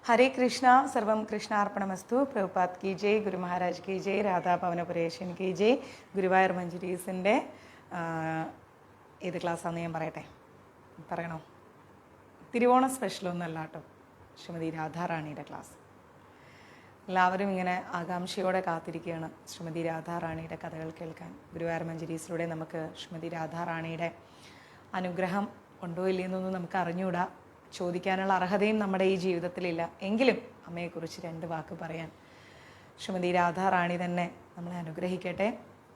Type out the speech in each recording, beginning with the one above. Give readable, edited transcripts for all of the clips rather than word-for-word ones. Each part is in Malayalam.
हरे कृष्णा सर्वम कृष्णार्पणमस्तु प्रभुपाद की जय गुरु महाराज की जय राधा പവനപുരേഷൻ की जय ഗുരുവായൂർ മഞ്ജരീസിൻ്റെ ഏത് ക്ലാസ്സാണെന്ന് ഞാൻ പറയണോ? തിരുവോണ സ്പെഷ്യലൊന്നല്ല കേട്ടോ, ശ്രീമതി രാധാറാണിയുടെ ക്ലാസ്. എല്ലാവരും ഇങ്ങനെ ആകാംക്ഷയോടെ കാത്തിരിക്കുകയാണ് ശ്രീമതി രാധാറാണിയുടെ കഥകൾ കേൾക്കാൻ. ഗുരുവായൂർ മഞ്ജരീസിലൂടെ നമുക്ക് ശ്രീമതി രാധാറാണിയുടെ അനുഗ്രഹം ഉണ്ടോ ഇല്ലയെന്നൊന്നും നമുക്ക് അറിഞ്ഞുകൂടാ, ചോദിക്കാനുള്ള അർഹതയും നമ്മുടെ ഈ ജീവിതത്തിലില്ല. എങ്കിലും അമ്മയെക്കുറിച്ച് രണ്ട് വാക്ക് പറയാൻ ശ്രീമതി രാധാറാണി തന്നെ നമ്മളെ അനുഗ്രഹിക്കട്ടെ.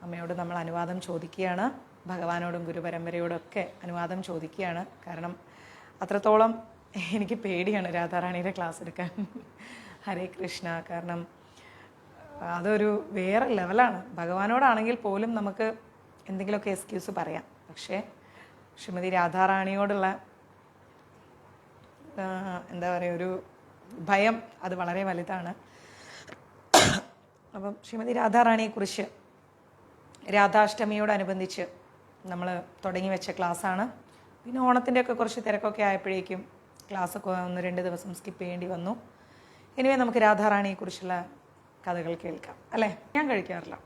അമ്മയോട് നമ്മൾ അനുവാദം ചോദിക്കുകയാണ്, ഭഗവാനോടും ഗുരുപരമ്പരയോടൊക്കെ അനുവാദം ചോദിക്കുകയാണ്. കാരണം അത്രത്തോളം എനിക്ക് പേടിയാണ് രാധാറാണിയുടെ ക്ലാസ് എടുക്കാൻ. ഹരേ കൃഷ്ണ. കാരണം അതൊരു വേറെ ലെവലാണ്. ഭഗവാനോടാണെങ്കിൽ പോലും നമുക്ക് എന്തെങ്കിലുമൊക്കെ എക്സ്ക്യൂസ് പറയാം, പക്ഷേ ശ്രീമതി രാധാറാണിയോടുള്ള എന്താ പറയുക, ഒരു ഭയം അത് വളരെ വലുതാണ്. അപ്പം ശ്രീമതി രാധാറാണിയെക്കുറിച്ച് രാധാഷ്ടമിയോടനുബന്ധിച്ച് നമ്മൾ തുടങ്ങി വെച്ച ക്ലാസ്സാണ്. പിന്നെ ഓണത്തിൻ്റെയൊക്കെ കുറച്ച് തിരക്കൊക്കെ ആയപ്പോഴേക്കും ക്ലാസ്സൊക്കെ 1-2 ദിവസം സ്കിപ്പ് ചെയ്യേണ്ടി വന്നു. ഇനിവേ നമുക്ക് രാധാറാണിയെക്കുറിച്ചുള്ള കഥകൾ കേൾക്കാം അല്ലേ. ഞാൻ കഴിക്കാറില്ല,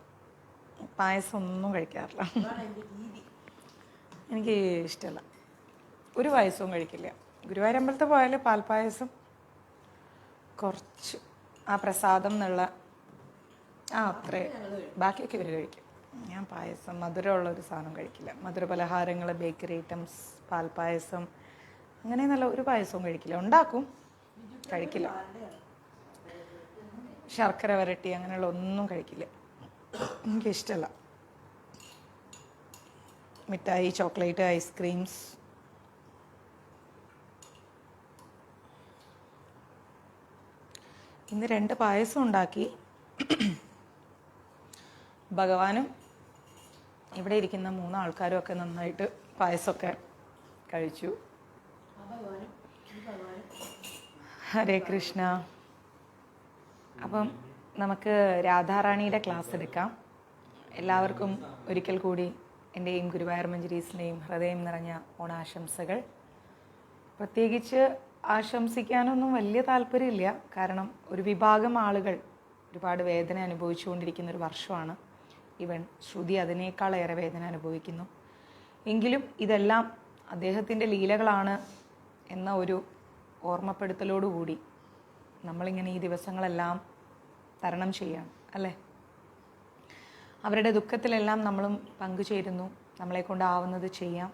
പായസം ഒന്നും കഴിക്കാറില്ല, എനിക്ക് ഇഷ്ടമല്ല. ഒരു പായസവും കഴിക്കില്ല. ഗുരുവായൂരമ്പലത്തിൽ പോയാൽ പാൽപ്പായസം കുറച്ച് ആ പ്രസാദം എന്നുള്ള അത്രേ, ബാക്കിയൊക്കെ ഇവർ കഴിക്കും. ഞാൻ പായസം മധുരമുള്ളൊരു സാധനം കഴിക്കില്ല. മധുര പലഹാരങ്ങൾ, ബേക്കറി ഐറ്റംസ്, പാൽപ്പായസം അങ്ങനെ നല്ല ഒരു പായസവും കഴിക്കില്ല. ഉണ്ടാക്കും, കഴിക്കില്ല. ശർക്കര വരട്ടി അങ്ങനെയുള്ള ഒന്നും കഴിക്കില്ല, എനിക്കിഷ്ടമല്ല. മിഠായി, ചോക്ലേറ്റ്, ഐസ്ക്രീംസ്, ഇന്ന് 2 പായസം ഉണ്ടാക്കി. ഭഗവാനും ഇവിടെ ഇരിക്കുന്ന 3 ആൾക്കാരും ഒക്കെ നന്നായിട്ട് പായസമൊക്കെ കഴിച്ചു. ഹരേ കൃഷ്ണ. അപ്പം നമുക്ക് രാധാറാണിയുടെ ക്ലാസ് എടുക്കാം. എല്ലാവർക്കും ഒരിക്കൽ കൂടി എൻ്റെയും ഗുരുവായൂർ മഞ്ജരീസിൻ്റെയും ഹൃദയം നിറഞ്ഞ ഓണാശംസകൾ. പ്രത്യേകിച്ച് ആശംസിക്കാനൊന്നും വലിയ താല്പര്യമില്ല, കാരണം ഒരു വിഭാഗം ആളുകൾ ഒരുപാട് വേദന അനുഭവിച്ചുകൊണ്ടിരിക്കുന്നൊരു വർഷമാണ്. ഈവൻ ശ്രുതി അതിനേക്കാളേറെ വേദന അനുഭവിക്കുന്നു. എങ്കിലും ഇതെല്ലാം അദ്ദേഹത്തിൻ്റെ ലീലകളാണ് എന്ന ഒരു ഓർമ്മപ്പെടുത്തലോടുകൂടി നമ്മളിങ്ങനെ ഈ ദിവസങ്ങളെല്ലാം തരണം ചെയ്യാണ് അല്ലേ. അവരുടെ ദുഃഖത്തിലെല്ലാം നമ്മളും പങ്കുചേരുന്നു, നമ്മളെ കൊണ്ടാവുന്നത് ചെയ്യാം.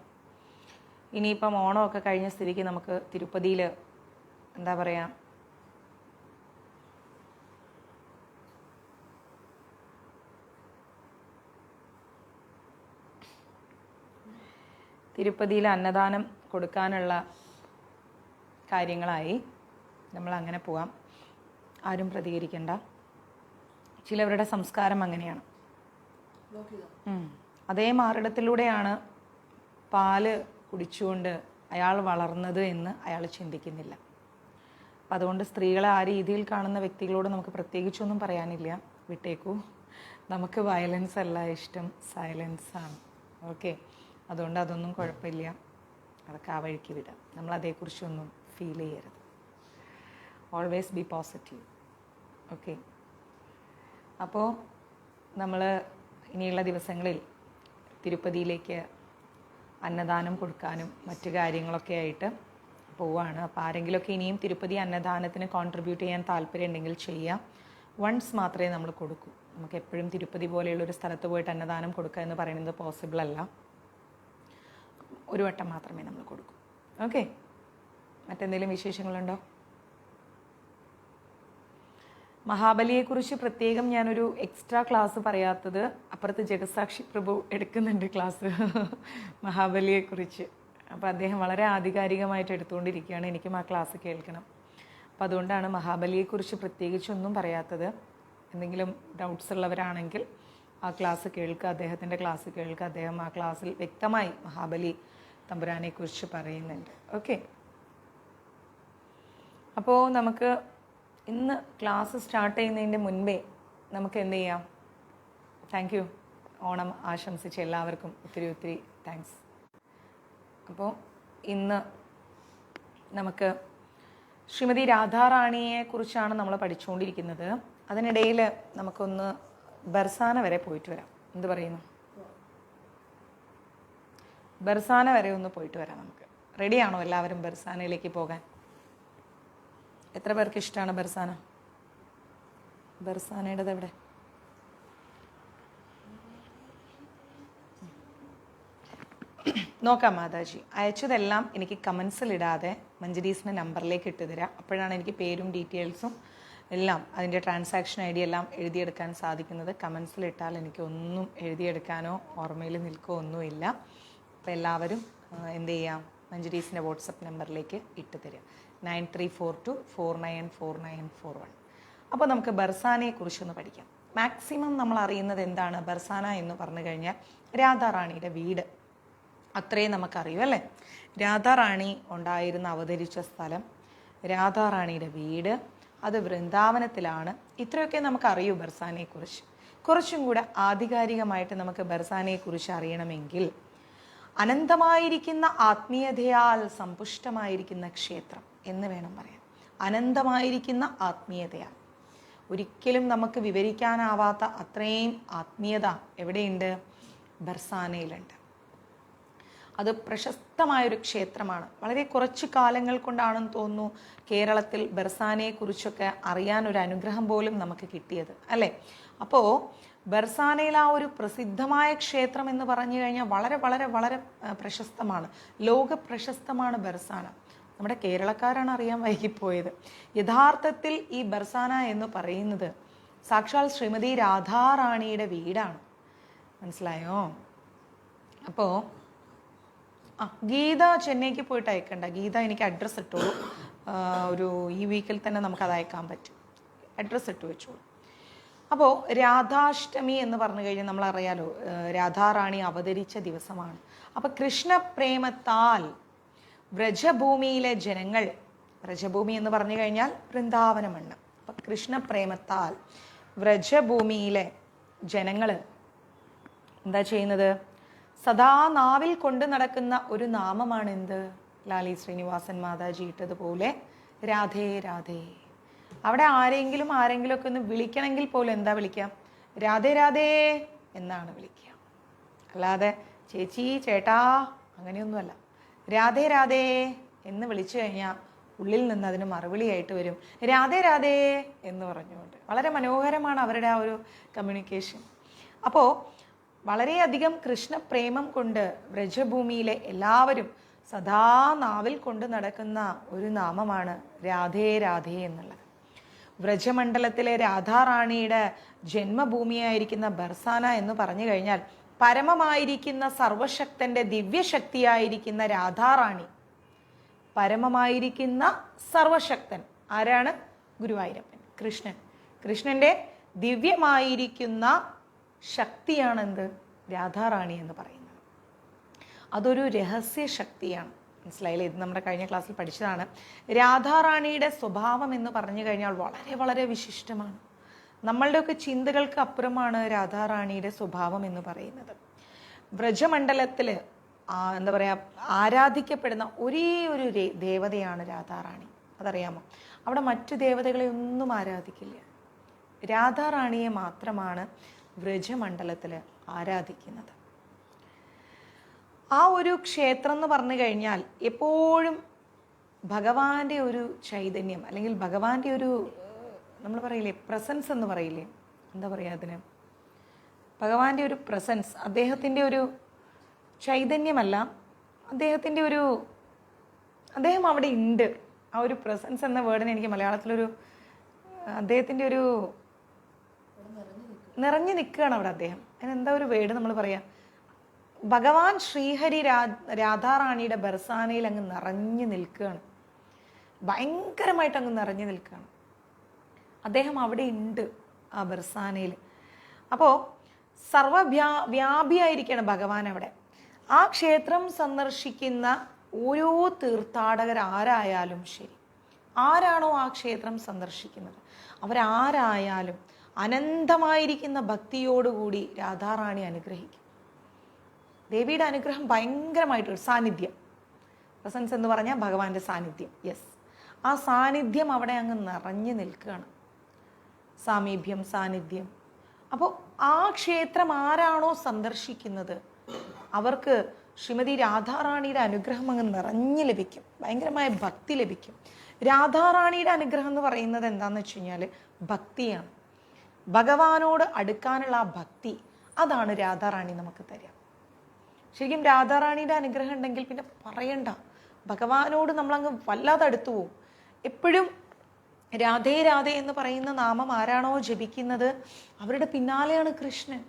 ഇനിയിപ്പം ഓണമൊക്കെ കഴിഞ്ഞ സ്ഥിതിക്ക് നമുക്ക് തിരുപ്പതിയിൽ എന്താ പറയുക, തിരുപ്പതിയിൽ അന്നദാനം കൊടുക്കാനുള്ള കാര്യങ്ങളായി. നമ്മൾ അങ്ങനെ പോവാം, ആരും പ്രതികരിക്കണ്ട. ചിലവരുടെ സംസ്കാരം അങ്ങനെയാണ്. അതേ മാറിടത്തിലൂടെയാണ് പാല് കുടിച്ചുകൊണ്ട് അയാൾ വളർന്നത് എന്ന് അയാൾ ചിന്തിക്കുന്നില്ല. അപ്പം അതുകൊണ്ട് സ്ത്രീകളെ ആ രീതിയിൽ കാണുന്ന വ്യക്തികളോട് നമുക്ക് പ്രത്യേകിച്ചൊന്നും പറയാനില്ല, വിട്ടേക്കൂ. നമുക്ക് വയലൻസ് അല്ല ഇഷ്ടം, സൈലൻസാണ്. ഓക്കെ, അതുകൊണ്ട് അതൊന്നും കുഴപ്പമില്ല, അതൊക്കെ ആ വഴിക്ക് വിടാം. നമ്മൾ അതേക്കുറിച്ചൊന്നും ഫീൽ ചെയ്യരുത്. Always be positive. ഓക്കെ, അപ്പോൾ നമ്മൾ ഇനിയുള്ള ദിവസങ്ങളിൽ തിരുപ്പതിയിലേക്ക് അന്നദാനം കൊടുക്കാനും മറ്റു കാര്യങ്ങളൊക്കെ ആയിട്ട് പോവുകയാണ്. അപ്പോൾ ആരെങ്കിലുമൊക്കെ ഇനിയും തിരുപ്പതി അന്നദാനത്തിന് കോൺട്രിബ്യൂട്ട് ചെയ്യാൻ താല്പര്യം ഉണ്ടെങ്കിൽ ചെയ്യാം. വൺസ് മാത്രമേ നമ്മൾ കൊടുക്കൂ. നമുക്ക് എപ്പോഴും തിരുപ്പതി പോലെയുള്ളൊരു സ്ഥലത്ത് പോയിട്ട് അന്നദാനം കൊടുക്കുക എന്ന് പറയുന്നത് പോസിബിൾ അല്ല. ഒരു വട്ടം മാത്രമേ നമ്മൾ കൊടുക്കൂ. ഓക്കെ, മറ്റെന്തെങ്കിലും വിശേഷങ്ങളുണ്ടോ? മഹാബലിയെക്കുറിച്ച് പ്രത്യേകം ഞാനൊരു എക്സ്ട്രാ ക്ലാസ് പറയാത്തത്, അപ്പുറത്ത് ജഗസാക്ഷി പ്രഭു എടുക്കുന്നുണ്ട് ക്ലാസ് മഹാബലിയെക്കുറിച്ച്. അപ്പോൾ അദ്ദേഹം വളരെ ആധികാരികമായിട്ട് എടുത്തുകൊണ്ടിരിക്കുകയാണ്, എനിക്കും ആ ക്ലാസ് കേൾക്കണം. അപ്പോൾ അതുകൊണ്ടാണ് മഹാബലിയെക്കുറിച്ച് പ്രത്യേകിച്ചൊന്നും പറയാത്തത്. എന്തെങ്കിലും ഡൗട്ട്സ് ഉള്ളവരാണെങ്കിൽ ആ ക്ലാസ് കേൾക്കുക, അദ്ദേഹത്തിൻ്റെ ക്ലാസ് കേൾക്കുക. അദ്ദേഹം ആ ക്ലാസ്സിൽ വ്യക്തമായി മഹാബലി തമ്പുരാനെക്കുറിച്ച് പറയുന്നുണ്ട്. ഓക്കെ, അപ്പോൾ നമുക്ക് ഇന്ന് ക്ലാസ് സ്റ്റാർട്ട് ചെയ്യുന്നതിൻ്റെ മുൻപേ നമുക്ക് എന്ത് ചെയ്യാം? Thank you. ഓണം ആശംസിച്ച് എല്ലാവർക്കും ഒത്തിരി താങ്ക്സ്. അപ്പോൾ ഇന്ന് നമുക്ക് ശ്രീമതി രാധാറാണിയെ കുറിച്ചാണ് നമ്മൾ പഠിച്ചുകൊണ്ടിരിക്കുന്നത്. അതിനിടയിൽ നമുക്കൊന്ന് ബർസാന വരെ പോയിട്ട് വരാം. എന്ത് പറയുന്നു? ബർസാന വരെ ഒന്ന് പോയിട്ട് വരാം. നമുക്ക് റെഡിയാണോ എല്ലാവരും ബർസാനയിലേക്ക് പോകാൻ? എത്ര പേർക്ക് ഇഷ്ടമാണ് ബർസാന? ബർസാനയുടേത് എവിടെ? നോക്കാം മാതാജി. അയച്ചതെല്ലാം എനിക്ക് കമൻസിലിടാതെ മഞ്ജരീസിൻ്റെ നമ്പറിലേക്ക് ഇട്ട് തരാം. അപ്പോഴാണ് എനിക്ക് പേരും ഡീറ്റെയിൽസും എല്ലാം അതിൻ്റെ ട്രാൻസാക്ഷൻ ഐ ഡി എല്ലാം എഴുതിയെടുക്കാൻ സാധിക്കുന്നത്. കമൻസിലിട്ടാൽ എനിക്കൊന്നും എഴുതിയെടുക്കാനോ ഓർമ്മയിൽ നിൽക്കുകയോ ഒന്നുമില്ല. അപ്പോൾ എല്ലാവരും എന്ത് ചെയ്യാം, മഞ്ജരീസിൻ്റെ വാട്സപ്പ് നമ്പറിലേക്ക് ഇട്ട് തരിക 9342494941. അപ്പോൾ നമുക്ക് ബർസാനയെക്കുറിച്ചൊന്ന് പഠിക്കാം. മാക്സിമം നമ്മൾ അറിയുന്നത് എന്താണ്? ബർസാന എന്ന് പറഞ്ഞു കഴിഞ്ഞാൽ രാധാറാണിയുടെ വീട്, അത്രയും നമുക്കറിയും അല്ലേ. രാധാറാണി ഉണ്ടായിരുന്ന അവതരിച്ച സ്ഥലം, രാധാറാണിയുടെ വീട്, അത് വൃന്ദാവനത്തിലാണ്. ഇത്രയൊക്കെ നമുക്കറിയൂ ബർസാനയെക്കുറിച്ച്. കുറച്ചും കൂടെ ആധികാരികമായിട്ട് നമുക്ക് ബർസാനയെക്കുറിച്ച് അറിയണമെങ്കിൽ അനന്തമായിരിക്കുന്ന ആത്മീയതയാൽ സമ്പുഷ്ടമായിരിക്കുന്ന ക്ഷേത്രം എന്ന് വേണം പറയാൻ. അനന്തമായിരിക്കുന്ന ആത്മീയതയാൽ ഒരിക്കലും നമുക്ക് വിവരിക്കാനാവാത്ത അത്രയും ആത്മീയത എവിടെയുണ്ട്? ബർസാനയിലുണ്ട്. അത് പ്രശസ്തമായൊരു ക്ഷേത്രമാണ്. വളരെ കുറച്ച് കാലങ്ങൾ കൊണ്ടാണെന്ന് തോന്നുന്നു കേരളത്തിൽ ബർസാനയെക്കുറിച്ചൊക്കെ അറിയാനൊരു അനുഗ്രഹം പോലും നമുക്ക് കിട്ടിയത് അല്ലേ. അപ്പോൾ ബർസാനയിൽ ആ ഒരു പ്രസിദ്ധമായ ക്ഷേത്രം എന്ന് പറഞ്ഞു കഴിഞ്ഞാൽ വളരെ വളരെ വളരെ പ്രശസ്തമാണ്, ലോക പ്രശസ്തമാണ് ബർസാന. നമ്മുടെ കേരളക്കാരാണ് അറിയാൻ വൈകിപ്പോയത്. യഥാർത്ഥത്തിൽ ഈ ബർസാന എന്ന് പറയുന്നത് സാക്ഷാൽ ശ്രീമതി രാധാറാണിയുടെ വീടാണ്. മനസ്സിലായോ? അപ്പോൾ ഗീത ചെന്നൈക്ക് പോയിട്ട് അയക്കണ്ട. ഗീത എനിക്ക് അഡ്രസ്സ് ഇട്ടോളൂ. ഒരു ഈ വീക്കിൽ തന്നെ നമുക്കത് അയക്കാൻ പറ്റും. അഡ്രസ്സ് ഇട്ട് വെച്ചോളൂ. അപ്പോൾ രാധാഷ്ടമി എന്ന് പറഞ്ഞു കഴിഞ്ഞാൽ നമ്മളറിയാലോ, രാധാറാണി അവതരിച്ച ദിവസമാണ്. അപ്പോൾ കൃഷ്ണപ്രേമത്താൽ വ്രജഭൂമിയിലെ ജനങ്ങൾ, വ്രജഭൂമി എന്ന് പറഞ്ഞു കഴിഞ്ഞാൽ വൃന്ദാവനമാണ്. അപ്പം കൃഷ്ണപ്രേമത്താൽ വ്രജഭൂമിയിലെ ജനങ്ങൾ എന്താ ചെയ്യുന്നത്? സദാ നാവിൽ കൊണ്ട് നടക്കുന്ന ഒരു നാമമാണ് എന്ത്? ലാലി ശ്രീനിവാസൻ മാതാജി ഇട്ടതുപോലെ രാധേ രാധേ. അവിടെ ആരെങ്കിലും ഒക്കെ ഒന്ന് വിളിക്കണമെങ്കിൽ പോലും എന്താ വിളിക്കാം? രാധേ രാധേ എന്നാണ് വിളിക്കുക. അല്ലാതെ ചേച്ചി ചേട്ടാ അങ്ങനെയൊന്നുമല്ല. രാധേ രാധേ എന്ന് വിളിച്ചു കഴിഞ്ഞാൽ ഉള്ളിൽ നിന്ന് അതിന് മറുപടിയായിട്ട് വരും രാധേ രാധേ എന്ന് പറഞ്ഞുകൊണ്ട്. വളരെ മനോഹരമാണ് അവരുടെ ആ ഒരു കമ്മ്യൂണിക്കേഷൻ. അപ്പോൾ വളരെയധികം കൃഷ്ണപ്രേമം കൊണ്ട് വ്രജഭൂമിയിലെ എല്ലാവരും സദാ നാവിൽ കൊണ്ട് നടക്കുന്ന ഒരു നാമമാണ് രാധേ രാധേ എന്നുള്ളത്. വ്രജമണ്ഡലത്തിലെ രാധാറാണിയുടെ ജന്മഭൂമിയായിരിക്കുന്ന ബർസാന എന്ന് പറഞ്ഞു കഴിഞ്ഞാൽ പരമമായിരിക്കുന്ന സർവശക്തന്റെ ദിവ്യശക്തിയായിരിക്കുന്ന രാധാറാണി, പരമമായിരിക്കുന്ന സർവശക്തൻ ആരാണ്? ഗുരുവായൂരപ്പൻ, കൃഷ്ണൻ. കൃഷ്ണന്റെ ദിവ്യമായിരിക്കുന്ന ശക്തിയാണ് എന്ത്? രാധാറാണി എന്ന് പറയുന്നത്. അതൊരു രഹസ്യ ശക്തിയാണ്. മനസ്സിലായില്ലേ? ഇത് നമ്മുടെ കഴിഞ്ഞ ക്ലാസ്സിൽ പഠിച്ചതാണ്. രാധാറാണിയുടെ സ്വഭാവം എന്ന് പറഞ്ഞു കഴിഞ്ഞാൽ വളരെ വളരെ വിശിഷ്ടമാണ്. നമ്മളുടെയൊക്കെ ചിന്തകൾക്ക് അപ്പുറമാണ് രാധാറാണിയുടെ സ്വഭാവം എന്ന് പറയുന്നത്. വ്രജമണ്ഡലത്തിൽ എന്താ പറയുക, ആരാധിക്കപ്പെടുന്ന ഒരേ ഒരു ദേവതയാണ് രാധാറാണി. അതറിയാമോ? അവിടെ മറ്റു ദേവതകളെ ഒന്നും ആരാധിക്കില്ല. രാധാറാണിയെ മാത്രമാണ് വ്രജമണ്ഡലത്തിൽ ആരാധിക്കുന്നത്. ആ ഒരു ക്ഷേത്രം എന്ന് പറഞ്ഞു കഴിഞ്ഞാൽ എപ്പോഴും ഭഗവാന്റെ ഒരു ചൈതന്യം, അല്ലെങ്കിൽ ഭഗവാന്റെ ഒരു നമ്മൾ പറയില്ലേ പ്രസൻസ് എന്ന് പറയില്ലേ, എന്താ പറയുക അതിന്, ഭഗവാന്റെ ഒരു പ്രസൻസ്, അദ്ദേഹത്തിൻ്റെ ഒരു ചൈതന്യമല്ല, അദ്ദേഹത്തിൻ്റെ ഒരു, അദ്ദേഹം അവിടെ ഉണ്ട്. ആ ഒരു പ്രസൻസ് എന്ന വേർഡിന് എനിക്ക് മലയാളത്തിലൊരു, അദ്ദേഹത്തിൻ്റെ ഒരു നിറഞ്ഞു നിൽക്കുകയാണ് അവിടെ അദ്ദേഹം. അതിനെന്താ ഒരു വേർഡ് നമ്മൾ പറയാം? ഭഗവാൻ ശ്രീഹരി രാധാറാണിയുടെ ബർസാനയിൽ അങ്ങ് നിറഞ്ഞു നിൽക്കുകയാണ്, ഭയങ്കരമായിട്ട് അങ്ങ് നിറഞ്ഞു നിൽക്കുകയാണ്. അദ്ദേഹം അവിടെ ഉണ്ട് ആ ബർസാനയിൽ. അപ്പോൾ വ്യാപിയായിരിക്കുകയാണ് ഭഗവാൻ അവിടെ. ആ ക്ഷേത്രം സന്ദർശിക്കുന്ന ഓരോ തീർത്ഥാടകർ ആരായാലും ശരി, ആരാണോ ആ ക്ഷേത്രം സന്ദർശിക്കുന്നത് അവരാരായാലും അനന്തമായിരിക്കുന്ന ഭക്തിയോടുകൂടി രാധാറാണി അനുഗ്രഹിക്കും. ദേവിയുടെ അനുഗ്രഹം ഭയങ്കരമായിട്ടൊരു സാന്നിധ്യം, പ്രസൻസ് എന്ന് പറഞ്ഞാൽ ഭഗവാന്റെ സാന്നിധ്യം. യെസ്, ആ സാന്നിധ്യം അവിടെ അങ്ങ് നിറഞ്ഞു നിൽക്കുകയാണ്. സാമീപ്യം, സാന്നിധ്യം. അപ്പോൾ ആ ക്ഷേത്രം ആരാണോ സന്ദർശിക്കുന്നത് അവർക്ക് ശ്രീമതി രാധാറാണിയുടെ അനുഗ്രഹം അങ്ങ് നിറഞ്ഞു ലഭിക്കും. ഭയങ്കരമായ ഭക്തി ലഭിക്കും. രാധാറാണിയുടെ അനുഗ്രഹം എന്ന് പറയുന്നത് എന്താണെന്ന് വെച്ച് കഴിഞ്ഞാൽ ഭക്തിയാണ്. ഭഗവാനോട് അടുക്കാനുള്ള ആ ഭക്തി, അതാണ് രാധാറാണി നമുക്ക് തരിക. ശരിക്കും രാധാറാണിയുടെ അനുഗ്രഹം ഉണ്ടെങ്കിൽ പിന്നെ പറയണ്ട, ഭഗവാനോട് നമ്മളങ്ങ് വല്ലാതെ അടുത്തു പോവും. എപ്പോഴും രാധേ രാധേ എന്ന് പറയുന്ന നാമം ആരാണോ ജപിക്കുന്നത് അവരുടെ പിന്നാലെയാണ് കൃഷ്ണൻ.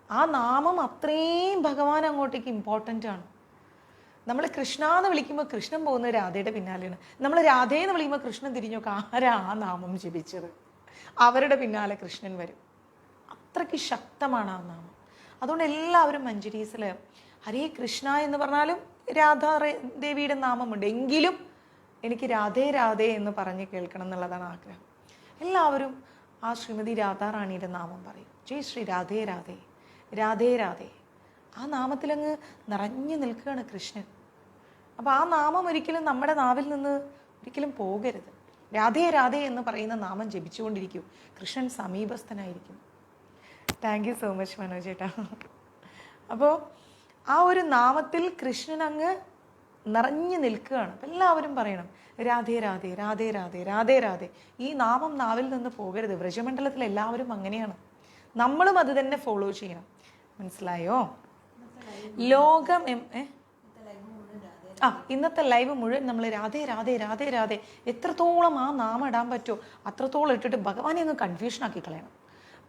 ആ നാമം അത്രയും ഭഗവാൻ അങ്ങോട്ടേക്ക് ഇമ്പോർട്ടൻ്റ് ആണ്. നമ്മൾ കൃഷ്ണ എന്ന് വിളിക്കുമ്പോൾ കൃഷ്ണൻ പോകുന്നത് രാധയുടെ പിന്നാലെയാണ്. നമ്മൾ രാധയെന്ന് വിളിക്കുമ്പോൾ കൃഷ്ണൻ തിരിഞ്ഞു നോക്കുക, ആരാ ആ നാമം ജപിച്ചത്, അവരുടെ പിന്നാലെ കൃഷ്ണൻ വരും. അത്രയ്ക്ക് ശക്തമാണ് ആ നാമം. അതുകൊണ്ട് എല്ലാവരും മഞ്ജരീസിൽ ഹരേ കൃഷ്ണ എന്ന് പറഞ്ഞാലും രാധാ ദേവിയുടെ നാമമുണ്ട്, എങ്കിലും എനിക്ക് രാധേ രാധേ എന്ന് പറഞ്ഞ് കേൾക്കണം എന്നുള്ളതാണ് ആഗ്രഹം. എല്ലാവരും ആ ശ്രീമതി രാധാറാണിയുടെ നാമം പറയും. ജയ് ശ്രീ രാധേ രാധേ, രാധേ രാധേ. ആ നാമത്തിലങ്ങ് നിറഞ്ഞു നിൽക്കുകയാണ് കൃഷ്ണൻ. അപ്പോൾ ആ നാമം ഒരിക്കലും നമ്മുടെ നാവിൽ നിന്ന് ഒരിക്കലും പോകരുത്. രാധേ രാധേ എന്ന് പറയുന്ന നാമം ജപിച്ചുകൊണ്ടിരിക്കും, കൃഷ്ണൻ സമീപസ്ഥനായിരിക്കും. Thank you so much Manoj ചേട്ടാ. അപ്പോൾ ആ ഒരു നാമത്തിൽ കൃഷ്ണൻ അങ്ങ് നിറഞ്ഞു നിൽക്കുകയാണ്. അപ്പം എല്ലാവരും പറയണം രാധേ രാധേ, രാധേ രാധേ, രാധേ രാധേ. ഈ നാമം നാവിൽ നിന്ന് പോകരുത്. വ്രജമണ്ഡലത്തിൽ എല്ലാവരും അങ്ങനെയാണ്, നമ്മളും അത് തന്നെ ഫോളോ ചെയ്യണം. മനസ്സിലായോ? ലോകം ഇന്നത്തെ ലൈവ് മുഴുവൻ നമ്മൾ രാധേ രാധേ, രാധേ രാധേ. എത്രത്തോളം ആ നാമം ഇടാൻ പറ്റുമോ അത്രത്തോളം ഇട്ടിട്ട് ഭഗവാനെ അങ്ങ് കൺഫ്യൂഷൻ ആക്കി കളയണം.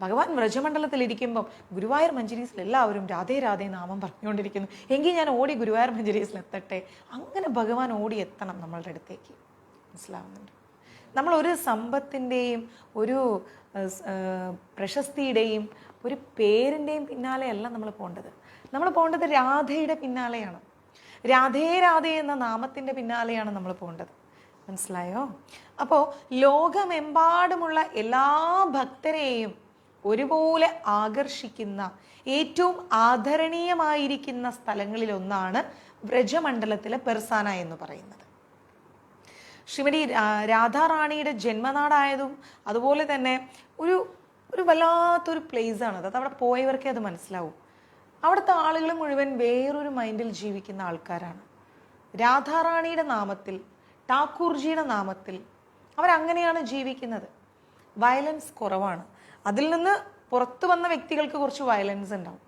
ഭഗവാൻ വ്രജമണ്ഡലത്തിൽ ഇരിക്കുമ്പം ഗുരുവായൂർ മഞ്ജരീസിൽ എല്ലാവരും രാധേ രാധേ നാമം പറഞ്ഞുകൊണ്ടിരിക്കുന്നു, എങ്കിൽ ഞാൻ ഓടി ഗുരുവായൂർ മഞ്ജരീസിൽ എത്തട്ടെ. അങ്ങനെ ഭഗവാൻ ഓടി എത്തണം നമ്മളുടെ അടുത്തേക്ക്. മനസ്സിലാവുന്നുണ്ട്? നമ്മൾ ഒരു സമ്പത്തിൻ്റെയും ഒരു പ്രശസ്തിയുടെയും ഒരു പേരിൻ്റെയും പിന്നാലെയല്ല നമ്മൾ പോകേണ്ടത്. നമ്മൾ പോകേണ്ടത് രാധയുടെ പിന്നാലെയാണ്. രാധേ രാധേ എന്ന നാമത്തിൻ്റെ പിന്നാലെയാണ് നമ്മൾ പോകേണ്ടത്. മനസ്സിലായോ? അപ്പോൾ ലോകമെമ്പാടുമുള്ള എല്ലാ ഭക്തരെയും ഒരുപോലെ ആകർഷിക്കുന്ന ഏറ്റവും ആദരണീയമായിരിക്കുന്ന സ്ഥലങ്ങളിലൊന്നാണ് വ്രജമണ്ഡലത്തിലെ പെർസാന എന്ന് പറയുന്നത്. ശ്രീമതി രാധാറാണിയുടെ ജന്മനാടായതും അതുപോലെ തന്നെ ഒരു ഒരു വല്ലാത്തൊരു പ്ലേസാണത്. അത് അവിടെ പോയവർക്കേ അത് മനസ്സിലാവും. അവിടുത്തെ ആളുകൾ മുഴുവൻ വേറൊരു മൈൻഡിൽ ജീവിക്കുന്ന ആൾക്കാരാണ്. രാധാറാണിയുടെ നാമത്തിൽ, ഠാക്കൂർജിയുടെ നാമത്തിൽ അവരങ്ങനെയാണ് ജീവിക്കുന്നത്. വയലൻസ് കുറവാണ്. അതിൽ നിന്ന് പുറത്തു വന്ന വ്യക്തികൾക്ക് കുറച്ച് വയലൻസ് ഉണ്ടാവും.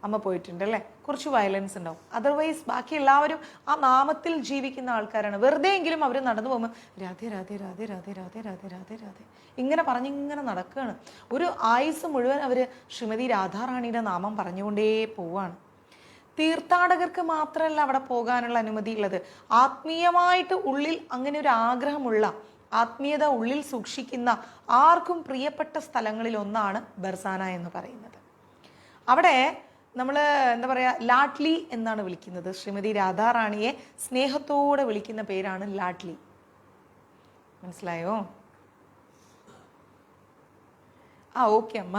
അമ്മ പോയിട്ടുണ്ട് അല്ലേ, കുറച്ച് വയലൻസ് ഉണ്ടാവും. അതർവൈസ് ബാക്കി എല്ലാവരും ആ നാമത്തിൽ ജീവിക്കുന്ന ആൾക്കാരാണ്. വെറുതെ എങ്കിലും അവർ നടന്നു പോകുമ്പോൾ രാധേ രാധേ, രാധേ രാധേ, രാധേ രാധേ, രാധേ രാധേ ഇങ്ങനെ പറഞ്ഞിങ്ങനെ നടക്കുകയാണ്. ഒരു ആയുസ് മുഴുവൻ അവർ ശ്രീമതി രാധാറാണിയുടെ നാമം പറഞ്ഞുകൊണ്ടേ പോവാണ്. തീർത്ഥാടകർക്ക് മാത്രമല്ല അവിടെ പോകാനുള്ള അനുമതി ഉള്ളത്, ആത്മീയമായിട്ട് ഉള്ളിൽ അങ്ങനെ ഒരു ആഗ്രഹമുള്ള, ആത്മീയത ഉള്ളിൽ സൂക്ഷിക്കുന്ന ആർക്കും പ്രിയപ്പെട്ട സ്ഥലങ്ങളിൽ ഒന്നാണ് ബർസാന എന്ന് പറയുന്നത്. അവിടെ നമ്മൾ എന്താ പറയുക, ലാഡ്ലി എന്നാണ് വിളിക്കുന്നത്. ശ്രീമതി രാധാറാണിയെ സ്നേഹത്തോടെ വിളിക്കുന്ന പേരാണ് ലാഡ്ലി. മനസ്സിലായോ? ഓക്കെ അമ്മ.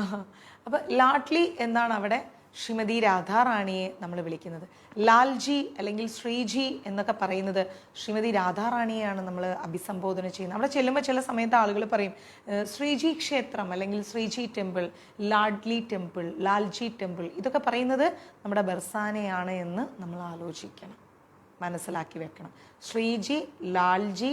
അപ്പം ലാഡ്ലി എന്നാണ് അവിടെ ശ്രീമതി രാധാറാണിയെ നമ്മൾ വിളിക്കുന്നത്. ലാൽജി അല്ലെങ്കിൽ ശ്രീജി എന്നൊക്കെ പറയുന്നത് ശ്രീമതി രാധാറാണിയെയാണ് നമ്മൾ അഭിസംബോധന ചെയ്യുന്നത്. അവിടെ ചെല്ലുമ്പോൾ ചില സമയത്ത് ആളുകൾ പറയും ശ്രീജി ക്ഷേത്രം അല്ലെങ്കിൽ Sreeji temple, Ladli temple, Lalji temple, ഇതൊക്കെ പറയുന്നത് നമ്മുടെ ബർസാനയാണ് എന്ന് നമ്മൾ ആലോചിക്കണം, മനസ്സിലാക്കി വെക്കണം. ശ്രീജി, ലാൽജി,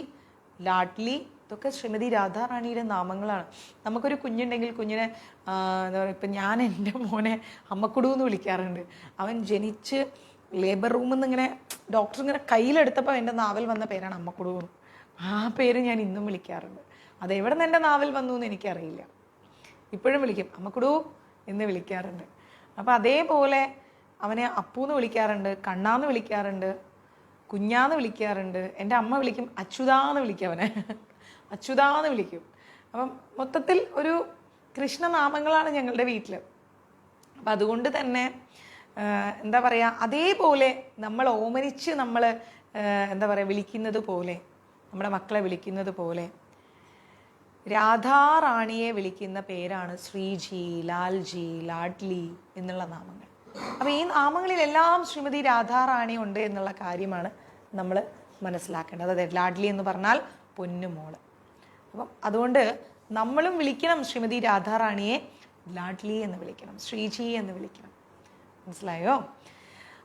ലാഡ്ലി ഇതൊക്കെ ശ്രീമതി രാധാറാണിയുടെ നാമങ്ങളാണ്. നമുക്കൊരു കുഞ്ഞുണ്ടെങ്കിൽ കുഞ്ഞിനെ എന്താ പറയുക, ഇപ്പം ഞാൻ എൻ്റെ മോനെ അമ്മക്കുടു എന്ന് വിളിക്കാറുണ്ട്. അവൻ ജനിച്ച് ലേബർ റൂമിൽ നിന്ന് ഇങ്ങനെ ഡോക്ടർ ഇങ്ങനെ കയ്യിലെടുത്തപ്പോൾ എൻ്റെ നാവിൽ വന്ന പേരാണ് അമ്മക്കുടു. ആ പേര് ഞാൻ ഇന്നും വിളിക്കാറുണ്ട്. അതെവിടെ നിന്ന് എൻ്റെ നാവിൽ വന്നു എന്ന് എനിക്കറിയില്ല. ഇപ്പോഴും വിളിക്കും അമ്മക്കുടു എന്ന് വിളിക്കാറുണ്ട്. അപ്പം അതേപോലെ അവനെ അപ്പു എന്ന് വിളിക്കാറുണ്ട്, കണ്ണാന്ന് വിളിക്കാറുണ്ട്, കുഞ്ഞാന്ന് വിളിക്കാറുണ്ട്. എൻ്റെ അമ്മ വിളിക്കും അച്യുതാന്ന് വിളിക്കും, അവനെ അച്യുതാന്ന് വിളിക്കും. അപ്പം മൊത്തത്തിൽ ഒരു കൃഷ്ണനാമങ്ങളാണ് ഞങ്ങളുടെ വീട്ടിൽ. അപ്പം അതുകൊണ്ട് തന്നെ എന്താ പറയുക, അതേപോലെ നമ്മൾ ഓമനിച്ച് നമ്മൾ എന്താ പറയുക വിളിക്കുന്നത് പോലെ, നമ്മുടെ മക്കളെ വിളിക്കുന്നത് പോലെ രാധാറാണിയെ വിളിക്കുന്ന പേരാണ് ശ്രീജി, ലാൽജി, ലാഡ്ലി എന്നുള്ള നാമങ്ങൾ. അപ്പോൾ ഈ നാമങ്ങളിലെല്ലാം ശ്രീമതി രാധാറാണി ഉണ്ട് എന്നുള്ള കാര്യമാണ് നമ്മൾ മനസ്സിലാക്കേണ്ടത്. അതായത് ലാഡ്ലി എന്ന് പറഞ്ഞാൽ പൊന്നുമോള്. അപ്പം അതുകൊണ്ട് നമ്മളും വിളിക്കണം ശ്രീമതി രാധാറാണിയെ ലാഡ്ലി എന്ന് വിളിക്കണം, ശ്രീജി എന്ന് വിളിക്കണം. മനസ്സിലായോ?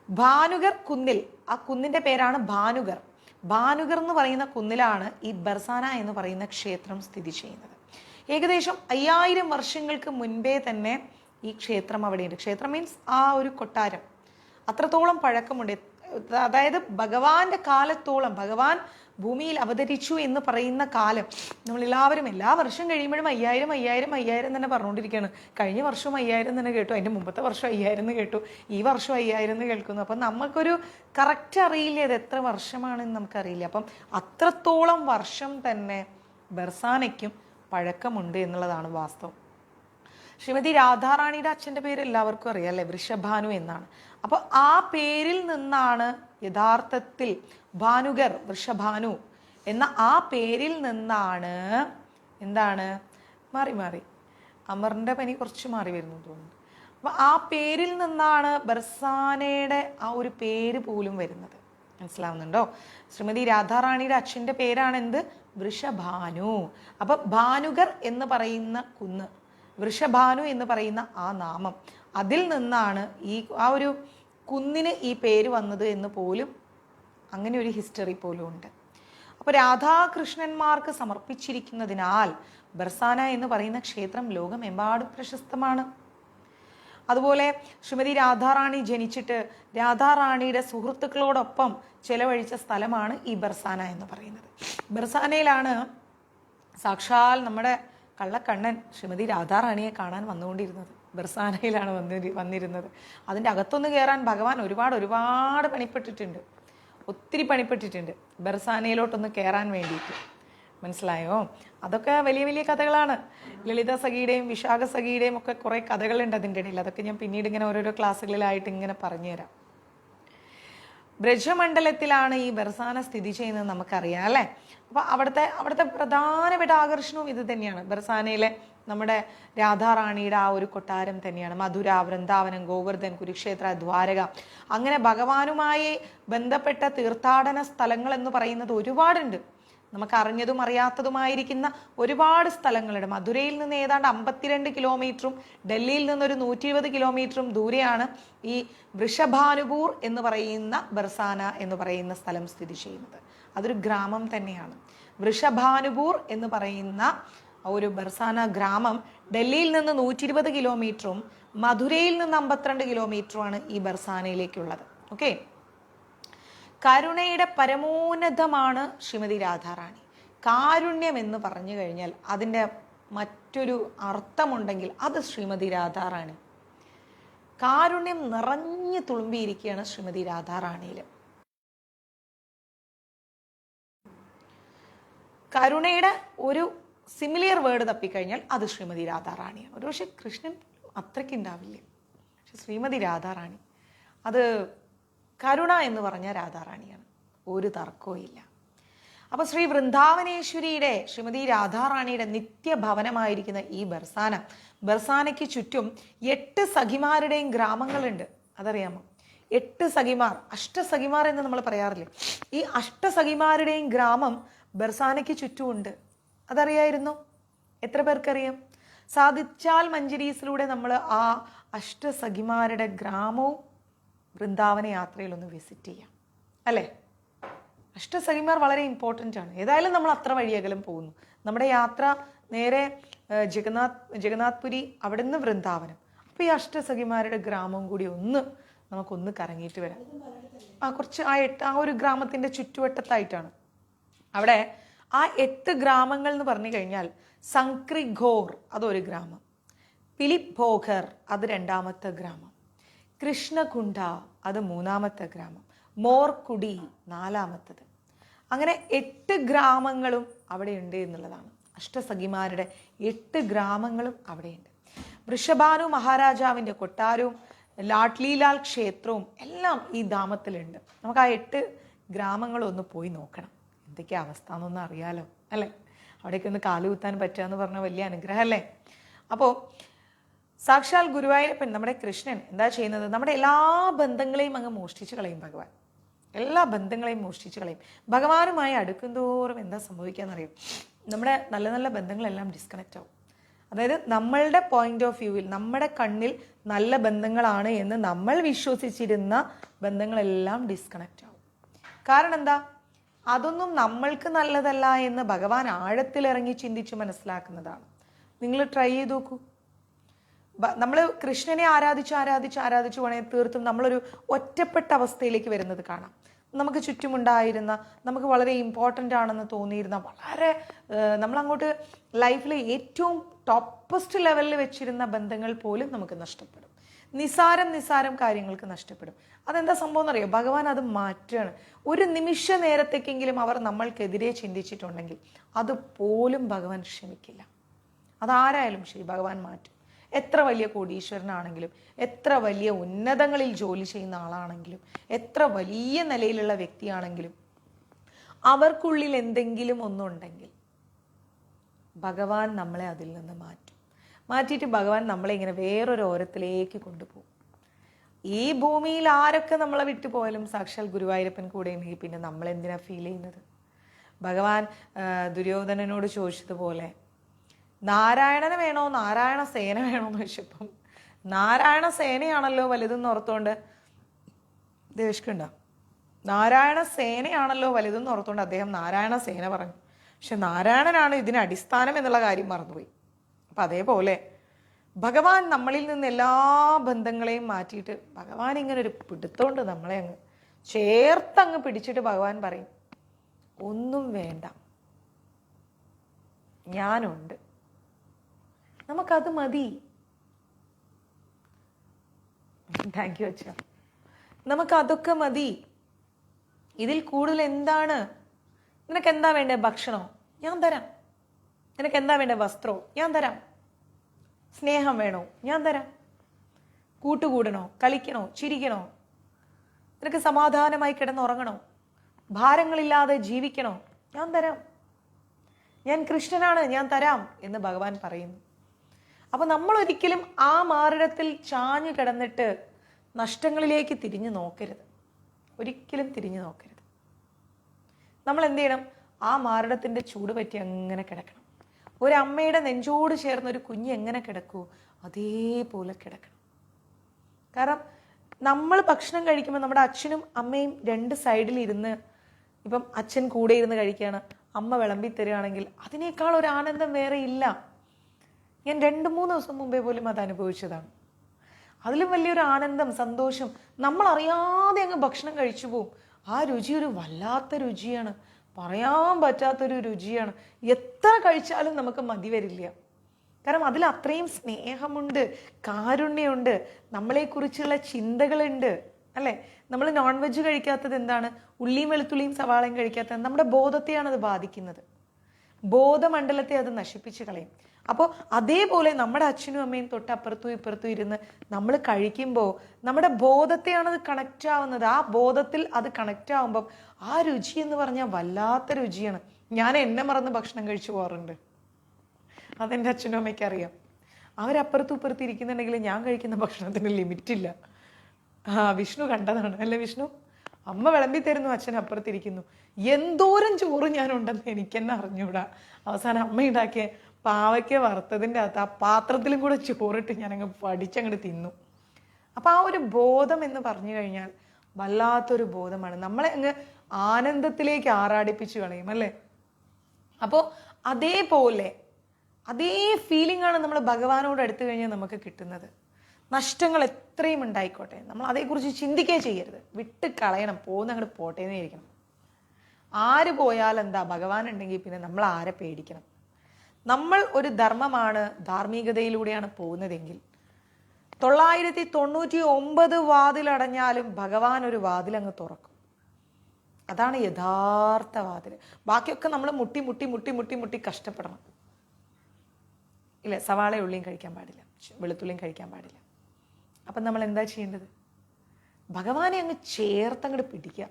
ഭാനുഗർ കുന്നിൽ, ആ കുന്നിൻ്റെ പേരാണ് ഭാനുഗർ. ഭാനുഗർ എന്ന് പറയുന്ന കുന്നിലാണ് ഈ ബർസാന എന്ന് പറയുന്ന ക്ഷേത്രം സ്ഥിതി ചെയ്യുന്നത്. ഏകദേശം 5000 വർഷങ്ങൾക്ക് മുൻപേ തന്നെ ഈ ക്ഷേത്രം അവിടെയുണ്ട്. ക്ഷേത്രം മീൻസ് ആ ഒരു കൊട്ടാരം അത്രത്തോളം പഴക്കമുണ്ട്. അതായത് ഭഗവാന്റെ കാലത്തോളം, ഭഗവാൻ ഭൂമിയിൽ അവതരിച്ചു എന്ന് പറയുന്ന കാലം നമ്മളെല്ലാവരും എല്ലാ വർഷം കഴിയുമ്പോഴും 5000 തന്നെ പറഞ്ഞുകൊണ്ടിരിക്കുകയാണ്. കഴിഞ്ഞ വർഷവും 5000 തന്നെ കേട്ടു, അതിൻ്റെ മുമ്പത്തെ വർഷം 5000 എന്ന് കേട്ടു, ഈ വർഷം 5000 എന്ന് കേൾക്കുന്നു. അപ്പം നമുക്കൊരു കറക്റ്റ് അറിയില്ല ഇത് എത്ര വർഷമാണെന്ന് നമുക്കറിയില്ല. അപ്പം അത്രത്തോളം വർഷം തന്നെ ബർസാനയ്ക്കും പഴക്കമുണ്ട് എന്നുള്ളതാണ് വാസ്തവം. ശ്രീമതി രാധാറാണിയുടെ അച്ഛൻ്റെ പേര് എല്ലാവർക്കും അറിയാം അല്ലേ, വൃഷഭാനു എന്നാണ്. അപ്പോൾ ആ പേരിൽ നിന്നാണ് യഥാർത്ഥത്തിൽ ഭാനുഗർ, വൃഷഭാനു എന്ന ആ പേരിൽ നിന്നാണ് എന്താണ് മാറി അമറിൻ്റെ പനി കുറച്ച് മാറി വരുന്നു തോന്നുന്നു. അപ്പോൾ ആ പേരിൽ നിന്നാണ് ബർസാനയുടെ ആ ഒരു പേര് പോലും വരുന്നത്. മനസ്സിലാവുന്നുണ്ടോ? ശ്രീമതി രാധാറാണിയുടെ അച്ഛൻ്റെ പേരാണ് എന്ത്? വൃഷഭാനു. അപ്പം ഭാനുഗർ എന്ന് പറയുന്ന കുന്ന്, വൃഷഭാനു എന്ന് പറയുന്ന ആ നാമം, അതിൽ നിന്നാണ് ആ ഒരു കുന്നിന് ഈ പേര് വന്നത് എന്ന് പോലും അങ്ങനെ ഒരു ഹിസ്റ്ററി പോലും ഉണ്ട്. അപ്പോൾ രാധാകൃഷ്ണന്മാർക്ക് സമർപ്പിച്ചിരിക്കുന്നതിനാൽ ബർസാന എന്ന് പറയുന്ന ക്ഷേത്രം ലോകമെമ്പാടും പ്രശസ്തമാണ്. അതുപോലെ ശ്രീമതി രാധാറാണി ജനിച്ചിട്ട് രാധാറാണിയുടെ സുഹൃത്തുക്കളോടൊപ്പം ചെലവഴിച്ച സ്ഥലമാണ് ഈ ബർസാന എന്ന് പറയുന്നത്. ബർസാനയിലാണ് സാക്ഷാൽ നമ്മുടെ കള്ളക്കണ്ണൻ ശ്രീമതി രാധാറാണിയെ കാണാൻ വന്നുകൊണ്ടിരുന്നത്. ബർസാനയിലാണ് വന്നിരുന്നത്. അതിൻ്റെ അകത്തൊന്ന് കയറാൻ ഭഗവാൻ ഒരുപാട് പണിപ്പെട്ടിട്ടുണ്ട്, ഒത്തിരി പണിപ്പെട്ടിട്ടുണ്ട് ബർസാനയിലോട്ടൊന്ന് കയറാൻ വേണ്ടിയിട്ട്. മനസ്സിലായോ? അതൊക്കെ വലിയ വലിയ കഥകളാണ്. ലളിത സഖിയുടെയും വിശാഖ സഖിയുടെയും ഒക്കെ കുറേ കഥകളുണ്ട് അതിൻ്റെ ഇടയിൽ. അതൊക്കെ ഞാൻ പിന്നീട് ഇങ്ങനെ ഓരോരോ ക്ലാസ്സുകളിലായിട്ട് ഇങ്ങനെ പറഞ്ഞുതരാം. ബ്രജമണ്ഡലത്തിലാണ് ഈ ബർസാന സ്ഥിതി ചെയ്യുന്നത് നമുക്കറിയാം അല്ലേ. അപ്പോൾ അവിടുത്തെ പ്രധാനപ്പെട്ട ആകർഷണവും ഇത് തന്നെയാണ്. ബർസാനയിലെ നമ്മുടെ രാധാറാണിയുടെ ആ ഒരു കൊട്ടാരം തന്നെയാണ്. മധുര, വൃന്ദാവനം, ഗോവർദ്ധൻ, കുരുക്ഷേത്ര, ദ്വാരക, അങ്ങനെ ഭഗവാനുമായി ബന്ധപ്പെട്ട തീർത്ഥാടന സ്ഥലങ്ങൾ എന്ന് പറയുന്നത് ഒരുപാടുണ്ട്. നമുക്ക് അറിഞ്ഞതും അറിയാത്തതുമായിരിക്കുന്ന ഒരുപാട് സ്ഥലങ്ങളുണ്ട്. മധുരയിൽ നിന്ന് ഏതാണ്ട് 52 കിലോമീറ്ററും ഡൽഹിയിൽ നിന്നൊരു 120 കിലോമീറ്ററും ദൂരെയാണ് ഈ വൃഷഭാനുപൂർ എന്ന് പറയുന്ന ബർസാന എന്ന് പറയുന്ന സ്ഥലം സ്ഥിതി ചെയ്യുന്നത്. അതൊരു ഗ്രാമം തന്നെയാണ്. വൃഷഭാനുപൂർ എന്ന് പറയുന്ന ഒരു ബർസാന ഗ്രാമം ഡൽഹിയിൽ നിന്ന് 120 കിലോമീറ്ററും മധുരയിൽ നിന്ന് 52 കിലോമീറ്ററുമാണ് ഈ ബർസാനയിലേക്കുള്ളത്. ഓക്കെ. കരുണയുടെ പരമോന്നതമാണ് ശ്രീമതി രാധാറാണി. കാരുണ്യം എന്ന് പറഞ്ഞു കഴിഞ്ഞാൽ അതിൻ്റെ മറ്റൊരു അർത്ഥമുണ്ടെങ്കിൽ അത് ശ്രീമതി രാധാറാണി. കാരുണ്യം നിറഞ്ഞു തുളുമ്പിയിരിക്കുകയാണ് ശ്രീമതി രാധാറാണിയിൽ. കരുണയുടെ ഒരു സിമിലിയർ വേർഡ് തപ്പിക്കഴിഞ്ഞാൽ അത് ശ്രീമതി രാധാറാണിയാണ്. ഒരുപക്ഷെ കൃഷ്ണൻ അത്രയ്ക്ക് ഉണ്ടാവില്ല, പക്ഷെ ശ്രീമതി രാധാറാണി അത് കരുണ എന്ന് പറഞ്ഞ രാധാറാണിയാണ്, ഒരു തർക്കവും ഇല്ല. അപ്പോൾ ശ്രീ വൃന്ദാവനേശ്വരിയുടെ ശ്രീമതി രാധാറാണിയുടെ നിത്യഭവനമായിരിക്കുന്ന ഈ ബർസാനയ്ക്ക് ചുറ്റും 8 സഖിമാരുടെയും ഗ്രാമങ്ങളുണ്ട്. അതറിയാമോ? 8 സഖിമാർ, അഷ്ടസഖിമാർ എന്ന് നമ്മൾ പറയാറില്ലേ, ഈ അഷ്ടസഖിമാരുടെയും ഗ്രാമം ബർസാനയ്ക്ക് ചുറ്റുമുണ്ട്. അതറിയായിരുന്നു? എത്ര പേർക്കറിയാം? സാധിച്ചാൽ മഞ്ജരീസിലൂടെ നമ്മൾ ആ അഷ്ടസഖിമാരുടെ ഗ്രാമവും വൃന്ദാവന യാത്രയിലൊന്ന് വിസിറ്റ് ചെയ്യാം അല്ലേ. അഷ്ടസഖിമാർ വളരെ ഇമ്പോർട്ടൻ്റ് ആണ്. ഏതായാലും നമ്മൾ അത്ര വഴിയകലും പോകുന്നു. നമ്മുടെ യാത്ര നേരെ ജഗന്നാഥ്പുരി, അവിടെ നിന്ന് വൃന്ദാവനം. അപ്പോൾ ഈ അഷ്ടസഖിമാരുടെ ഗ്രാമം കൂടി നമുക്കൊന്ന് കറങ്ങിയിട്ട് വരാം. കുറച്ച് ആ ഒരു ഗ്രാമത്തിൻ്റെ ചുറ്റുവട്ടത്തായിട്ടാണ്. അവിടെ ആ 8 ഗ്രാമങ്ങൾ എന്ന് പറഞ്ഞു കഴിഞ്ഞാൽ സംക്രിഘോർ അതൊരു ഗ്രാമം, പിലിഭോഘർ അത് 2ാമത്തെ ഗ്രാമം, കൃഷ്ണകുണ്ഡ അത് 3ാമത്തെ ഗ്രാമം, മോർക്കുടി 4ാമത്തത്. അങ്ങനെ 8 ഗ്രാമങ്ങളും അവിടെയുണ്ട് എന്നുള്ളതാണ്. അഷ്ടസഖിമാരുടെ 8 ഗ്രാമങ്ങളും അവിടെയുണ്ട്. വൃഷഭാനു മഹാരാജാവിൻ്റെ കൊട്ടാരവും ലാഡ്ലിലാൽ ക്ഷേത്രവും എല്ലാം ഈ ധാമത്തിലുണ്ട്. നമുക്ക് ആ 8 ഗ്രാമങ്ങളും ഒന്ന് പോയി നോക്കണം. എന്തൊക്കെയാ അവസ്ഥ എന്നൊന്നും അറിയാലോ അല്ലേ. അവിടേക്ക് ഒന്ന് കാലുകുത്താൻ പറ്റുക എന്ന് പറഞ്ഞാൽ വലിയ അനുഗ്രഹം അല്ലേ. അപ്പോൾ സാക്ഷാൽ ഗുരുവായൂരപ്പൻ നമ്മുടെ കൃഷ്ണൻ എന്താ ചെയ്യുന്നത്? നമ്മുടെ എല്ലാ ബന്ധങ്ങളെയും അങ്ങ് മോഷ്ടിച്ച് കളയും ഭഗവാൻ. എല്ലാ ബന്ധങ്ങളെയും മോഷ്ടിച്ച് കളയും. ഭഗവാനുമായി അടുക്കുന്തോറും എന്താ സംഭവിക്കാന്നറിയും, നമ്മുടെ നല്ല നല്ല ബന്ധങ്ങളെല്ലാം ഡിസ്കണക്റ്റ് ആവും. അതായത് നമ്മളുടെ പോയിന്റ് ഓഫ് വ്യൂവിൽ, നമ്മുടെ കണ്ണിൽ നല്ല ബന്ധങ്ങളാണ് എന്ന് നമ്മൾ വിശ്വസിച്ചിരുന്ന ബന്ധങ്ങളെല്ലാം ഡിസ്കണക്റ്റ് ആവും. കാരണം എന്താ, അതൊന്നും നമ്മൾക്ക് നല്ലതല്ല എന്ന് ഭഗവാൻ ആഴത്തിലിറങ്ങി ചിന്തിച്ച് മനസ്സിലാക്കുന്നതാണ്. നിങ്ങൾ ട്രൈ ചെയ്ത് നോക്കൂ. നമ്മൾ കൃഷ്ണനെ ആരാധിച്ച് വേണമെങ്കിൽ തീർത്തും നമ്മളൊരു ഒറ്റപ്പെട്ട അവസ്ഥയിലേക്ക് വരുന്നത് കാണാം. നമുക്ക് ചുറ്റുമുണ്ടായിരുന്ന, നമുക്ക് വളരെ ഇമ്പോർട്ടൻ്റ് ആണെന്ന് തോന്നിയിരുന്ന, വളരെ നമ്മളങ്ങോട്ട് ലൈഫിൽ ഏറ്റവും ടോപ്പസ്റ്റ് ലെവലിൽ വെച്ചിരുന്ന ബന്ധങ്ങൾ പോലും നമുക്ക് നഷ്ടപ്പെടും. നിസാരം കാര്യങ്ങൾക്ക് നഷ്ടപ്പെടും. അതെന്താ സംഭവം എന്നറിയോ, ഭഗവാൻ അത് മാറ്റുകയാണ്. ഒരു നിമിഷ നേരത്തേക്കെങ്കിലും അവർ നമ്മൾക്കെതിരെ ചിന്തിച്ചിട്ടുണ്ടെങ്കിൽ അതുപോലും ഭഗവാൻ ക്ഷമിക്കില്ല. അതാരായാലും ശരി, ഭഗവാൻ മാറ്റും. എത്ര വലിയ കോടീശ്വരനാണെങ്കിലും, എത്ര വലിയ ഉന്നതങ്ങളിൽ ജോലി ചെയ്യുന്ന ആളാണെങ്കിലും, എത്ര വലിയ നിലയിലുള്ള വ്യക്തിയാണെങ്കിലും, അവർക്കുള്ളിൽ എന്തെങ്കിലും ഒന്നുണ്ടെങ്കിൽ ഭഗവാൻ നമ്മളെ അതിൽ നിന്ന് മാറ്റിയിട്ട് ഭഗവാൻ നമ്മളെ ഇങ്ങനെ വേറൊരു ഓരത്തിലേക്ക് കൊണ്ടുപോകും. ഈ ഭൂമിയിൽ ആരൊക്കെ നമ്മളെ വിട്ടു പോയാലും സാക്ഷാൽ ഗുരുവായൂരപ്പൻ കൂടെ ഉണ്ടെങ്കിൽ പിന്നെ നമ്മൾ എന്തിനാ ഫീൽ ചെയ്യുന്നത്? ഭഗവാൻ ദുര്യോധനനോട് ചോദിച്ചതുപോലെ നാരായണന് വേണോ നാരായണ സേന വേണോ എന്ന് ചോദിച്ചപ്പം നാരായണ സേനയാണല്ലോ വലുതെന്ന് ഓർത്തോണ്ട് ദേഷ്കുണ്ടോ, നാരായണ സേനയാണല്ലോ വലുതെന്ന് ഓർത്തോണ്ട് അദ്ദേഹം നാരായണ സേന പറഞ്ഞു. പക്ഷെ നാരായണനാണ് ഇതിന് അടിസ്ഥാനം എന്നുള്ള കാര്യം മറന്നുപോയി. അപ്പം അതേപോലെ ഭഗവാൻ നമ്മളിൽ നിന്ന് എല്ലാ ബന്ധങ്ങളെയും മാറ്റിയിട്ട് ഭഗവാൻ ഇങ്ങനെ ഒരു പിടുത്തോണ്ട് നമ്മളെ അങ്ങ് ചേർത്തങ്ങ് പിടിച്ചിട്ട് ഭഗവാൻ പറയും, ഒന്നും വേണ്ട, ഞാനുണ്ട്, നമുക്കത് മതി. താങ്ക് യു അച്ഛ. നമുക്കതൊക്കെ മതി. ഇതിൽ കൂടുതൽ എന്താണ്? നിനക്ക് എന്താ വേണ്ടേ? ഭക്ഷണോ? ഞാൻ തരാം. നിനക്ക് എന്താ വേണ്ടേ? വസ്ത്രോ? ഞാൻ തരാം. സ്നേഹം വേണോ? ഞാൻ തരാം. കൂട്ടുകൂടണോ? കളിക്കണോ? ചിരിക്കണോ? നിനക്ക് സമാധാനമായി കിടന്നുറങ്ങണോ? ഭാരങ്ങളില്ലാതെ ജീവിക്കണോ? ഞാൻ തരാം. ഞാൻ കൃഷ്ണനാണ്, ഞാൻ തരാം എന്ന് ഭഗവാൻ പറയുന്നു. അപ്പൊ നമ്മൾ ഒരിക്കലും ആ മാറിടത്തിൽ ചാഞ്ഞു കിടന്നിട്ട് നഷ്ടങ്ങളിലേക്ക് തിരിഞ്ഞു നോക്കരുത്. ഒരിക്കലും തിരിഞ്ഞു നോക്കരുത്. നമ്മൾ എന്ത് ചെയ്യണം? ആ മാറിടത്തിന്റെ ചൂട് പറ്റി അങ്ങനെ കിടക്കണം. ഒരമ്മയുടെ നെഞ്ചോട് ചേർന്ന് ഒരു കുഞ്ഞ് എങ്ങനെ കിടക്കൂ അതേപോലെ കിടക്കണം. കാരണം നമ്മൾ ഭക്ഷണം കഴിക്കുമ്പോൾ നമ്മുടെ അച്ഛനും അമ്മയും രണ്ട് സൈഡിൽ ഇരുന്ന്, ഇപ്പം അച്ഛൻ കൂടെ ഇരുന്ന് കഴിക്കുകയാണ്, അമ്മ വിളമ്പി തരികയാണെങ്കിൽ അതിനേക്കാൾ ഒരു ആനന്ദം വേറെ ഇല്ല. ഞാൻ 2-3 ദിവസം മുമ്പേ പോലും അത് അനുഭവിച്ചതാണ്. അതിലും വലിയൊരു ആനന്ദം, സന്തോഷം നമ്മൾ അറിയാതെ അങ്ങ് ഭക്ഷണം കഴിച്ചു പോവും. ആ രുചി ഒരു വല്ലാത്ത രുചിയാണ്, പറയാൻ പറ്റാത്തൊരു രുചിയാണ്. എത്ര കഴിച്ചാലും നമുക്ക് മതി വരില്ല. കാരണം അതിൽ അത്രയും സ്നേഹമുണ്ട്, കാരുണ്യമുണ്ട്, നമ്മളെക്കുറിച്ചുള്ള ചിന്തകളുണ്ട്, അല്ലേ? നമ്മൾ നോൺ വെജ് കഴിക്കാത്തത് എന്താണ്? ഉള്ളിയും വെളുത്തുള്ളിയും സവാളയും കഴിക്കാത്തത് നമ്മുടെ ബോധത്തെയാണ് അത് ബാധിക്കുന്നത്. ബോധമണ്ഡലത്തെ അത് നശിപ്പിച്ച് കളയും. അപ്പോൾ അതേപോലെ നമ്മുടെ അച്ഛനും അമ്മയും തൊട്ടപ്പുറത്തും ഇപ്പുറത്തും ഇരുന്ന് നമ്മൾ കഴിക്കുമ്പോൾ നമ്മുടെ ബോധത്തെയാണ് അത് കണക്റ്റ് ആവുന്നത്. ആ ബോധത്തിൽ അത് കണക്റ്റ് ആവുമ്പം ആ രുചി എന്ന് പറഞ്ഞാൽ വല്ലാത്ത രുചിയാണ്. ഞാൻ എന്നെ മറന്ന് ഭക്ഷണം കഴിച്ചു പോകാറുണ്ട്. അതെൻ്റെ അച്ഛനും അമ്മയ്ക്ക് അറിയാം. അവരപ്പുറത്തും ഇപ്പുറത്തും ഇരിക്കുന്നുണ്ടെങ്കിൽ ഞാൻ കഴിക്കുന്ന ഭക്ഷണത്തിന് ലിമിറ്റില്ല. വിഷ്ണു കണ്ടതാണ് അല്ലേ? വിഷ്ണു, അമ്മ വിളമ്പി തരുന്നു, അച്ഛൻ അപ്പുറത്തിരിക്കുന്നു. എന്തോരം ചോറ് ഞാനുണ്ടെന്ന് എനിക്കെന്നെ അറിഞ്ഞൂടാ. അവസാനം അമ്മ ഉണ്ടാക്കിയ പാവയ്ക്ക വറുത്തതിൻ്റെ അകത്ത് ആ പാത്രത്തിലും കൂടെ ചോറിട്ട് ഞാനങ്ങ് പഠിച്ചങ്ങോട്ട് തിന്നു. അപ്പം ആ ഒരു ബോധം എന്ന് പറഞ്ഞു കഴിഞ്ഞാൽ വല്ലാത്തൊരു ബോധമാണ്. നമ്മളെ അങ്ങ് ആനന്ദത്തിലേക്ക് ആറാടിപ്പിച്ച് കളയും, അല്ലേ? അപ്പോൾ അതേപോലെ അതേ ഫീലിംഗ് ആണ് നമ്മൾ ഭഗവാനോട് അടുത്ത് കഴിഞ്ഞാൽ നമുക്ക് കിട്ടുന്നത്. നഷ്ടങ്ങൾ എത്രയും ഉണ്ടായിക്കോട്ടെ, നമ്മൾ അതേക്കുറിച്ച് ചിന്തിക്കുകയും ചെയ്യരുത്. വിട്ട് കളയണം, പോകുന്ന അങ്ങോട്ട് പോട്ടേന്നേ ഇരിക്കണം. ആര് പോയാലെന്താ, ഭഗവാൻ ഉണ്ടെങ്കിൽ പിന്നെ നമ്മൾ ആരെ പേടിക്കണം? നമ്മൾ ഒരു ധർമ്മമാണ്, ധാർമ്മികതയിലൂടെയാണ് പോകുന്നതെങ്കിൽ 999 വാതിലടഞ്ഞാലും ഭഗവാൻ ഒരു വാതിൽ അങ്ങ് തുറക്കും. അതാണ് യഥാർത്ഥ വാതിൽ. ബാക്കിയൊക്കെ നമ്മൾ മുട്ടി മുട്ടി മുട്ടി മുട്ടി മുട്ടി കഷ്ടപ്പെടണം, ഇല്ല? സവാള ഉള്ളിയും കഴിക്കാൻ പാടില്ല, വെളുത്തുള്ളിയും കഴിക്കാൻ പാടില്ല. അപ്പം നമ്മൾ എന്താ ചെയ്യേണ്ടത്? ഭഗവാനെ അങ്ങ് ചേർത്തങ്ങോട്ട് പിടിക്കുക.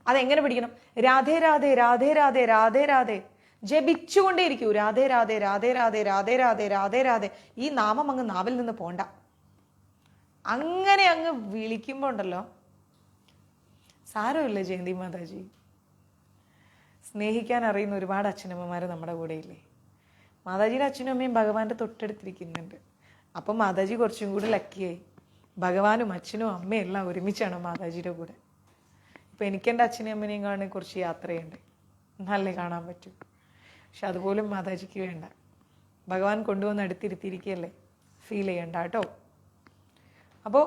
അതെങ്ങനെ പിടിക്കണം? രാധേ രാധേ രാധേ രാധേ രാധേ രാധേ ജപിച്ചുകൊണ്ടേയിരിക്കൂ. രാധേ രാധേ രാധേ രാധേ രാധേ രാധേ രാധേ രാധേ. ഈ നാമം അങ്ങ് നാവിൽ നിന്ന് പോണ്ട. അങ്ങനെ അങ്ങ് വിളിക്കുമ്പോൾ ഉണ്ടല്ലോ, സാരമില്ല ജയന്തി മാതാജി, സ്നേഹിക്കാൻ അറിയുന്ന ഒരുപാട് അച്ഛനമ്മമാർ നമ്മുടെ കൂടെ ഇല്ലേ. മാതാജിയുടെ അച്ഛനും അമ്മയും ഭഗവാന്റെ തൊട്ടടുത്തിരിക്കുന്നുണ്ട്. അപ്പം മാതാജി കുറച്ചും കൂടി ലക്കിയായി. ഭഗവാനും അച്ഛനും അമ്മയും എല്ലാം ഒരുമിച്ചാണ് മാതാജിയുടെ കൂടെ. ഇപ്പം എനിക്കെൻ്റെ അച്ഛനെയും അമ്മേനെയും കാണാൻ കുറച്ച് യാത്രയുണ്ട്, എന്നാലേ കാണാൻ പറ്റൂ. പക്ഷെ അതുപോലും മാതാജിക്ക് വേണ്ട. ഭഗവാൻ കൊണ്ടുവന്ന് അടുത്തിരുത്തിയിരിക്കുകയല്ലേ, ഫീൽ ചെയ്യണ്ട കേട്ടോ. അപ്പോൾ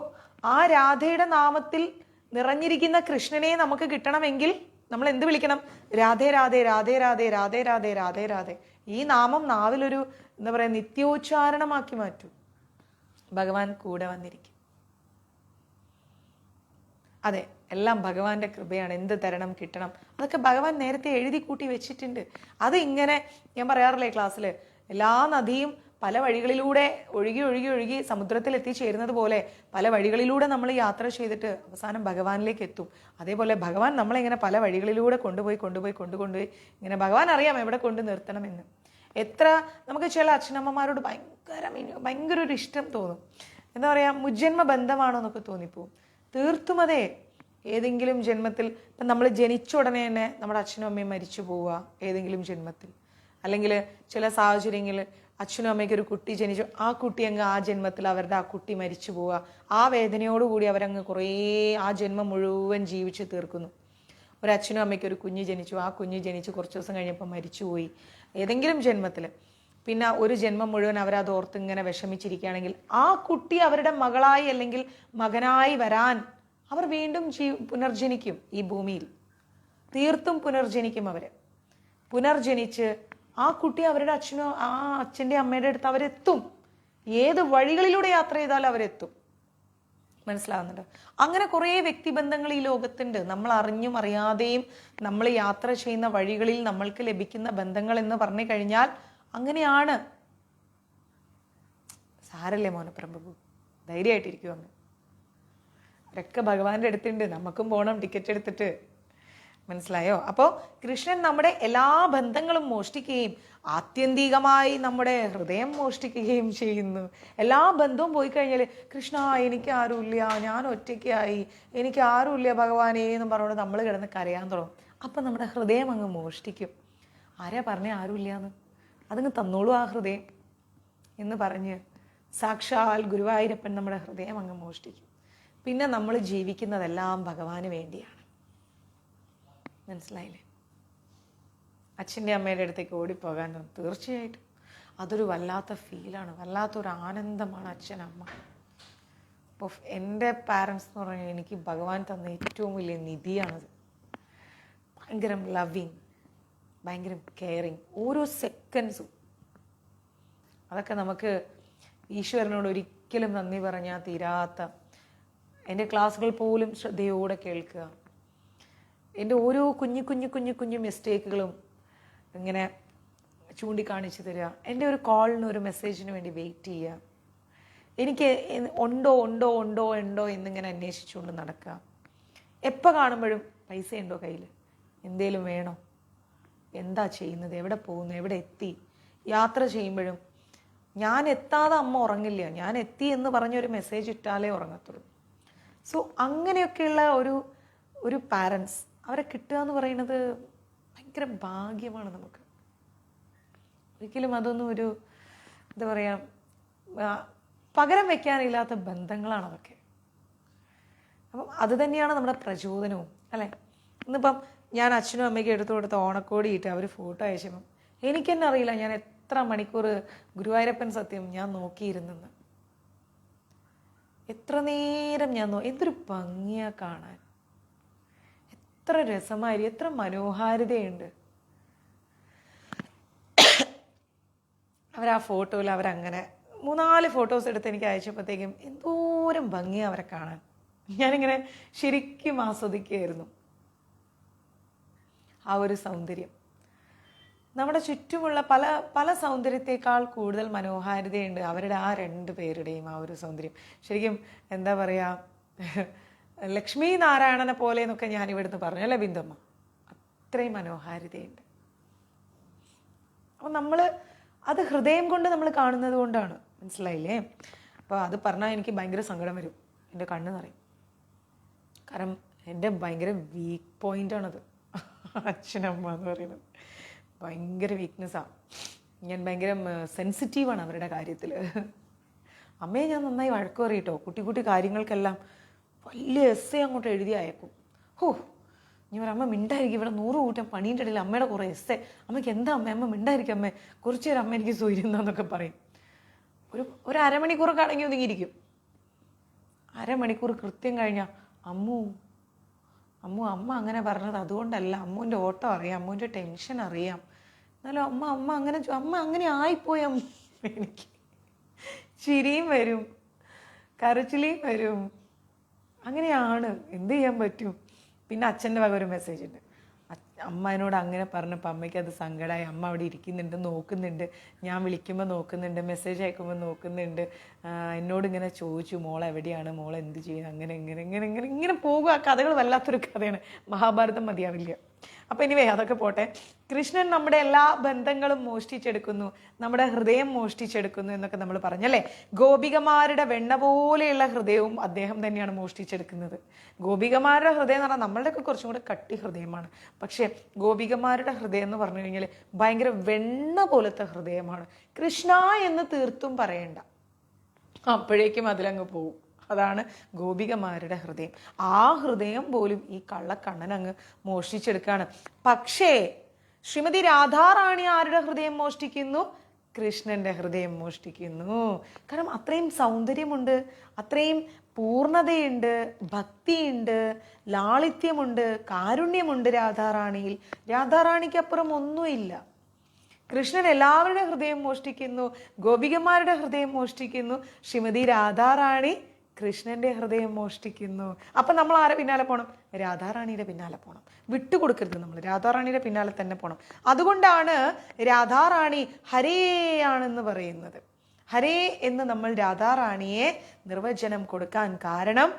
ആ രാധയുടെ നാമത്തിൽ നിറഞ്ഞിരിക്കുന്ന കൃഷ്ണനെ നമുക്ക് കിട്ടണമെങ്കിൽ നമ്മൾ എന്ത് വിളിക്കണം? രാധേ രാധേ രാധേ രാധേ രാധേ രാധേ രാധേ രാധേ. ഈ നാമം നാവിലൊരു എന്താ പറയുക നിത്യോച്ചാരണമാക്കി മാറ്റൂ. ഭഗവാൻ കൂടെ വന്നിരിക്കും. അതെ, എല്ലാം ഭഗവാന്റെ കൃപയാണ്. എന്ത് തരണം, കിട്ടണം, അതൊക്കെ ഭഗവാൻ നേരത്തെ എഴുതി കൂട്ടി വെച്ചിട്ടുണ്ട്. അത് ഇങ്ങനെ ഞാൻ പറയാറില്ലേ ക്ലാസ്സിൽ, എല്ലാ നദിയും പല വഴികളിലൂടെ ഒഴുകി ഒഴുകി ഒഴുകി സമുദ്രത്തിൽ എത്തിച്ചേരുന്നത് പോലെ പല വഴികളിലൂടെ നമ്മൾ യാത്ര ചെയ്തിട്ട് അവസാനം ഭഗവാനിലേക്ക് എത്തും. അതേപോലെ ഭഗവാൻ നമ്മളിങ്ങനെ പല വഴികളിലൂടെ കൊണ്ടുപോയി ഇങ്ങനെ ഭഗവാൻ അറിയാം എവിടെ കൊണ്ട് നിർത്തണമെന്ന്. എത്ര നമുക്ക് ചില അച്ഛനമ്മമാരോട് ഭയങ്കര ഒരു ഇഷ്ടം തോന്നും. എന്താ പറയുക, മുജ്ജന്മ ബന്ധമാണോ എന്നൊക്കെ തോന്നിപ്പോവും. തീർത്തും അതെ. ഏതെങ്കിലും ജന്മത്തിൽ ഇപ്പം നമ്മൾ ജനിച്ച ഉടനെ തന്നെ നമ്മുടെ അച്ഛനും അമ്മയും മരിച്ചു പോവുക ഏതെങ്കിലും ജന്മത്തിൽ, അല്ലെങ്കിൽ ചില സാഹചര്യങ്ങളിൽ അച്ഛനും അമ്മയ്ക്ക് ഒരു കുട്ടി ജനിച്ചു, ആ കുട്ടി അങ്ങ് ആ ജന്മത്തിൽ അവരുടെ ആ കുട്ടി മരിച്ചു പോവുക. ആ വേദനയോടുകൂടി അവരങ്ങ് കുറേ ആ ജന്മം മുഴുവൻ ജീവിച്ച് തീർക്കുന്നു. ഒരു അച്ഛനും അമ്മയ്ക്ക് ഒരു കുഞ്ഞ് ജനിച്ചു, ആ കുഞ്ഞ് ജനിച്ച് കുറച്ച് ദിവസം കഴിഞ്ഞപ്പോൾ മരിച്ചുപോയി ഏതെങ്കിലും ജന്മത്തിൽ. പിന്നെ ഒരു ജന്മം മുഴുവൻ അവരത് ഓർത്ത് ഇങ്ങനെ വിഷമിച്ചിരിക്കുകയാണെങ്കിൽ ആ കുട്ടി അവരുടെ മകളായി അല്ലെങ്കിൽ മകനായി വരാൻ അവർ വീണ്ടും പുനർജനിക്കും. ഈ ഭൂമിയിൽ തീർത്തും പുനർജനിക്കും. അവർ പുനർജനിച്ച് ആ കുട്ടി അവരുടെ അച്ഛനോ ആ അച്ഛൻ്റെ അമ്മയുടെ അടുത്ത് അവരെത്തും. ഏത് വഴികളിലൂടെ യാത്ര ചെയ്താലും അവരെത്തും. മനസ്സിലാവുന്നുണ്ട്? അങ്ങനെ കുറേ വ്യക്തിബന്ധങ്ങൾ ഈ ലോകത്തുണ്ട്. നമ്മൾ അറിഞ്ഞും അറിയാതെയും നമ്മൾ യാത്ര ചെയ്യുന്ന വഴികളിൽ നമ്മൾക്ക് ലഭിക്കുന്ന ബന്ധങ്ങൾ എന്ന് പറഞ്ഞു കഴിഞ്ഞാൽ അങ്ങനെയാണ്. സാരല്ലേ മോനപ്രഭു, ധൈര്യമായിട്ടിരിക്കും. അങ്ങ് അവരൊക്കെ ഭഗവാന്റെ അടുത്തുണ്ട്. നമുക്കും പോകണം ടിക്കറ്റ് എടുത്തിട്ട്. മനസ്സിലായോ? അപ്പോൾ കൃഷ്ണൻ നമ്മുടെ എല്ലാ ബന്ധങ്ങളും മോഷ്ടിക്കുകയും ആത്യന്തികമായി നമ്മുടെ ഹൃദയം മോഷ്ടിക്കുകയും ചെയ്യുന്നു. എല്ലാ ബന്ധവും പോയി കഴിഞ്ഞാൽ കൃഷ്ണ എനിക്ക് ആരുമില്ല, ഞാൻ ഒറ്റയ്ക്കായി, എനിക്ക് ആരുമില്ല ഭഗവാനേ എന്ന് പറഞ്ഞുകൊണ്ട് നമ്മൾ കിടന്ന് കരയാൻ തുടങ്ങും. അപ്പം നമ്മുടെ ഹൃദയം അങ്ങ് മോഷ്ടിക്കും. ആരാ പറഞ്ഞേ ആരുമില്ലാന്ന്? അതങ്ങ് തന്നോളൂ ആ ഹൃദയം എന്ന് പറഞ്ഞ് സാക്ഷാൽ ഗുരുവായൂരപ്പൻ നമ്മുടെ ഹൃദയം അങ്ങ് മോഷ്ടിക്കും. പിന്നെ നമ്മൾ ജീവിക്കുന്നതെല്ലാം ഭഗവാന് വേണ്ടിയാണ്. മനസ്സിലായില്ലേ? അച്ഛൻ്റെ അമ്മയുടെ അടുത്തേക്ക് ഓടിപ്പോകാൻ തീർച്ചയായിട്ടും അതൊരു വല്ലാത്ത ഫീലാണ്, വല്ലാത്തൊരു ആനന്ദമാണ് അച്ഛനമ്മ. അപ്പോൾ എൻ്റെ പാരൻസ് എന്ന് പറഞ്ഞാൽ എനിക്ക് ഭഗവാൻ തന്ന ഏറ്റവും വലിയ നിധിയാണത്. ഭയങ്കര ലവിങ്, ഭയങ്കര കെയറിങ്, ഓരോ സെക്കൻഡ്സും. അതൊക്കെ നമുക്ക് ഈശ്വരനോട് ഒരിക്കലും നന്ദി പറഞ്ഞാൽ തീരാത്ത. എൻ്റെ ക്ലാസ്സുകൾ പോലും ശ്രദ്ധയോടെ കേൾക്കുക. എൻ്റെ ഓരോ കുഞ്ഞു മിസ്റ്റേക്കുകളും ഇങ്ങനെ ചൂണ്ടിക്കാണിച്ച് തരിക. എൻ്റെ ഒരു കോളിന് ഒരു മെസ്സേജിന് വേണ്ടി വെയിറ്റ് ചെയ്യുക. എനിക്ക് ഉണ്ടോ എന്നിങ്ങനെ അന്വേഷിച്ചുകൊണ്ട് നടക്കുക. എപ്പോൾ കാണുമ്പോഴും പൈസ ഉണ്ടോ കയ്യിൽ, എന്തേലും വേണോ, എന്താ ചെയ്യുന്നത്, എവിടെ പോകുന്നു, എവിടെ എത്തി. യാത്ര ചെയ്യുമ്പോഴും ഞാൻ എത്താതെ അമ്മ ഉറങ്ങില്ല, ഞാൻ എത്തി എന്ന് പറഞ്ഞൊരു മെസ്സേജ് ഇട്ടാലേ ഉറങ്ങത്തുള്ളൂ. സോ അങ്ങനെയൊക്കെയുള്ള ഒരു പാരൻസ്, അവരെ കിട്ടുക എന്ന് പറയുന്നത് ഭയങ്കര ഭാഗ്യമാണ് നമുക്ക്. ഒരിക്കലും അതൊന്നും ഒരു എന്താ പറയുക പകരം വെക്കാനില്ലാത്ത ബന്ധങ്ങളാണ് അതൊക്കെ. അപ്പം അത് തന്നെയാണ് നമ്മുടെ പ്രചോദനവും, അല്ലേ? ഇന്നിപ്പം ഞാൻ അച്ഛനും അമ്മയ്ക്കും എടുത്തു കൊടുത്ത ഓണക്കോടിയിട്ട് അവർ ഫോട്ടോ അയച്ചപ്പം എനിക്ക് തന്നെ അറിയില്ല ഞാൻ എത്ര മണിക്കൂർ ഗുരുവായൂരപ്പൻ സത്യം ഞാൻ നോക്കിയിരുന്നെന്ന്. എത്ര നേരം എന്തൊരു ഭംഗിയാ കാണാൻ, എത്ര രസമായിരിക്കും, എത്ര മനോഹാരിതയുണ്ട്. അവരാ ഫോട്ടോയിൽ അവരങ്ങനെ 3-4 ഫോട്ടോസ് എടുത്ത് എനിക്ക് അയച്ചപ്പോഴത്തേക്കും എന്തോരം ഭംഗിയാണ് അവരെ കാണാൻ. ഞാനിങ്ങനെ ശരിക്കും ആസ്വദിക്കുകയായിരുന്നു ആ ഒരു സൗന്ദര്യം. നമ്മുടെ ചുറ്റുമുള്ള പല പല സൗന്ദര്യത്തെക്കാൾ കൂടുതൽ മനോഹാരിതയുണ്ട് അവരുടെ ആ 2 പേരുടെയും ആ ഒരു സൗന്ദര്യം. ശരിക്കും എന്താ പറയുക, ലക്ഷ്മി നാരായണനെ പോലെ എന്നൊക്കെ ഞാൻ ഇവിടുന്ന് പറഞ്ഞു, അല്ലേ ബിന്ദുമ്മ? അത്രയും മനോഹാരിതയുണ്ട്. അപ്പം നമ്മൾ അത് ഹൃദയം കൊണ്ട് നമ്മൾ കാണുന്നത് കൊണ്ടാണ്. മനസ്സിലായില്ലേ? അപ്പോൾ അത് പറഞ്ഞാൽ എനിക്ക് ഭയങ്കര സങ്കടം വരും, എൻ്റെ കണ്ണ് നിറയും. കാരണം എൻ്റെ ഭയങ്കര വീക്ക് പോയിൻ്റാണത്. അച്ഛനമ്മ എന്ന് പറയുന്നത് ഭയങ്കര വീക്ക്നെസ്സാണ്. ഞാൻ ഭയങ്കര സെൻസിറ്റീവാണ് അവരുടെ കാര്യത്തിൽ. അമ്മയെ ഞാൻ നന്നായി വഴക്ക് പറയട്ടോ. കുട്ടി കുട്ടി കാര്യങ്ങൾക്കെല്ലാം വലിയ എസ്സേ അങ്ങോട്ട് എഴുതി അയക്കും. ഞാൻ പറയും, അമ്മ മിണ്ടായിരിക്കും, ഇവിടെ 100 കൂട്ടം പണീൻ്റെ ഇടയിൽ അമ്മയുടെ കുറേ എസ്സേ, അമ്മയ്ക്ക് എന്താ അമ്മ മിണ്ടായിരിക്കും, അമ്മേ കുറച്ച് നേരം അമ്മ എനിക്ക് സൂര്യന്നൊക്കെ പറയും. ഒരു അരമണിക്കൂറൊക്കെ അടങ്ങി ഒതുങ്ങിയിരിക്കും. അരമണിക്കൂർ കൃത്യം കഴിഞ്ഞാൽ അമ്മ അങ്ങനെ പറഞ്ഞത് അതുകൊണ്ടല്ല, അമ്മുവിൻ്റെ ഓട്ടം അറിയാം, അമ്മുവിൻ്റെ ടെൻഷൻ അറിയാം, എന്നാലും അമ്മ അങ്ങനെ ആയിപ്പോയി. എനിക്ക് ചിരിയും വരും, കരച്ചിലിയും വരും. അങ്ങനെയാണ്, എന്ത് ചെയ്യാൻ പറ്റും. പിന്നെ അച്ഛൻ്റെ വക ഒരു മെസ്സേജ് ഉണ്ട്. അമ്മ എന്നോട് അങ്ങനെ പറഞ്ഞപ്പോൾ അമ്മയ്ക്ക് അത് സങ്കടമായി. അമ്മ അവിടെ ഇരിക്കുന്നുണ്ട്, നോക്കുന്നുണ്ട്, ഞാൻ വിളിക്കുമ്പോൾ നോക്കുന്നുണ്ട്, മെസ്സേജ് അയക്കുമ്പോൾ നോക്കുന്നുണ്ട്. എന്നോട് ഇങ്ങനെ ചോദിച്ചു, മോൾ എവിടെയാണ്, മോൾ എന്ത് ചെയ്യുന്നു, അങ്ങനെ പോകുക. ആ കഥകൾ വല്ലാത്തൊരു കഥയാണ്. മഹാഭാരതം മതിയാവില്ല. അപ്പം എനിവേ അതൊക്കെ പോട്ടെ. കൃഷ്ണൻ നമ്മുടെ എല്ലാ ബന്ധങ്ങളും മോഷ്ടിച്ചെടുക്കുന്നു, നമ്മുടെ ഹൃദയം മോഷ്ടിച്ചെടുക്കുന്നു എന്നൊക്കെ നമ്മൾ പറഞ്ഞല്ലേ. ഗോപികമാരുടെ വെണ്ണ പോലെയുള്ള ഹൃദയവും അദ്ദേഹം തന്നെയാണ് മോഷ്ടിച്ചെടുക്കുന്നത്. ഗോപികമാരുടെ ഹൃദയം എന്ന് പറഞ്ഞാൽ നമ്മളുടെയൊക്കെ കുറച്ചും കൂടെ കട്ടി ഹൃദയമാണ്. പക്ഷേ ഗോപികമാരുടെ ഹൃദയം എന്ന് പറഞ്ഞു കഴിഞ്ഞാൽ ഭയങ്കര വെണ്ണ പോലത്തെ ഹൃദയമാണ്. കൃഷ്ണ എന്ന് തീർത്തും പറയണ്ട, അപ്പോഴേക്കും അതിലങ്ങ് പോവും. അതാണ് ഗോപികമാരുടെ ഹൃദയം. ആ ഹൃദയം പോലും ഈ കള്ളക്കണ്ണൻ അങ്ങ് മോഷ്ടിച്ചെടുക്കുകയാണ്. പക്ഷേ ശ്രീമതി രാധാറാണി ആരുടെ ഹൃദയം മോഷ്ടിക്കുന്നു? കൃഷ്ണന്റെ ഹൃദയം മോഷ്ടിക്കുന്നു. കാരണം അത്രയും സൗന്ദര്യമുണ്ട്, അത്രയും പൂർണ്ണതയുണ്ട്, ഭക്തിയുണ്ട്, ലാളിത്യമുണ്ട്, കാരുണ്യമുണ്ട് രാധാറാണിയിൽ. രാധാറാണിക്ക് അപ്പുറം ഒന്നുമില്ല. കൃഷ്ണൻ എല്ലാവരുടെ ഹൃദയം മോഷ്ടിക്കുന്നു, ഗോപികമാരുടെ ഹൃദയം മോഷ്ടിക്കുന്നു. ശ്രീമതി രാധാറാണി കൃഷ്ണന്റെ ഹൃദയം മോഷ്ടിക്കുന്നു. അപ്പം നമ്മൾ ആരെ പിന്നാലെ പോകണം? രാധാറാണിയുടെ പിന്നാലെ പോകണം. വിട്ടുകൊടുക്കരുത്, നമ്മൾ രാധാറാണിയുടെ പിന്നാലെ തന്നെ പോകണം. അതുകൊണ്ടാണ് രാധാറാണി ഹരേ ആണെന്ന് പറയുന്നത്. ഹരേ എന്ന് നമ്മൾ രാധാറാണിയെ നിർവചനം കൊടുക്കാൻ കാരണം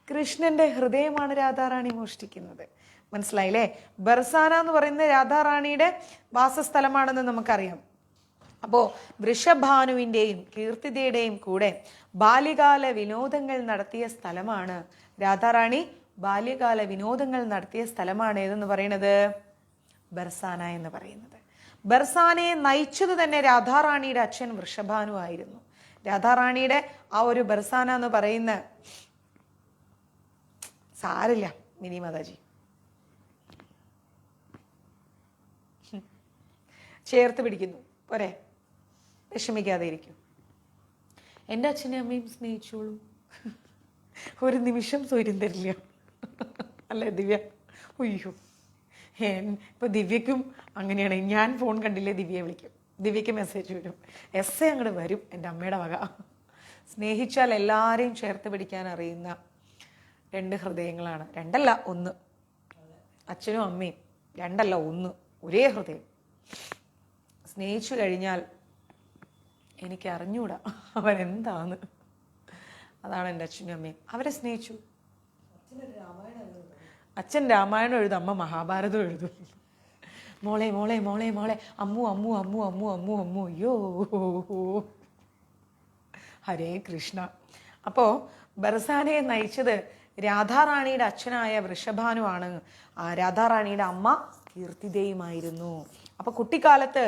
കൃഷ്ണന്റെ ഹൃദയമാണ് രാധാറാണി മോഷ്ടിക്കുന്നത്. മനസ്സിലായില്ലേ? ബർസാന എന്ന് പറയുന്നത് രാധാറാണിയുടെ വാസസ്ഥലമാണെന്ന് നമുക്കറിയാം. അപ്പോൾ വൃഷഭാനുവിൻ്റെയും കീർത്തിതയുടെയും കൂടെ ബാല്യകാല വിനോദങ്ങൾ നടത്തിയ സ്ഥലമാണ് രാധാറാണി. ബാല്യകാല വിനോദങ്ങൾ നടത്തിയ സ്ഥലമാണ് ഏതെന്ന് പറയുന്നത്? ബർസാന എന്ന് പറയുന്നത്. ബർസാനയെ നയിച്ചത് തന്നെ രാധാറാണിയുടെ അച്ഛൻ വൃഷഭാനു ആയിരുന്നു. രാധാറാണിയുടെ ആ ഒരു ബർസാന എന്ന് പറയുന്ന സാരില്ല മിനി മാതാജി ചേർത്ത് പിടിക്കുന്നു പോരെ, വിഷമിക്കാതെ ഇരിക്കും. എൻ്റെ അച്ഛനെ അമ്മയും സ്നേഹിച്ചോളൂ, ഒരു നിമിഷം സ്വൈര്യം തരില്ല. അല്ലേ ദിവ്യ? അയ്യോ, ഇപ്പൊ ദിവ്യക്കും അങ്ങനെയാണ്. ഞാൻ ഫോൺ കണ്ടില്ലേ ദിവ്യയെ വിളിക്കും, ദിവ്യക്ക് മെസ്സേജ് വരും, എസ് അങ്ങോട്ട് വരും എൻ്റെ അമ്മയുടെ വക. സ്നേഹിച്ചാൽ എല്ലാവരെയും ചേർത്ത് പിടിക്കാൻ അറിയുന്ന 2 ഹൃദയങ്ങളാണ്. 2 അല്ല 1. അച്ഛനും അമ്മയും 2 അല്ല 1, ഒരേ ഹൃദയം. സ്നേഹിച്ചു കഴിഞ്ഞാൽ എനിക്ക് അറിഞ്ഞൂടാ അവരെന്താന്ന്. അതാണ് എൻ്റെ അച്ഛനും അമ്മയും. അവരെ സ്നേഹിച്ചു. അച്ഛൻ രാമായണം എഴുതും, അമ്മ മഹാഭാരതം എഴുതും. മോളെ മോളെ മോളെ മോളെ അമ്മു അമ്മു അമ്മു അമ്മു അമ്മു അമ്മു അയ്യോ. ഹരേ കൃഷ്ണ. അപ്പോൾ ബർസാനയെ നയിച്ചത് രാധാറാണിയുടെ അച്ഛനായ വൃഷഭാനു ആണ്. രാധാറാണിയുടെ അമ്മ കീർത്തിതയുമായിരുന്നു. അപ്പോൾ കുട്ടിക്കാലത്ത്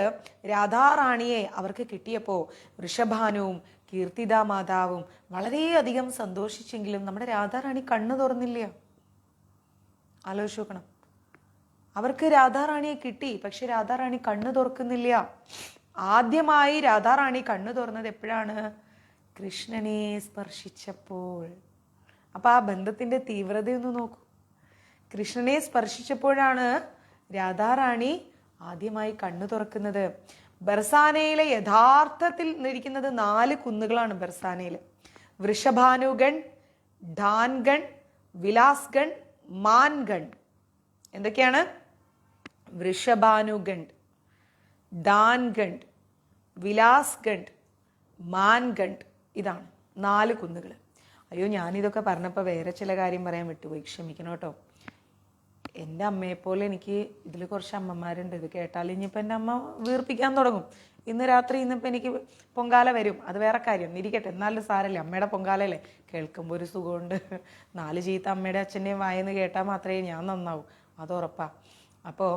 രാധാറാണിയെ അവർക്ക് കിട്ടിയപ്പോൾ വൃഷഭാനുവും കീർത്തിദ മാതാവും വളരെയധികം സന്തോഷിച്ചെങ്കിലും നമ്മുടെ രാധാറാണി കണ്ണു തുറന്നില്ല. ആലോചിച്ച് നോക്കണം. അവർക്ക് രാധാറാണിയെ കിട്ടി, പക്ഷെ രാധാറാണി കണ്ണു തുറക്കുന്നില്ല. ആദ്യമായി രാധാറാണി കണ്ണു തുറന്നത് എപ്പോഴാണ്? കൃഷ്ണനെ സ്പർശിച്ചപ്പോൾ. അപ്പം ആ ബന്ധത്തിൻ്റെ തീവ്രതയൊന്ന് നോക്കൂ. കൃഷ്ണനെ സ്പർശിച്ചപ്പോഴാണ് രാധാറാണി ആദ്യമായി കണ്ണു തുറക്കുന്നത്. ബർസാനയിലെ യഥാർത്ഥത്തിൽ ഇരിക്കുന്നത് 4 കുന്നുകളാണ്. ബർസാനയിൽ വൃഷഭാനുഗൺ, ധാൻഗൺ, വിലാസ്ഗൺ, മാൻഗൺ. എന്തൊക്കെയാണ്? വൃഷഭാനുഗണ്ട്, ധാൻഗണ്ട്, വിലാസ്ഗണ്ട്, മാൻഗണ്ട്. ഇതാണ് 4 കുന്നുകൾ. അയ്യോ, ഞാനിതൊക്കെ പറഞ്ഞപ്പോൾ വേറെ ചില കാര്യം പറയാൻ വിട്ടുപോയി, ക്ഷമിക്കണം കേട്ടോ. എൻ്റെ അമ്മയെപ്പോലെ എനിക്ക് ഇതിൽ കുറച്ച് അമ്മമാരുണ്ട്. ഇത് കേട്ടാൽ ഇനിയിപ്പോൾ എൻ്റെ അമ്മ വീർപ്പിക്കാൻ തുടങ്ങും. ഇന്ന് രാത്രി ഇന്നിപ്പോൾ എനിക്ക് പൊങ്കാല വരും, അത് വേറെ കാര്യം ഇരിക്കട്ടെ, എന്നാലും സാരല്ലേ, അമ്മയുടെ പൊങ്കാലല്ലേ, കേൾക്കുമ്പോൾ ഒരു സുഖമുണ്ട്. 4 ചീത്ത അമ്മയുടെ അച്ഛൻ്റെയും വായെന്ന് കേട്ടാൽ മാത്രമേ ഞാൻ നന്നാവൂ, അത് ഉറപ്പാണ്. അപ്പോൾ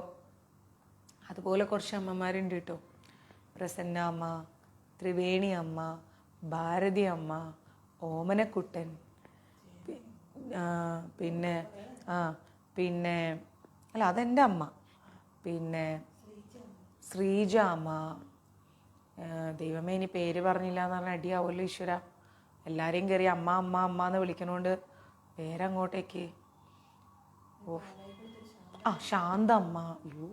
അതുപോലെ കുറച്ച് അമ്മമാരുണ്ട് കേട്ടോ. പ്രസന്ന അമ്മ, ത്രിവേണി അമ്മ, ഭാരതി അമ്മ, ഓമനക്കുട്ടൻ, പിന്നെ പിന്നെ അല്ല അതെൻ്റെ അമ്മ, പിന്നെ ശ്രീജ അമ്മ. ദൈവമേ ഇനി പേര് പറഞ്ഞില്ല എന്ന് പറഞ്ഞാൽ അടിയാവുമല്ലോ ഈശ്വര. എല്ലാവരെയും കയറി അമ്മ അമ്മ അമ്മ എന്ന് വിളിക്കണോണ്ട് പേരങ്ങോട്ടേക്ക്. ഓ ശാന്ത അമ്മ. അയ്യോ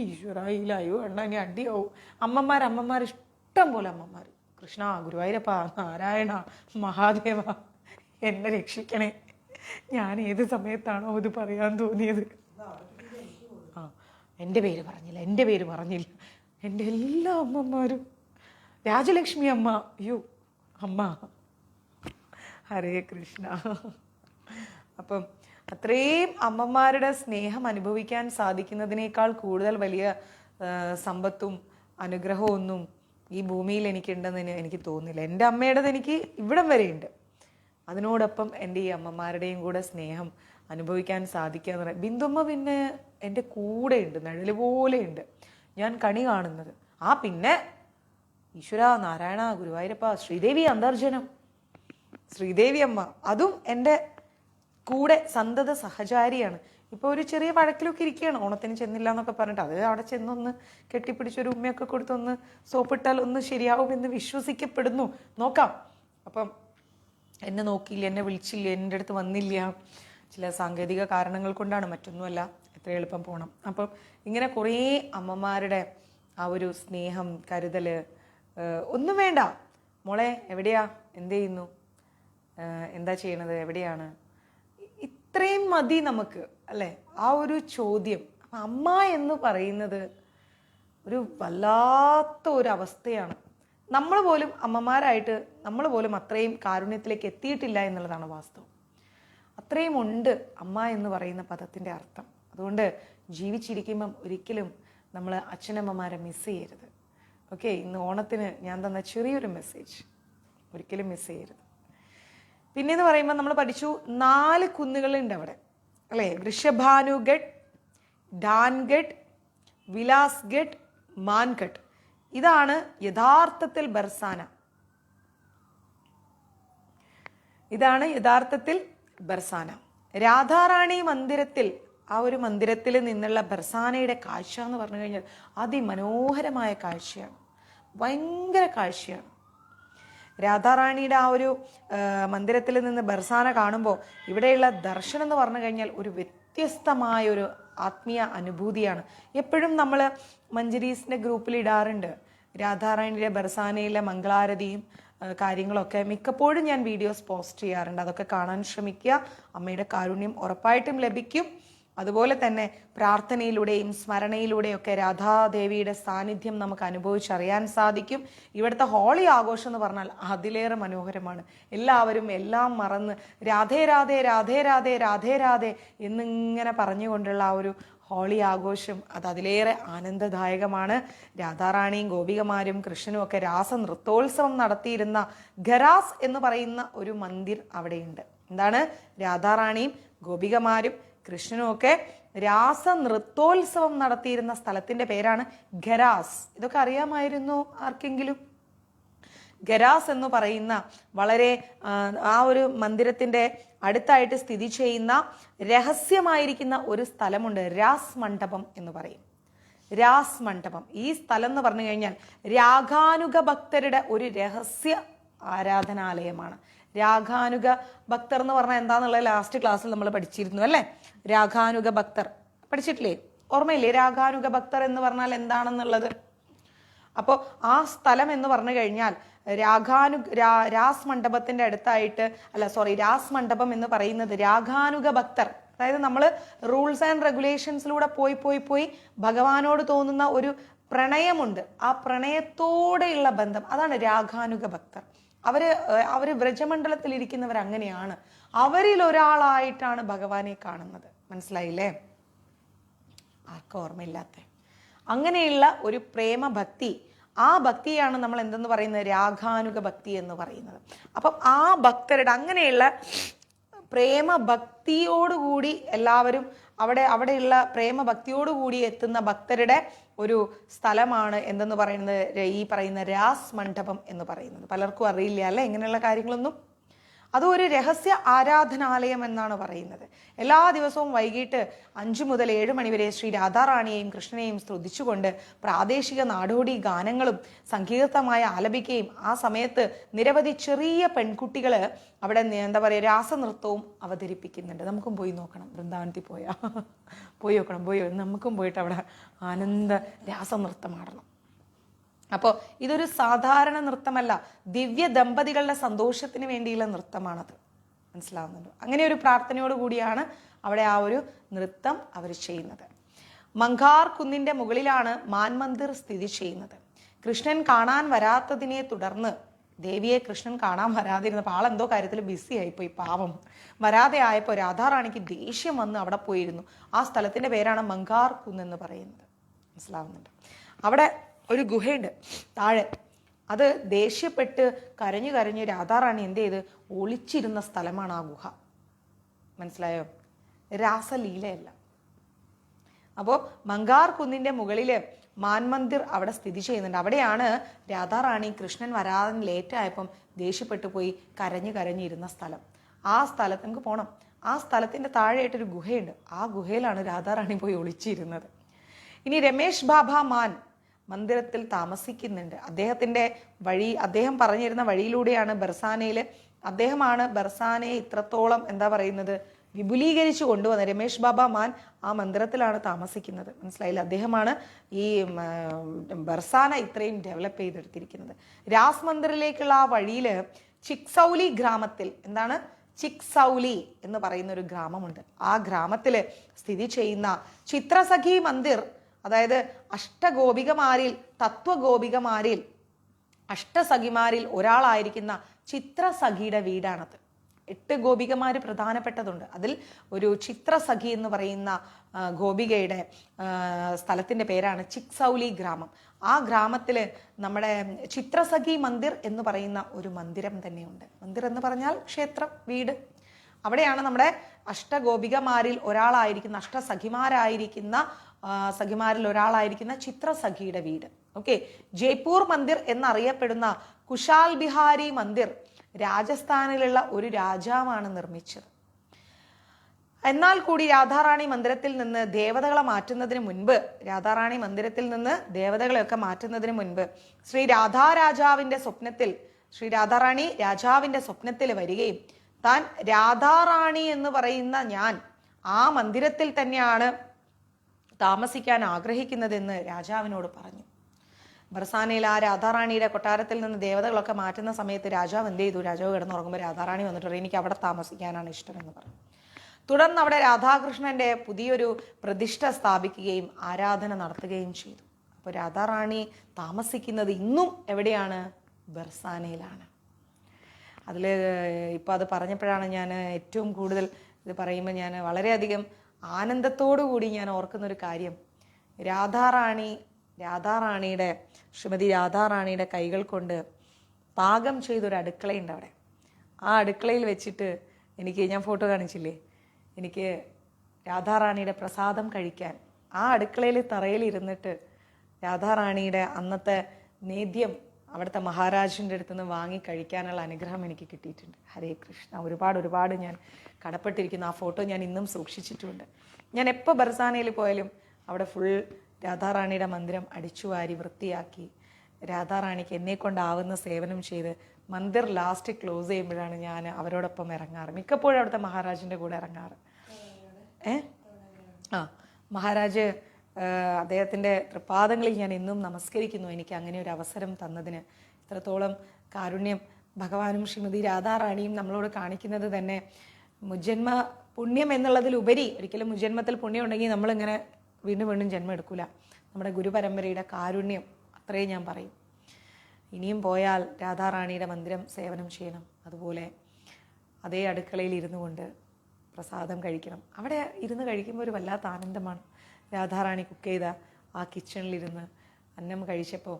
ഈശ്വര, ഈ ലൈവ് കണ്ടാ ഇനി അടിയാവും. അമ്മമാർ ഇഷ്ടം പോലെ അമ്മമാർ. കൃഷ്ണ, ഗുരുവായൂരപ്പ, നാരായണ, മഹാദേവ, എന്നെ രക്ഷിക്കണേ. ഞാൻ ഏത് സമയത്താണോ ഇത് പറയാൻ തോന്നിയത്. എൻ്റെ പേര് പറഞ്ഞില്ല. എൻ്റെ എല്ലാ അമ്മമാരും. രാജലക്ഷ്മി അമ്മ, അയ്യോ അമ്മ, ഹരേ കൃഷ്ണ. അപ്പം അത്രയും അമ്മമാരുടെ സ്നേഹം അനുഭവിക്കാൻ സാധിക്കുന്നതിനേക്കാൾ കൂടുതൽ വലിയ സമ്പത്തും അനുഗ്രഹവും ഒന്നും ഈ ഭൂമിയിൽ എനിക്കുണ്ടെന്ന് എനിക്ക് തോന്നുന്നില്ല. എൻ്റെ അമ്മയുടേത് എനിക്ക് ഇവിടം വരെയുണ്ട്. അതിനോടൊപ്പം എൻ്റെ ഈ അമ്മമാരുടെയും കൂടെ സ്നേഹം അനുഭവിക്കാൻ സാധിക്കുക എന്ന് പറയാം. ബിന്ദുമ്മ പിന്നെ എൻ്റെ കൂടെ ഉണ്ട്, നിഴല് പോലെയുണ്ട്. ഞാൻ കണി കാണുന്നത്. പിന്നെ ഈശ്വര, നാരായണ, ഗുരുവായൂരപ്പ, ശ്രീദേവി അന്തർജനം, ശ്രീദേവി അമ്മ, അതും എൻ്റെ കൂടെ സന്തത സഹചാരിയാണ്. ഇപ്പോൾ ഒരു ചെറിയ വഴക്കിലൊക്കെ ഇരിക്കുകയാണ്, ഓണത്തിന് ചെന്നില്ല എന്നൊക്കെ പറഞ്ഞിട്ട്. അത് അവിടെ ചെന്നൊന്ന് കെട്ടിപ്പിടിച്ചൊരു ഉമ്മയൊക്കെ കൊടുത്തൊന്ന് സോപ്പിട്ടാൽ ഒന്ന് ശരിയാവുമെന്ന് വിശ്വസിക്കപ്പെടുന്നു. നോക്കാം. അപ്പം എന്നെ നോക്കിയില്ല, എന്നെ വിളിച്ചില്ല, എൻ്റെ അടുത്ത് വന്നില്ല, ചില സാങ്കേതിക കാരണങ്ങൾ കൊണ്ടാണ്, മറ്റൊന്നുമല്ല. എത്ര എളുപ്പം പോകണം. അപ്പം ഇങ്ങനെ കുറേ അമ്മമാരുടെ ആ ഒരു സ്നേഹം, കരുതൽ, ഒന്നും വേണ്ട. മോളെ എവിടെയാ, എന്ത് ചെയ്യുന്നു, എന്താ ചെയ്യണത്, എവിടെയാണ്, ഇത്രയും മതി നമുക്ക്, അല്ലേ? ആ ഒരു ചോദ്യം. അപ്പം അമ്മ എന്ന് പറയുന്നത് ഒരു വല്ലാത്ത ഒരു അവസ്ഥയാണ്. നമ്മൾ പോലും അമ്മമാരായിട്ട് നമ്മൾ പോലും അത്രയും കാരുണ്യത്തിലേക്ക് എത്തിയിട്ടില്ല എന്നുള്ളതാണ് വാസ്തവം. അത്രയും ഉണ്ട് അമ്മ എന്ന് പറയുന്ന പദത്തിൻ്റെ അർത്ഥം. അതുകൊണ്ട് ജീവിച്ചിരിക്കുമ്പം ഒരിക്കലും നമ്മൾ അച്ഛനമ്മമാരെ മിസ് ചെയ്യരുത്. ഓക്കെ, ഇന്ന് ഓണത്തിന് ഞാൻ തന്ന ചെറിയൊരു മെസ്സേജ്, ഒരിക്കലും മിസ് ചെയ്യരുത്. പിന്നെന്ന് പറയുമ്പോൾ നമ്മൾ പഠിച്ചു 4 കുന്നുകളുണ്ട് അവിടെ, അല്ലേ? വൃഷഭാനുഗഡ്, ഡാൻഗഡ്, വിലാസ്ഗഡ്, മാൻഗഡ്. ഇതാണ് യഥാർത്ഥത്തിൽ ബർസാന. രാധാറാണി മന്ദിരത്തിൽ, ആ ഒരു മന്ദിരത്തിൽ നിന്നുള്ള ബർസാനയുടെ കാഴ്ച എന്ന് പറഞ്ഞു കഴിഞ്ഞാൽ അതിമനോഹരമായ കാഴ്ചയാണ്, ഭയങ്കര കാഴ്ചയാണ്. രാധാറാണിയുടെ ആ ഒരു മന്ദിരത്തിൽ നിന്ന് ബർസാന കാണുമ്പോൾ ഇവിടെയുള്ള ദർശനം എന്ന് പറഞ്ഞു കഴിഞ്ഞാൽ ഒരു വ്യത്യസ്തമായൊരു ആത്മീയ അനുഭൂതിയാണ്. എപ്പോഴും നമ്മൾ മഞ്ജരീസിൻ്റെ ഗ്രൂപ്പിൽ ഇടാറുണ്ട് രാധാറാണിയുടെ ബർസാനയിലെ മംഗളാരതിയും കാര്യങ്ങളൊക്കെ. മിക്കപ്പോഴും ഞാൻ വീഡിയോസ് പോസ്റ്റ് ചെയ്യാറുണ്ട്, അതൊക്കെ കാണാൻ ശ്രമിക്കുക. അമ്മയുടെ കാരുണ്യം ഉറപ്പായിട്ടും ലഭിക്കും. അതുപോലെ തന്നെ പ്രാർത്ഥനയിലൂടെയും സ്മരണയിലൂടെയൊക്കെ രാധാദേവിയുടെ സാന്നിധ്യം നമുക്ക് അനുഭവിച്ചറിയാൻ സാധിക്കും. ഇവിടുത്തെ ഹോളി ആഘോഷം എന്ന് പറഞ്ഞാൽ അതിലേറെ മനോഹരമാണ്. എല്ലാവരും എല്ലാം മറന്ന് രാധേ രാധേ രാധേ രാധേ രാധേ രാധേ എന്നിങ്ങനെ പറഞ്ഞുകൊണ്ടുള്ള ആ ഒരു ഹോളി ആഘോഷം അത് അതിലേറെ ആനന്ദദായകമാണ്. രാധാറാണിയും ഗോപികമാരും കൃഷ്ണനും ഒക്കെ രാസ നൃത്തോത്സവം നടത്തിയിരുന്ന ഖരാസ് എന്ന് പറയുന്ന ഒരു മന്ദിർ അവിടെയുണ്ട്. എന്താണ്? രാധാറാണിയും ഗോപികമാരും കൃഷ്ണനും ഒക്കെ രാസ നൃത്തോത്സവം നടത്തിയിരുന്ന സ്ഥലത്തിന്റെ പേരാണ് ഖരാസ്. ഇതൊക്കെ അറിയാമായിരുന്നു ആർക്കെങ്കിലും? ഖരാസ് എന്ന് പറയുന്ന വളരെ ആ ഒരു മന്ദിരത്തിന്റെ അടുത്തായിട്ട് സ്ഥിതി ചെയ്യുന്ന രഹസ്യമായിരിക്കുന്ന ഒരു സ്ഥലമുണ്ട്, രാസ് മണ്ഡപം എന്ന് പറയും. രാസ് മണ്ഡപം, ഈ സ്ഥലം എന്ന് പറഞ്ഞു കഴിഞ്ഞാൽ രാഗാനുഗ ഭക്തരുടെ ഒരു രഹസ്യ ആരാധനാലയമാണ്. രാഗാനുഗ ഭക്തർ എന്ന് പറഞ്ഞാൽ എന്താന്നുള്ളത് ലാസ്റ്റ് ക്ലാസ്സിൽ നമ്മൾ പഠിച്ചിരുന്നു, അല്ലേ? രാഗാനുഗ ഭക്തർ പഠിച്ചിട്ടില്ലേ? ഓർമ്മയില്ലേ രാഗാനുഗ ഭക്തർ എന്ന് പറഞ്ഞാൽ എന്താണെന്നുള്ളത്? അപ്പോൾ ആ സ്ഥലം എന്ന് പറഞ്ഞു കഴിഞ്ഞാൽ രാസ് മണ്ഡപത്തിന്റെ അടുത്തായിട്ട്, രാസ് മണ്ഡപം എന്ന് പറയുന്നത് രാഗാനുഗ ഭക്തർ, അതായത് നമ്മൾ റൂൾസ് ആൻഡ് റെഗുലേഷൻസിലൂടെ പോയി ഭഗവാനോട് തോന്നുന്ന ഒരു പ്രണയമുണ്ട്. ആ പ്രണയത്തോടെയുള്ള ബന്ധം, അതാണ് രാഗാനുഗ ഭക്തർ. അവര് വ്രജമണ്ഡലത്തിൽ ഇരിക്കുന്നവർ അങ്ങനെയാണ്. അവരിൽ ഒരാളായിട്ടാണ് ഭഗവാനെ കാണുന്നത്. മനസ്സിലായില്ലേ? ആർക്കും ഓർമ്മയില്ലാത്ത അങ്ങനെയുള്ള ഒരു പ്രേമഭക്തി, ആ ഭക്തിയാണ് നമ്മൾ എന്തെന്ന് പറയുന്നത്, രാഗാനുക ഭക്തി എന്ന് പറയുന്നത്. അപ്പം ആ ഭക്തരുടെ അങ്ങനെയുള്ള പ്രേമഭക്തിയോടുകൂടി എല്ലാവരും അവിടെയുള്ള പ്രേമഭക്തിയോടുകൂടി എത്തുന്ന ഭക്തരുടെ ഒരു സ്ഥലമാണ് എന്തെന്ന് പറയുന്നത്, ഈ പറയുന്ന രാസ് മണ്ഡപം എന്ന് പറയുന്നത്. പലർക്കും അറിയില്ല അല്ലെ ഇങ്ങനെയുള്ള കാര്യങ്ങളൊന്നും. അതും ഒരു രഹസ്യ ആരാധനാലയം എന്നാണ് പറയുന്നത്. എല്ലാ ദിവസവും വൈകിട്ട് 5 മുതൽ 7 മണി വരെ ശ്രീ രാധാറാണിയെയും കൃഷ്ണനെയും സ്തുതിച്ചുകൊണ്ട് പ്രാദേശിക നാടോടി ഗാനങ്ങളും സങ്കീർത്തമായി ആലപിക്കുകയും ആ സമയത്ത് നിരവധി ചെറിയ പെൺകുട്ടികൾ അവിടെ എന്താ പറയുക രാസനൃത്തവും അവതരിപ്പിക്കുന്നുണ്ട്. നമുക്കും പോയി നോക്കണം, വൃന്ദാവനത്തിൽ പോയി നോക്കണം, നമുക്കും പോയിട്ട് അവിടെ ആനന്ദ രാസനൃത്തമാടണം. അപ്പോൾ ഇതൊരു സാധാരണ നൃത്തമല്ല, ദിവ്യ ദമ്പതികളുടെ സന്തോഷത്തിന് വേണ്ടിയുള്ള നൃത്തമാണത്. മനസ്സിലാവുന്നുണ്ടോ? അങ്ങനെ ഒരു പ്രാർത്ഥനയോട് കൂടിയാണ് അവിടെ ആ ഒരു നൃത്തം അവർ ചെയ്യുന്നത്. മങ്കാർ കുന്നിന്റെ മുകളിലാണ് മാൻ മന്ദിർ സ്ഥിതി ചെയ്യുന്നത്. കൃഷ്ണൻ കാണാൻ വരാത്തതിനെ തുടർന്ന് ദേവിയെ കൃഷ്ണൻ കാണാൻ വരാതിരുന്നപ്പോൾ ആളെന്തോ കാര്യത്തിൽ ബിസി ആയിപ്പോയി, പാവം. വരാതെ ആയപ്പോൾ രാധാറാണിക്ക് ദേഷ്യം വന്ന് അവിടെ പോയിരുന്നു. ആ സ്ഥലത്തിന്റെ പേരാണ് മങ്കാർ കുന്ന് എന്ന് പറയുന്നത്. മനസ്സിലാവുന്നുണ്ട്? അവിടെ ഒരു ഗുഹയുണ്ട് താഴെ. അത് ദേഷ്യപ്പെട്ട് കരഞ്ഞു രാധാറാണി എന്ത് ചെയ്ത് ഒളിച്ചിരുന്ന സ്ഥലമാണ് ആ ഗുഹ. മനസ്സിലായോ? രാസലീലയല്ല. അപ്പോൾ മങ്കാർ കുന്നിന്റെ മുകളില് മാൻ മന്ദിർ അവിടെ സ്ഥിതി ചെയ്യുന്നുണ്ട്. അവിടെയാണ് രാധാറാണി കൃഷ്ണൻ വരാൻ ലേറ്റായപ്പം ദേഷ്യപ്പെട്ടു പോയി കരഞ്ഞിരുന്ന സ്ഥലം. ആ സ്ഥലത്ത് നമുക്ക് പോകണം. ആ സ്ഥലത്തിന്റെ താഴെയായിട്ടൊരു ഗുഹയുണ്ട്. ആ ഗുഹയിലാണ് രാധാറാണി പോയി ഒളിച്ചിരുന്നത്. ഇനി രമേശ് ബാബ മാൻ മന്ദിരത്തിൽ താമസിക്കുന്നുണ്ട്. അദ്ദേഹം പറഞ്ഞിരുന്ന വഴിയിലൂടെയാണ് ബർസാനയിൽ, അദ്ദേഹമാണ് ബർസാനയെ ഇത്രത്തോളം എന്താ പറയുന്നത് വിപുലീകരിച്ചു കൊണ്ടുവന്നത്. രമേശ് ബാബ മാൻ ആ മന്ദിരത്തിലാണ് താമസിക്കുന്നത്. മനസ്സിലായില്ല? അദ്ദേഹമാണ് ഈ ബർസാന ഇത്രയും ഡെവലപ്പ് ചെയ്തെടുത്തിരിക്കുന്നത്. രാസ് മന്ദിറിലേക്കുള്ള ആ വഴിയിൽ ചിക്സൗലി ഗ്രാമത്തിൽ, എന്താണ് ചിക്സൗലി എന്ന് പറയുന്ന ഒരു ഗ്രാമമുണ്ട്. ആ ഗ്രാമത്തിൽ സ്ഥിതി ചെയ്യുന്ന ചിത്രസഖി മന്ദിർ, അതായത് അഷ്ടഗോപികമാരിൽ തത്വഗോപികമാരിൽ അഷ്ടസഖിമാരിൽ ഒരാളായിരിക്കുന്ന ചിത്രസഖിയുടെ വീടാണത്. 8 ഗോപികമാര് പ്രധാനപ്പെട്ടതുണ്ട്. അതിൽ ഒരു ചിത്രസഖി എന്ന് പറയുന്ന ഗോപികയുടെ സ്ഥലത്തിന്റെ പേരാണ് ചിക്സൗലി ഗ്രാമം. ആ ഗ്രാമത്തിൽ നമ്മുടെ ചിത്രസഖി മന്ദിർ എന്ന് പറയുന്ന ഒരു മന്ദിരം തന്നെയുണ്ട്. മന്ദിർ എന്ന് പറഞ്ഞാൽ ക്ഷേത്രം, വീട്. അവിടെയാണ് നമ്മുടെ അഷ്ടഗോപികമാരിൽ ഒരാളായിരിക്കുന്ന സഖിമാരിൽ ഒരാളായിരിക്കുന്ന ചിത്രസഖിയുടെ വീട്. ഓക്കെ. ജയ്പൂർ മന്ദിർ എന്നറിയപ്പെടുന്ന കുശാൽ ബിഹാരി മന്ദിർ രാജസ്ഥാനിലുള്ള ഒരു രാജാവാണ് നിർമ്മിച്ചത്. എന്നാൽ കൂടി രാധാറാണി മന്ദിരത്തിൽ നിന്ന് ദേവതകളെ മാറ്റുന്നതിന് മുൻപ് ശ്രീ രാധാറാണി രാജാവിന്റെ സ്വപ്നത്തിൽ വരികയും താൻ രാധാറാണി എന്ന് പറയുന്ന ഞാൻ ആ മന്ദിരത്തിൽ തന്നെയാണ് താമസിക്കാൻ ആഗ്രഹിക്കുന്നതെന്ന് രാജാവിനോട് പറഞ്ഞു. ബർസാനയിൽ ആ രാധാറാണിയുടെ കൊട്ടാരത്തിൽ നിന്ന് ദേവതകളൊക്കെ മാറ്റുന്ന സമയത്ത് രാജാവ് എന്ത് ചെയ്തു? രാജാവ് കിടന്നുറങ്ങുമ്പോൾ രാധാറാണി വന്നിട്ട് എനിക്ക് അവിടെ താമസിക്കാനാണ് ഇഷ്ടമെന്ന് പറഞ്ഞു. തുടർന്ന് അവിടെ രാധാകൃഷ്ണന്റെ പുതിയൊരു പ്രതിഷ്ഠ സ്ഥാപിക്കുകയും ആരാധന നടത്തുകയും ചെയ്തു. അപ്പോൾ രാധാറാണി താമസിക്കുന്നത് ഇന്നും എവിടെയാണ്? ബർസാനയിലാണ്. അതിൽ ഇപ്പോൾ അത് പറഞ്ഞപ്പോഴാണ് ഞാൻ ഏറ്റവും കൂടുതൽ ഇത് പറയുമ്പോൾ ഞാൻ വളരെയധികം ആനന്ദത്തോടു കൂടി ഞാൻ ഓർക്കുന്നൊരു കാര്യം, ശ്രീമതി രാധാറാണിയുടെ കൈകൾ കൊണ്ട് പാകം ചെയ്തൊരു അടുക്കളയുണ്ട് അവിടെ. ആ അടുക്കളയിൽ വെച്ചിട്ട് ഞാൻ ഫോട്ടോ കാണിച്ചില്ലേ, എനിക്ക് രാധാറാണിയുടെ പ്രസാദം കഴിക്കാൻ ആ അടുക്കളയിൽ തറയിൽ ഇരുന്നിട്ട് രാധാറാണിയുടെ അന്നത്തെ നേദ്യം അവിടുത്തെ മഹാരാജിൻ്റെ അടുത്ത് നിന്ന് വാങ്ങി കഴിക്കാനുള്ള അനുഗ്രഹം എനിക്ക് കിട്ടിയിട്ടുണ്ട്. ഹരേ കൃഷ്ണ. ഒരുപാട് ഞാൻ കടപ്പെട്ടിരിക്കുന്നു. ആ ഫോട്ടോ ഞാൻ ഇന്നും സൂക്ഷിച്ചിട്ടുമുണ്ട്. ഞാൻ എപ്പോൾ ബർസാനയിൽ പോയാലും അവിടെ ഫുൾ രാധാറാണിയുടെ മന്ദിരം അടിച്ചുവാരി വൃത്തിയാക്കി രാധാറാണിക്ക് എന്നെക്കൊണ്ടാവുന്ന സേവനം ചെയ്ത് മന്ദിർ ലാസ്റ്റ് ക്ലോസ് ചെയ്യുമ്പോഴാണ് ഞാൻ അവരോടൊപ്പം ഇറങ്ങാറ്. മിക്കപ്പോഴും അവിടുത്തെ മഹാരാജിൻ്റെ കൂടെ ഇറങ്ങാറ്. മഹാരാജ് അദ്ദേഹത്തിൻ്റെ തൃപ്പാദങ്ങളിൽ ഞാൻ എന്നും നമസ്കരിക്കുന്നു. എനിക്ക് അങ്ങനെ ഒരു അവസരം തന്നതിന്. ഇത്രത്തോളം കാരുണ്യം ഭഗവാനും ശ്രീമതി രാധാറാണിയും നമ്മളോട് കാണിക്കുന്നത് തന്നെ മുജ്ജന്മ പുണ്യം എന്നുള്ളതിലുപരി, ഒരിക്കലും മുജ്ജന്മത്തിൽ പുണ്യം ഉണ്ടെങ്കിൽ നമ്മളിങ്ങനെ വീണ്ടും ജന്മം എടുക്കില്ല. നമ്മുടെ ഗുരുപരമ്പരയുടെ കാരുണ്യം അത്രേ ഞാൻ പറയും. ഇനിയും പോയാൽ രാധാറാണിയുടെ മന്ദിരം സേവനം ചെയ്യണം. അതുപോലെ അതേ അടുക്കളയിൽ ഇരുന്നു കൊണ്ട് പ്രസാദം കഴിക്കണം. അവിടെ ഇരുന്ന് കഴിക്കുമ്പോൾ ഒരു വല്ലാത്ത ആനന്ദമാണ്. രാധാറാണി കുക്ക് ചെയ്ത ആ കിച്ചണിലിരുന്ന് അന്നം കഴിച്ചപ്പോൾ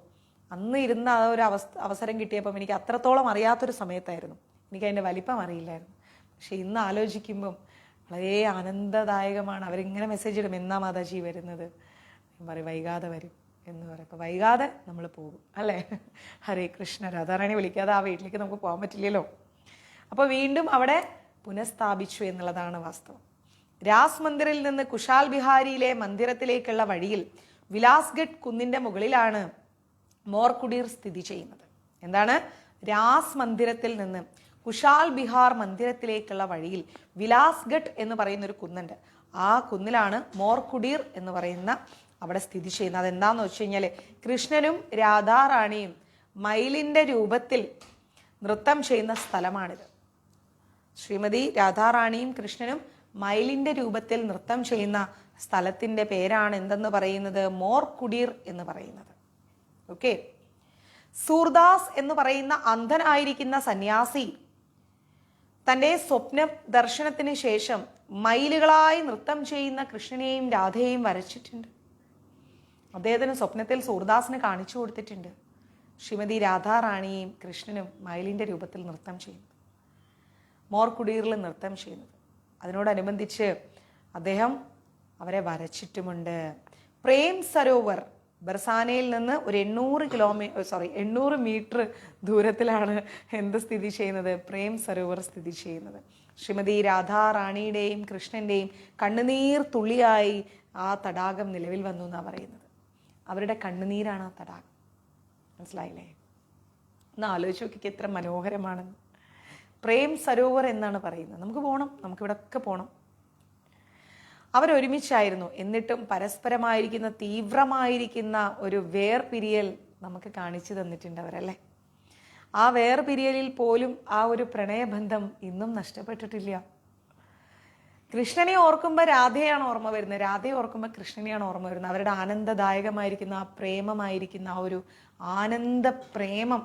അന്ന് ഇരുന്ന ആ ഒരു അവസരം കിട്ടിയപ്പം എനിക്ക് അത്രത്തോളം അറിയാത്തൊരു സമയത്തായിരുന്നു. എനിക്കതിൻ്റെ വലിപ്പം അറിയില്ലായിരുന്നു. പക്ഷെ ഇന്ന് ആലോചിക്കുമ്പം വളരെ ആനന്ദദായകമാണ്. അവരിങ്ങനെ മെസ്സേജ് ഇടും, എന്നാ മാതാജി വരുന്നത്? ഞാൻ പറയും വൈകാതെ വരും എന്ന് പറയും. അപ്പോൾ വൈകാതെ നമ്മൾ പോകും അല്ലേ? ഹരേ കൃഷ്ണ. രാധാറാണി വിളിക്കാതെ ആ വീട്ടിലേക്ക് നമുക്ക് പോകാൻ പറ്റില്ലല്ലോ. അപ്പോൾ വീണ്ടും അവിടെ പുനഃസ്ഥാപിച്ചു എന്നുള്ളതാണ് വാസ്തവം. രാസ് മന്ദിറിൽ നിന്ന് കുശാൽ ബിഹാരിയിലെ മന്ദിരത്തിലേക്കുള്ള വഴിയിൽ വിലാസ്ഗഡ് കുന്നിൻ്റെ മുകളിലാണ് മോർ കുടീർ സ്ഥിതി ചെയ്യുന്നത്. എന്താണ്? രാസ് മന്ദിരത്തിൽ നിന്ന് കുശാൽ ബിഹാർ മന്ദിരത്തിലേക്കുള്ള വഴിയിൽ വിലാസ്ഗഡ് എന്ന് പറയുന്ന ഒരു കുന്നുണ്ട്. ആ കുന്നിലാണ് മോർ കുടീർ എന്ന് പറയുന്ന അവിടെ സ്ഥിതി ചെയ്യുന്നത്. അതെന്താന്ന് വെച്ച് കഴിഞ്ഞാൽ കൃഷ്ണനും രാധാറാണിയും മയിലിൻ്റെ രൂപത്തിൽ നൃത്തം ചെയ്യുന്ന സ്ഥലമാണിത്. ശ്രീമതി രാധാറാണിയും കൃഷ്ണനും മയിലിൻ്റെ രൂപത്തിൽ നൃത്തം ചെയ്യുന്ന സ്ഥലത്തിൻ്റെ പേരാണ് എന്തെന്ന് പറയുന്നത്? മോർ കുടീർ എന്ന് പറയുന്നത്. ഓക്കെ. സൂർദാസ് എന്ന് പറയുന്ന അന്ധനായിരിക്കുന്ന സന്യാസി തൻ്റെ സ്വപ്ന ദർശനത്തിന് ശേഷം മയിലുകളായി നൃത്തം ചെയ്യുന്ന കൃഷ്ണനെയും രാധയെയും വരച്ചിട്ടുണ്ട്. അദ്ദേഹത്തിന് സ്വപ്നത്തിൽ സൂർദാസിന് കാണിച്ചു കൊടുത്തിട്ടുണ്ട് ശ്രീമതി രാധാറാണിയും കൃഷ്ണനും മയിലിൻ്റെ രൂപത്തിൽ നൃത്തം ചെയ്യുന്നത്, മോർ കുടീറിൽ നൃത്തം ചെയ്യുന്നത്. അതിനോടനുബന്ധിച്ച് അദ്ദേഹം അവരെ വരച്ചിട്ടുമുണ്ട്. പ്രേം സരോവർ ബർസാനയിൽ നിന്ന് ഒരു 800 മീറ്റർ ദൂരത്തിലാണ് എന്ത് സ്ഥിതി ചെയ്യുന്നത്? പ്രേം സരോവർ സ്ഥിതി ചെയ്യുന്നത്. ശ്രീമതി രാധാറാണിയുടെയും കൃഷ്ണൻ്റെയും കണ്ണുനീർ തുള്ളിയായി ആ തടാകം നിലവിൽ വന്നു എന്നാണ് പറയുന്നത്. അവരുടെ കണ്ണുനീരാണ് ആ തടാകം. മനസ്സിലായില്ലേ? ഒന്ന് ആലോചിച്ച് നോക്കിക്ക് എത്ര മനോഹരമാണെന്ന്. പ്രേം സരോവർ എന്നാണ് പറയുന്നത്. നമുക്ക് പോകണം, നമുക്കിവിടെയൊക്കെ പോകണം. അവരൊരുമിച്ചായിരുന്നു. എന്നിട്ടും പരസ്പരമായിരിക്കുന്ന തീവ്രമായിരിക്കുന്ന ഒരു വേർപിരിയൽ നമുക്ക് കാണിച്ചു തന്നിട്ടുണ്ട് അവരല്ലേ. ആ വേർപിരിയലിൽ പോലും ആ ഒരു പ്രണയബന്ധം ഇന്നും നഷ്ടപ്പെട്ടിട്ടില്ല. കൃഷ്ണനെ ഓർക്കുമ്പോൾ രാധയാണ് ഓർമ്മ വരുന്നത്, രാധയെ ഓർക്കുമ്പോൾ കൃഷ്ണനെയാണ് ഓർമ്മ വരുന്നത്. അവരുടെ ആനന്ദദായകമായിരിക്കുന്ന ആ പ്രേമമായിരിക്കുന്ന ആ ഒരു ആനന്ദ പ്രേമം,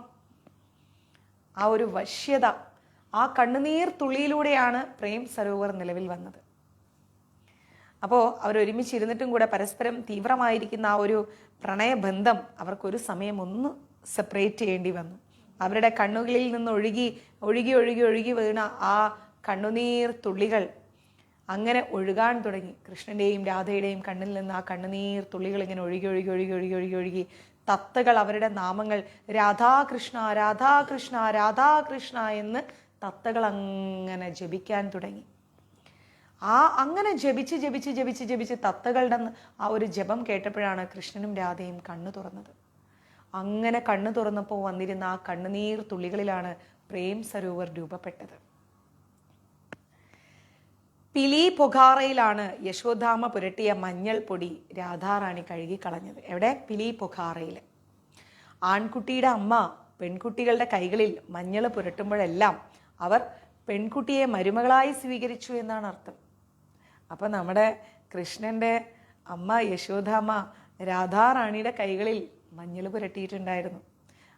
ആ ഒരു വശ്യത, ആ കണ്ണുനീർ തുള്ളിയിലൂടെയാണ് പ്രേം സരോവർ നിലവിൽ വന്നത്. അപ്പോൾ അവരൊരുമിച്ചിരുന്നിട്ടും കൂടെ പരസ്പരം തീവ്രമായിരിക്കുന്ന ആ ഒരു പ്രണയബന്ധം അവർക്കൊരു സമയം ഒന്ന് സെപ്പറേറ്റ് ചെയ്യേണ്ടി വന്നു. അവരുടെ കണ്ണുകളിൽ നിന്ന് ഒഴുകി ഒഴുകി ഒഴുകി ഒഴുകി വീണ ആ കണ്ണുനീർ തുള്ളികൾ അങ്ങനെ ഒഴുകാൻ തുടങ്ങി. കൃഷ്ണൻ്റെയും രാധയുടെയും കണ്ണിൽ നിന്ന് ആ കണ്ണുനീർ തുള്ളികൾ ഇങ്ങനെ ഒഴുകി ഒഴുകി ഒഴുകി ഒഴുകി ഒഴുകി ഒഴുകി തത്തകൾ അവരുടെ നാമങ്ങൾ രാധാകൃഷ്ണ രാധാകൃഷ്ണ രാധാകൃഷ്ണ എന്ന് തത്തകൾ അങ്ങനെ ജപിക്കാൻ തുടങ്ങി. അങ്ങനെ ജപിച്ച് ജപിച്ച് ജപിച്ച് ജപിച്ച് തത്തകളുടെ ആ ഒരു ജപം കേട്ടപ്പോഴാണ് കൃഷ്ണനും രാധയും കണ്ണു തുറന്നത്. അങ്ങനെ കണ്ണു തുറന്നപ്പോൾ വന്നിരുന്ന ആ കണ്ണുനീർ തുള്ളികളിലാണ് പ്രേം സരോവർ രൂപപ്പെട്ടത്. പിലി പൊഖാറയിലാണ് യശോദാമ പുരട്ടിയ മഞ്ഞൾ പൊടി രാധാറാണി കഴുകിക്കളഞ്ഞത്. എവിടെ? പിലി പൊഖാറയിൽ. ആൺകുട്ടിയുടെ അമ്മ പെൺകുട്ടികളുടെ കൈകളിൽ മഞ്ഞൾ പുരട്ടുമ്പോഴെല്ലാം അവർ പെൺകുട്ടിയെ മരുമകളായി സ്വീകരിച്ചു എന്നാണ് അർത്ഥം. അപ്പം നമ്മുടെ കൃഷ്ണൻ്റെ അമ്മ യശോദാമ്മ രാധാറാണിയുടെ കൈകളിൽ മഞ്ഞൾ പുരട്ടിയിട്ടുണ്ടായിരുന്നു.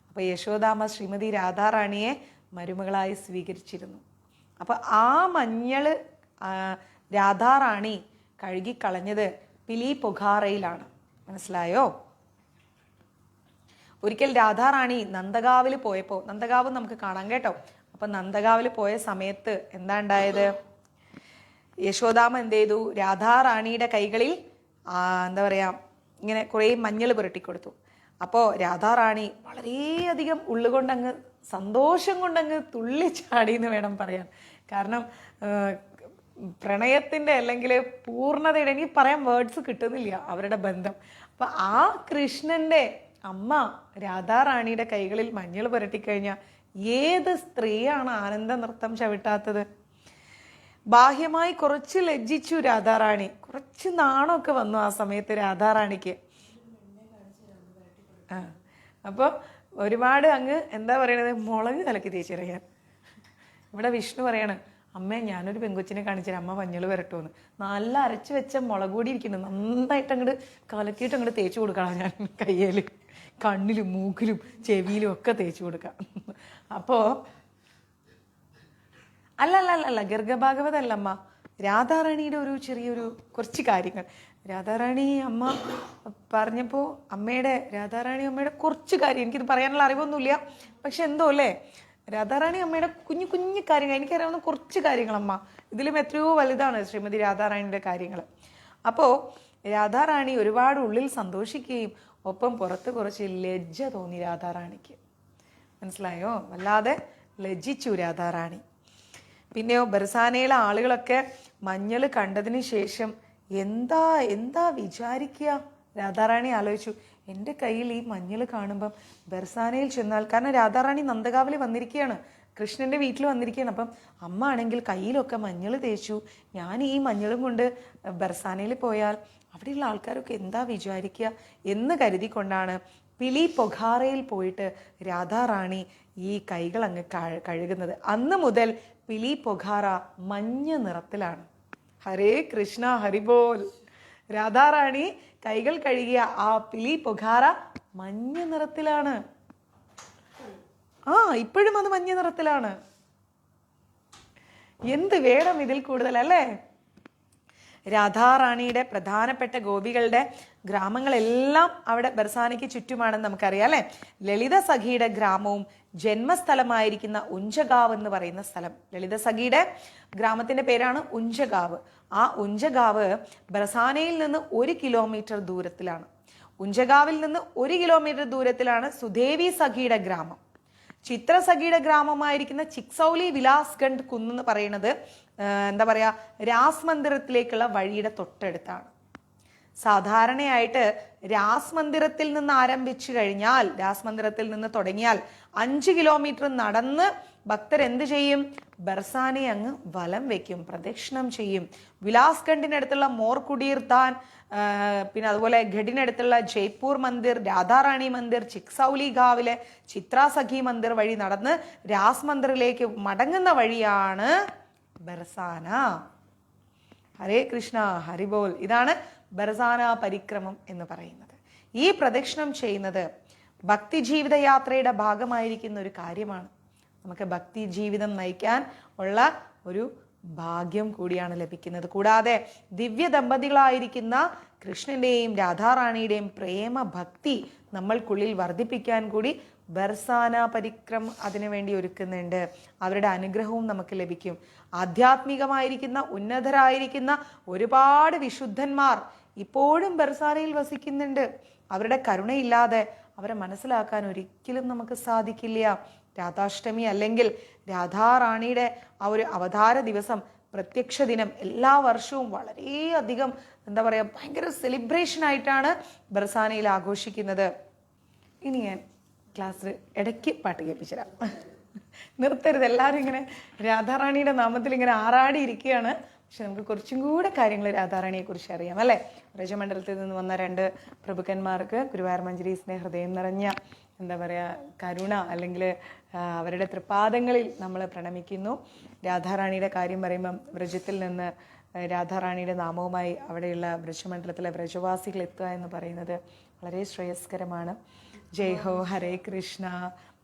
അപ്പോൾ യശോദാമ്മ ശ്രീമതി രാധാറാണിയെ മരുമകളായി സ്വീകരിച്ചിരുന്നു. അപ്പോൾ ആ മഞ്ഞൾ രാധാറാണി കഴുകിക്കളഞ്ഞത് പിലി പൊഖാറയിലാണ്. മനസ്സിലായോ? ഒരിക്കൽ രാധാറാണി നന്ദഗാവിൽ പോയപ്പോൾ, നന്ദഗാവ് നമുക്ക് കാണാം കേട്ടോ. അപ്പം നന്ദഗാവിൽ പോയ സമയത്ത് എന്താ ഉണ്ടായത്? യശോദാമ്മ എന്ത് ചെയ്തു? രാധാറാണിയുടെ കൈകളിൽ എന്താ പറയുക, ഇങ്ങനെ കുറേ മഞ്ഞൾ പുരട്ടിക്കൊടുത്തു. അപ്പോൾ രാധാറാണി വളരെയധികം ഉള്ളുകൊണ്ടങ്ങ് സന്തോഷം കൊണ്ടങ്ങ് തുള്ളിച്ചാടി എന്ന് വേണം പറയാൻ. കാരണം പ്രണയത്തിൻ്റെ അല്ലെങ്കിൽ പൂർണ്ണതയുടെ, എനിക്ക് പറയാൻ വേർഡ്സ് കിട്ടുന്നില്ല അവരുടെ ബന്ധം. അപ്പം ആ കൃഷ്ണൻ്റെ അമ്മ രാധാറാണിയുടെ കൈകളിൽ മഞ്ഞൾ പുരട്ടിക്കഴിഞ്ഞാൽ ഏത് സ്ത്രീയാണ് ആനന്ദ നൃത്തം ചവിട്ടാത്തത്? ബാഹ്യമായി കുറച്ച് ലജ്ജിച്ചു രാധാറാണി, കുറച്ച് നാണമൊക്കെ വന്നു ആ സമയത്ത് രാധാറാണിക്ക്. അപ്പോൾ ഒരുപാട് അങ്ങ് എന്താ പറയണത്, മുളക് കലക്കി തേച്ചറിയാൻ. ഇവിടെ വിഷ്ണു പറയാണ്, അമ്മേ ഞാനൊരു പെങ്കൊച്ചിനെ കാണിച്ചാൽ അമ്മ മഞ്ഞൾ വരട്ടുമെന്ന്. നല്ല അരച്ച് വെച്ച മുളക് കൂടി ഇരിക്കുന്നു, നന്നായിട്ട് അങ്ങോട്ട് കലക്കിയിട്ട് അങ്ങോട്ട് തേച്ച് കൊടുക്കണം ഞാൻ കയ്യിൽ, കണ്ണിലും മൂക്കിലും ചെവിയിലും ഒക്കെ തേച്ച് കൊടുക്കാം. അപ്പോൾ അല്ല ഗർഗഭാഗവതല്ലമ്മ, രാധാറാണിയുടെ ഒരു ചെറിയൊരു കുറച്ച് കാര്യങ്ങൾ. രാധാറാണി അമ്മ പറഞ്ഞപ്പോൾ രാധാറാണി അമ്മയുടെ കുറച്ച് കാര്യം, എനിക്കിത് പറയാനുള്ള അറിവൊന്നുമില്ല, പക്ഷെ എന്തോ അല്ലേ, രാധാറാണി അമ്മയുടെ കുഞ്ഞു കുഞ്ഞു കാര്യങ്ങൾ, എനിക്കറിയാവുന്ന കുറച്ച് കാര്യങ്ങളമ്മ, ഇതിലും എത്രയോ വലുതാണ് ശ്രീമതി രാധാറാണിയുടെ കാര്യങ്ങൾ. അപ്പോൾ രാധാറാണി ഒരുപാട് ഉള്ളിൽ സന്തോഷിക്കുകയും ഒപ്പം പുറത്ത് കുറച്ച് ലജ്ജ തോന്നി രാധാറാണിക്ക്. മനസ്സിലായോ? വല്ലാതെ ലജ്ജിച്ചു രാധാറാണി. പിന്നെയോ ബർസാനയിലെ ആളുകളൊക്കെ മഞ്ഞൾ കണ്ടതിന് ശേഷം എന്താ വിചാരിക്കുക? രാധാറാണി ആലോചിച്ചു, എൻ്റെ കയ്യിൽ ഈ മഞ്ഞൾ കാണുമ്പം ബർസാനയിൽ ചെന്നാൽ, കാരണം രാധാറാണി നന്ദകാവിൽ വന്നിരിക്കുകയാണ്, കൃഷ്ണൻ്റെ വീട്ടിൽ വന്നിരിക്കുകയാണ്. അപ്പം അമ്മ ആണെങ്കിൽ കയ്യിലൊക്കെ മഞ്ഞൾ തേച്ചു, ഞാൻ ഈ മഞ്ഞളും കൊണ്ട് ബർസാനയിൽ പോയാൽ അവിടെയുള്ള ആൾക്കാരൊക്കെ എന്താ വിചാരിക്കുക എന്ന് കരുതിക്കൊണ്ടാണ് പിലി പൊഖാറയിൽ പോയിട്ട് രാധാറാണി ഈ കൈകൾ അങ്ങ് കഴുകുന്നത്. അന്ന് മുതൽ പിലി പൊഖാറ മഞ്ഞ നിറത്തിലാണ്. ഹരേ കൃഷ്ണ ഹരിബോൽ. രാധാറാണി കൈകൾ കഴുകിയ ആ പിലി പൊഖാറ മഞ്ഞ നിറത്തിലാണ്. ഇപ്പോഴും അത് മഞ്ഞ നിറത്തിലാണ്. എന്ത് വേണം ഇതിൽ കൂടുതൽ അല്ലേ? രാധാറാണിയുടെ പ്രധാനപ്പെട്ട ഗോപികളുടെ ഗ്രാമങ്ങളെല്ലാം അവിടെ ബർസാനയ്ക്ക് ചുറ്റുമാണെന്ന് നമുക്കറിയാം അല്ലെ. ലളിത സഖിയുടെ ഗ്രാമവും ജന്മസ്ഥലമായിരിക്കുന്ന ഉഞ്ചഗാവ് എന്ന് പറയുന്ന സ്ഥലം, ലളിത സഖിയുടെ ഗ്രാമത്തിന്റെ പേരാണ് ഉഞ്ചഗാവ്. ആ ഉഞ്ചഗാവ് ബർസാനയിൽ നിന്ന് 1 കിലോമീറ്റർ ദൂരത്തിലാണ്. ഉഞ്ചഗാവിൽ നിന്ന് 1 കിലോമീറ്റർ ദൂരത്തിലാണ് സുദേവി സഖിയുടെ ഗ്രാമം. ചിത്രസഖിയുടെ ഗ്രാമമായിരിക്കുന്ന ചിക്സൗലി വിലാസ്ഗഡ് കുന്നെന്ന് പറയുന്നത് എന്താ പറയാ, രാസ് മന്ദിരത്തിലേക്കുള്ള വഴിയുടെ തൊട്ടടുത്താണ്. സാധാരണയായിട്ട് രാസ് മന്ദിരത്തിൽ നിന്ന് ആരംഭിച്ചു കഴിഞ്ഞാൽ, രാസ് മന്ദിരത്തിൽ നിന്ന് തുടങ്ങിയാൽ 5 കിലോമീറ്റർ നടന്ന് ഭക്തർ എന്ത് ചെയ്യും? ബർസാനെ അങ്ങ് വലം വെക്കും, പ്രദക്ഷിണം ചെയ്യും. വിലാസ്ഗഡിനടുത്തുള്ള മോർ കുടീർത്താൻ, പിന്നെ അതുപോലെ ഘഡിനടുത്തുള്ള ജയ്പൂർ മന്ദിർ, രാധാറാണി മന്ദിർ, ചിക്സൗലി ഗാവിലെ ചിത്രാസഖി മന്ദിർ വഴി നടന്ന് രാസ് മന്ദിറിലേക്ക് മടങ്ങുന്ന വഴിയാണ് ബർസാന. ഹരേ കൃഷ്ണ ഹരിബോൽ. ഇതാണ് ബർസാന പരിക്രമം എന്ന് പറയുന്നത്. ഈ പ്രദക്ഷിണം ചെയ്യുന്നത് ഭക്തി ജീവിത യാത്രയുടെ ഭാഗമായിരിക്കുന്ന ഒരു കാര്യമാണ്. നമുക്ക് ഭക്തി ജീവിതം നയിക്കാൻ ഉള്ള ഒരു ഭാഗ്യം കൂടിയാണ് ലഭിക്കുന്നത്. കൂടാതെ ദിവ്യ ദമ്പതികളായിരിക്കുന്ന കൃഷ്ണന്റെയും രാധാറാണിയുടെയും പ്രേമ ഭക്തി നമ്മൾക്കുള്ളിൽ വർദ്ധിപ്പിക്കാൻ കൂടി ബർസാന പരിക്രം അതിനുവേണ്ടി ഒരുക്കുന്നുണ്ട്. അവരുടെ അനുഗ്രഹവും നമുക്ക് ലഭിക്കും. ആധ്യാത്മികമായിരിക്കുന്ന ഉന്നതരായിരിക്കുന്ന ഒരുപാട് വിശുദ്ധന്മാർ ഇപ്പോഴും ബർസാനയിൽ വസിക്കുന്നുണ്ട്. അവരുടെ കരുണയില്ലാതെ അവരെ മനസ്സിലാക്കാൻ ഒരിക്കലും നമുക്ക് സാധിക്കില്ല. രാധാഷ്ടമി അല്ലെങ്കിൽ രാധാറാണിയുടെ ആ ഒരു അവതാര ദിവസം, പ്രത്യക്ഷ ദിനം എല്ലാ വർഷവും വളരെയധികം എന്താ പറയുക, ഭയങ്കര സെലിബ്രേഷൻ ആയിട്ടാണ് ബർസാനയിൽ ആഘോഷിക്കുന്നത്. ഇനി ഞാൻ ക്ലാസ്സിൽ ഇടയ്ക്ക് പാട്ട് കേൾപ്പിച്ചുതരാം, നിർത്തരുത്. എല്ലാവരും ഇങ്ങനെ രാധാറാണിയുടെ നാമത്തിൽ ഇങ്ങനെ ആറാടി ഇരിക്കുകയാണ്. പക്ഷെ നമുക്ക് കുറച്ചും കൂടെ കാര്യങ്ങൾ രാധാറാണിയെ കുറിച്ച് അറിയാം അല്ലേ. വ്രജമണ്ഡലത്തിൽ നിന്ന് വന്ന 2 പ്രഭുക്കന്മാർക്ക് ഗുരുവായൂർ മഞ്ജരീസിന്റെ ഹൃദയം നിറഞ്ഞ എന്താ പറയുക കരുണ, അല്ലെങ്കിൽ അവരുടെ തൃപ്പാദങ്ങളിൽ നമ്മൾ പ്രണമിക്കുന്നു. രാധാറാണിയുടെ കാര്യം പറയുമ്പം വ്രജത്തിൽ നിന്ന് രാധാറാണിയുടെ നാമവുമായി അവിടെയുള്ള വ്രജമണ്ഡലത്തിലെ വ്രജവാസികൾ എത്തുക എന്ന് പറയുന്നത് വളരെ ശ്രേയസ്കരമാണ്. ജയ് ഹോ ഹരേ കൃഷ്ണ.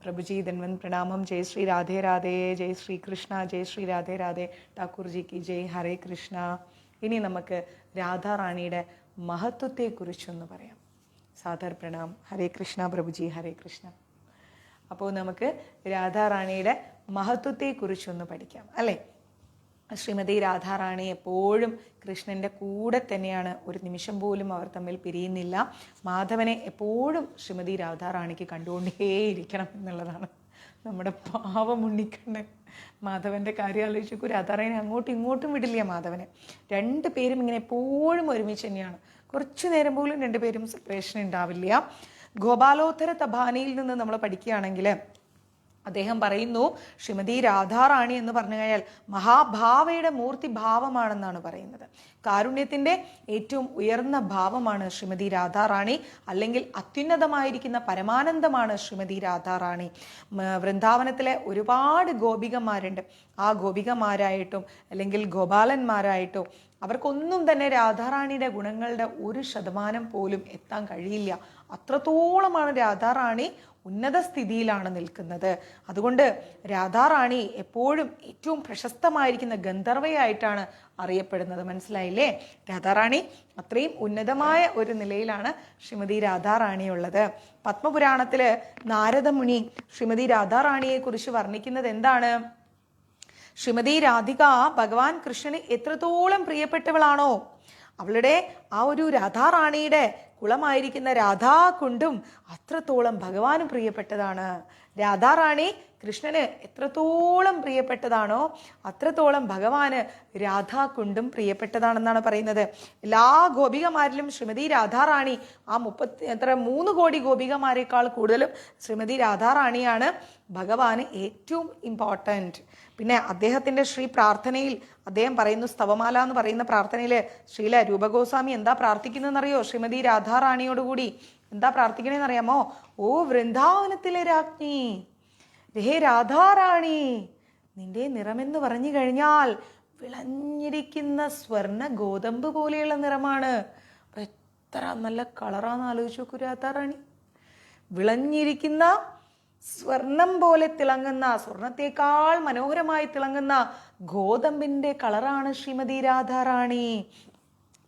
പ്രഭുജി ധന്വൻ പ്രണാമം. ജയ് ശ്രീ രാധേ രാധേ. ജയ് ശ്രീ കൃഷ്ണ. ജയ് ശ്രീ രാധേ രാധേ. ഠാക്കൂർജി കി ജയ്. ഹരേ കൃഷ്ണ. ഇനി നമുക്ക് രാധാറാണിയുടെ മഹത്വത്തെക്കുറിച്ചൊന്ന് പറയാം. സാദർ പ്രണാം. ഹരേ കൃഷ്ണ പ്രഭുജി. ഹരേ കൃഷ്ണ. അപ്പോൾ നമുക്ക് രാധാറാണിയുടെ മഹത്വത്തെക്കുറിച്ചൊന്ന് പഠിക്കാം അല്ലേ. ശ്രീമതി രാധാറാണി എപ്പോഴും കൃഷ്ണൻ്റെ കൂടെ തന്നെയാണ്. ഒരു നിമിഷം പോലും അവർ തമ്മിൽ പിരിയുന്നില്ല. മാധവനെ എപ്പോഴും ശ്രീമതി രാധാറാണിക്ക് കണ്ടുകൊണ്ടേയിരിക്കണം എന്നുള്ളതാണ് നമ്മുടെ പാവം ഉണ്ണിക്കണ്ണൻ. മാധവൻ്റെ കാര്യം ആലോചിച്ചു. രാധാറാണി അങ്ങോട്ടും ഇങ്ങോട്ടും വിടില്ല മാധവനെ. 2 പേരും ഇങ്ങനെ എപ്പോഴും ഒരുമിച്ച് തന്നെയാണ്. കുറച്ചു നേരം പോലും 2 പേരും സെപ്പറേഷൻ ഉണ്ടാവില്ല. ഗോപാലോത്തര തബാനയിൽ നിന്ന് നമ്മൾ പഠിക്കുകയാണെങ്കിൽ അദ്ദേഹം പറയുന്നു, ശ്രീമതി രാധാറാണി എന്ന് പറഞ്ഞു കഴിഞ്ഞാൽ മഹാഭാവയുടെ മൂർത്തി ഭാവമാണെന്നാണ് പറയുന്നത്. കാരുണ്യത്തിൻ്റെ ഏറ്റവും ഉയർന്ന ഭാവമാണ് ശ്രീമതി രാധാറാണി, അല്ലെങ്കിൽ അത്യുന്നതമായിരിക്കുന്ന പരമാനന്ദമാണ് ശ്രീമതി രാധാറാണി. വൃന്ദാവനത്തിലെ ഒരുപാട് ഗോപികമാരുണ്ട്. ആ ഗോപികമാരായിട്ടും അല്ലെങ്കിൽ ഗോപാലന്മാരായിട്ടും അവർക്കൊന്നും തന്നെ രാധാറാണിയുടെ ഗുണങ്ങളുടെ 1% പോലും എത്താൻ കഴിയില്ല. അത്രത്തോളമാണ് രാധാറാണി ഉന്നത സ്ഥിതിയിലാണ് നിൽക്കുന്നത്. അതുകൊണ്ട് രാധാറാണി എപ്പോഴും ഏറ്റവും പ്രശസ്തമായിരിക്കുന്ന ഗന്ധർവയായിട്ടാണ് അറിയപ്പെടുന്നത്. മനസ്സിലായില്ലേ? രാധാറാണി അത്രയും ഉന്നതമായ ഒരു നിലയിലാണ് ശ്രീമതി രാധാറാണി ഉള്ളത്. പത്മപുരാണത്തില് നാരദമുനി ശ്രീമതി രാധാറാണിയെ കുറിച്ച് വർണ്ണിക്കുന്നത് എന്താണ്? ശ്രീമതി രാധിക ഭഗവാൻ കൃഷ്ണന് എത്രത്തോളം പ്രിയപ്പെട്ടവളാണോ, അവളുടെ ആ ഒരു രാധാറാണിയുടെ കുളമായിരിക്കുന്ന രാധാകുണ്ടും അത്രത്തോളം ഭഗവാന് പ്രിയപ്പെട്ടതാണ്. രാധാറാണി കൃഷ്ണന് എത്രത്തോളം പ്രിയപ്പെട്ടതാണോ അത്രത്തോളം ഭഗവാന് രാധാകുണ്ടും പ്രിയപ്പെട്ടതാണെന്നാണ് പറയുന്നത്. എല്ലാ ഗോപികമാരിലും ശ്രീമതി രാധാറാണി ആ 3 കോടി ഗോപികമാരെക്കാൾ കൂടുതലും ശ്രീമതി രാധാറാണിയാണ് ഭഗവാന് ഏറ്റവും ഇമ്പോർട്ടൻറ്റ്. പിന്നെ അദ്ദേഹത്തിൻ്റെ ശ്രീ പ്രാർത്ഥനയിൽ അദ്ദേഹം പറയുന്നു, സ്തവമാല എന്ന് പറയുന്ന പ്രാർത്ഥനയിൽ ശ്രീല രൂപഗോസ്വാമി എന്താ പ്രാർത്ഥിക്കുന്നതെന്നറിയോ? ശ്രീമതി രാധാറാണിയോടുകൂടി എന്താ പ്രാർത്ഥിക്കണേന്നറിയാമോ? ഓ വൃന്ദാവനത്തിലെ രാജ്ഞി, ഹേ രാധാറാണി, നിന്റെ നിറമെന്ന് പറഞ്ഞു കഴിഞ്ഞാൽ വിളഞ്ഞിരിക്കുന്ന സ്വർണ്ണ ഗോതമ്പ് പോലെയുള്ള നിറമാണ്. അപ്പൊ എത്ര നല്ല കളറാന്ന് ആലോചിച്ച് നോക്കൂ. രാധാറാണി വിളഞ്ഞിരിക്കുന്ന സ്വർണം പോലെ തിളങ്ങുന്ന, സ്വർണത്തേക്കാൾ മനോഹരമായി തിളങ്ങുന്ന ഗോതമ്പിന്റെ കളറാണ് ശ്രീമതി രാധാറാണി.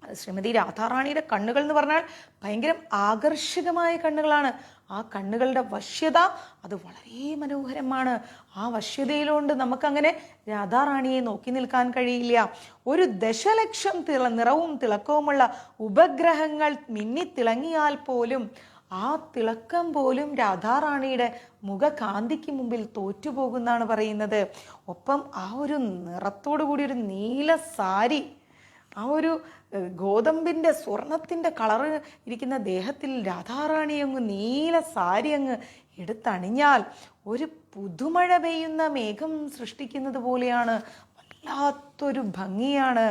ശ്രീമതി രാധാറാണിയുടെ കണ്ണുകൾ എന്ന് പറഞ്ഞാൽ ഭയങ്കര ആകർഷകമായ കണ്ണുകളാണ്. ആ കണ്ണുകളുടെ വശ്യത അത് വളരെ മനോഹരമാണ്. ആ വശ്യതയിലുകൊണ്ട് നമുക്കങ്ങനെ രാധാറാണിയെ നോക്കി നിൽക്കാൻ കഴിയില്ല. 1,00,000 നിറവും തിളക്കവുമുള്ള ഉപഗ്രഹങ്ങൾ മിന്നിത്തിളങ്ങിയാൽ പോലും ആ തിളക്കം പോലും രാധാറാണിയുടെ മുഖകാന്തിക്ക് മുമ്പിൽ തോറ്റുപോകുന്നാണ് പറയുന്നത്. ഒപ്പം ആ ഒരു നിറത്തോടു കൂടി ഒരു നീല സാരി, ആ ഒരു ഗോതമ്പിൻ്റെ സ്വർണത്തിൻ്റെ കളറ് ഇരിക്കുന്ന ദേഹത്തിൽ രാധാറാണി അങ്ങ് നീല സാരി അങ്ങ് എടുത്തണിഞ്ഞാൽ ഒരു പുതുമഴ പെയ്യുന്ന മേഘം സൃഷ്ടിക്കുന്നത് പോലെയാണ്. വല്ലാത്തൊരു ഭംഗിയാണ്.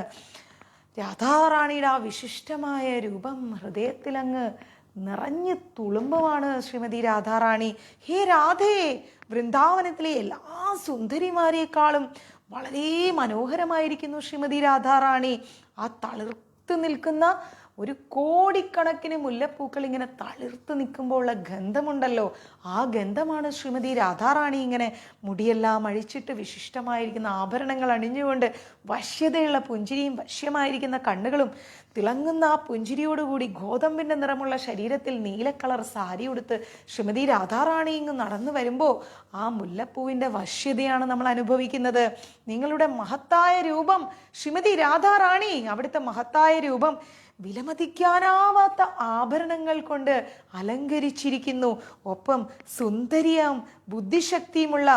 രാധാറാണിയുടെ ആ വിശിഷ്ടമായ രൂപം ഹൃദയത്തിലങ്ങ് നിറഞ്ഞു തുളുമ്പമാണ് ശ്രീമതി രാധാറാണി. ഹേ രാധേ, വൃന്ദാവനത്തിലെ എല്ലാ സുന്ദരിമാരെക്കാളും വളരെ മനോഹരമായിരിക്കുന്നു ശ്രീമതി രാധാറാണി. ആ തളിർത്ത് നിൽക്കുന്ന 1 കോടിക്കണക്കിന് മുല്ലപ്പൂക്കൾ ഇങ്ങനെ തളിർത്ത് നിൽക്കുമ്പോൾ ഉള്ള ഗന്ധമുണ്ടല്ലോ, ആ ഗന്ധമാണ് ശ്രീമതി രാധാറാണി ഇങ്ങനെ മുടിയെല്ലാം അഴിച്ചിട്ട് വിശിഷ്ടമായിരിക്കുന്ന ആഭരണങ്ങൾ അണിഞ്ഞുകൊണ്ട് വശ്യതയുള്ള പുഞ്ചിരിയും വശ്യമായിരിക്കുന്ന കണ്ണുകളും തിളങ്ങുന്ന ആ പുഞ്ചിരിയോടുകൂടി ഗോതമ്പിൻ്റെ നിറമുള്ള ശരീരത്തിൽ നീലക്കളർ സാരി ഉടുത്ത് ശ്രീമതി രാധാറാണി ഇങ്ങ് നടന്നു വരുമ്പോൾ ആ മുല്ലപ്പൂവിൻ്റെ വശ്യതയാണ് നമ്മൾ അനുഭവിക്കുന്നത്. നിങ്ങളുടെ മഹത്തായ രൂപം ശ്രീമതി രാധാറാണി, അവിടുത്തെ മഹത്തായ രൂപം വിലമതിക്കാനാവാത്ത ആഭരണങ്ങൾ കൊണ്ട് അലങ്കരിച്ചിരിക്കുന്നു. ഒപ്പം സുന്ദരിയും ബുദ്ധിശക്തിയുമുള്ള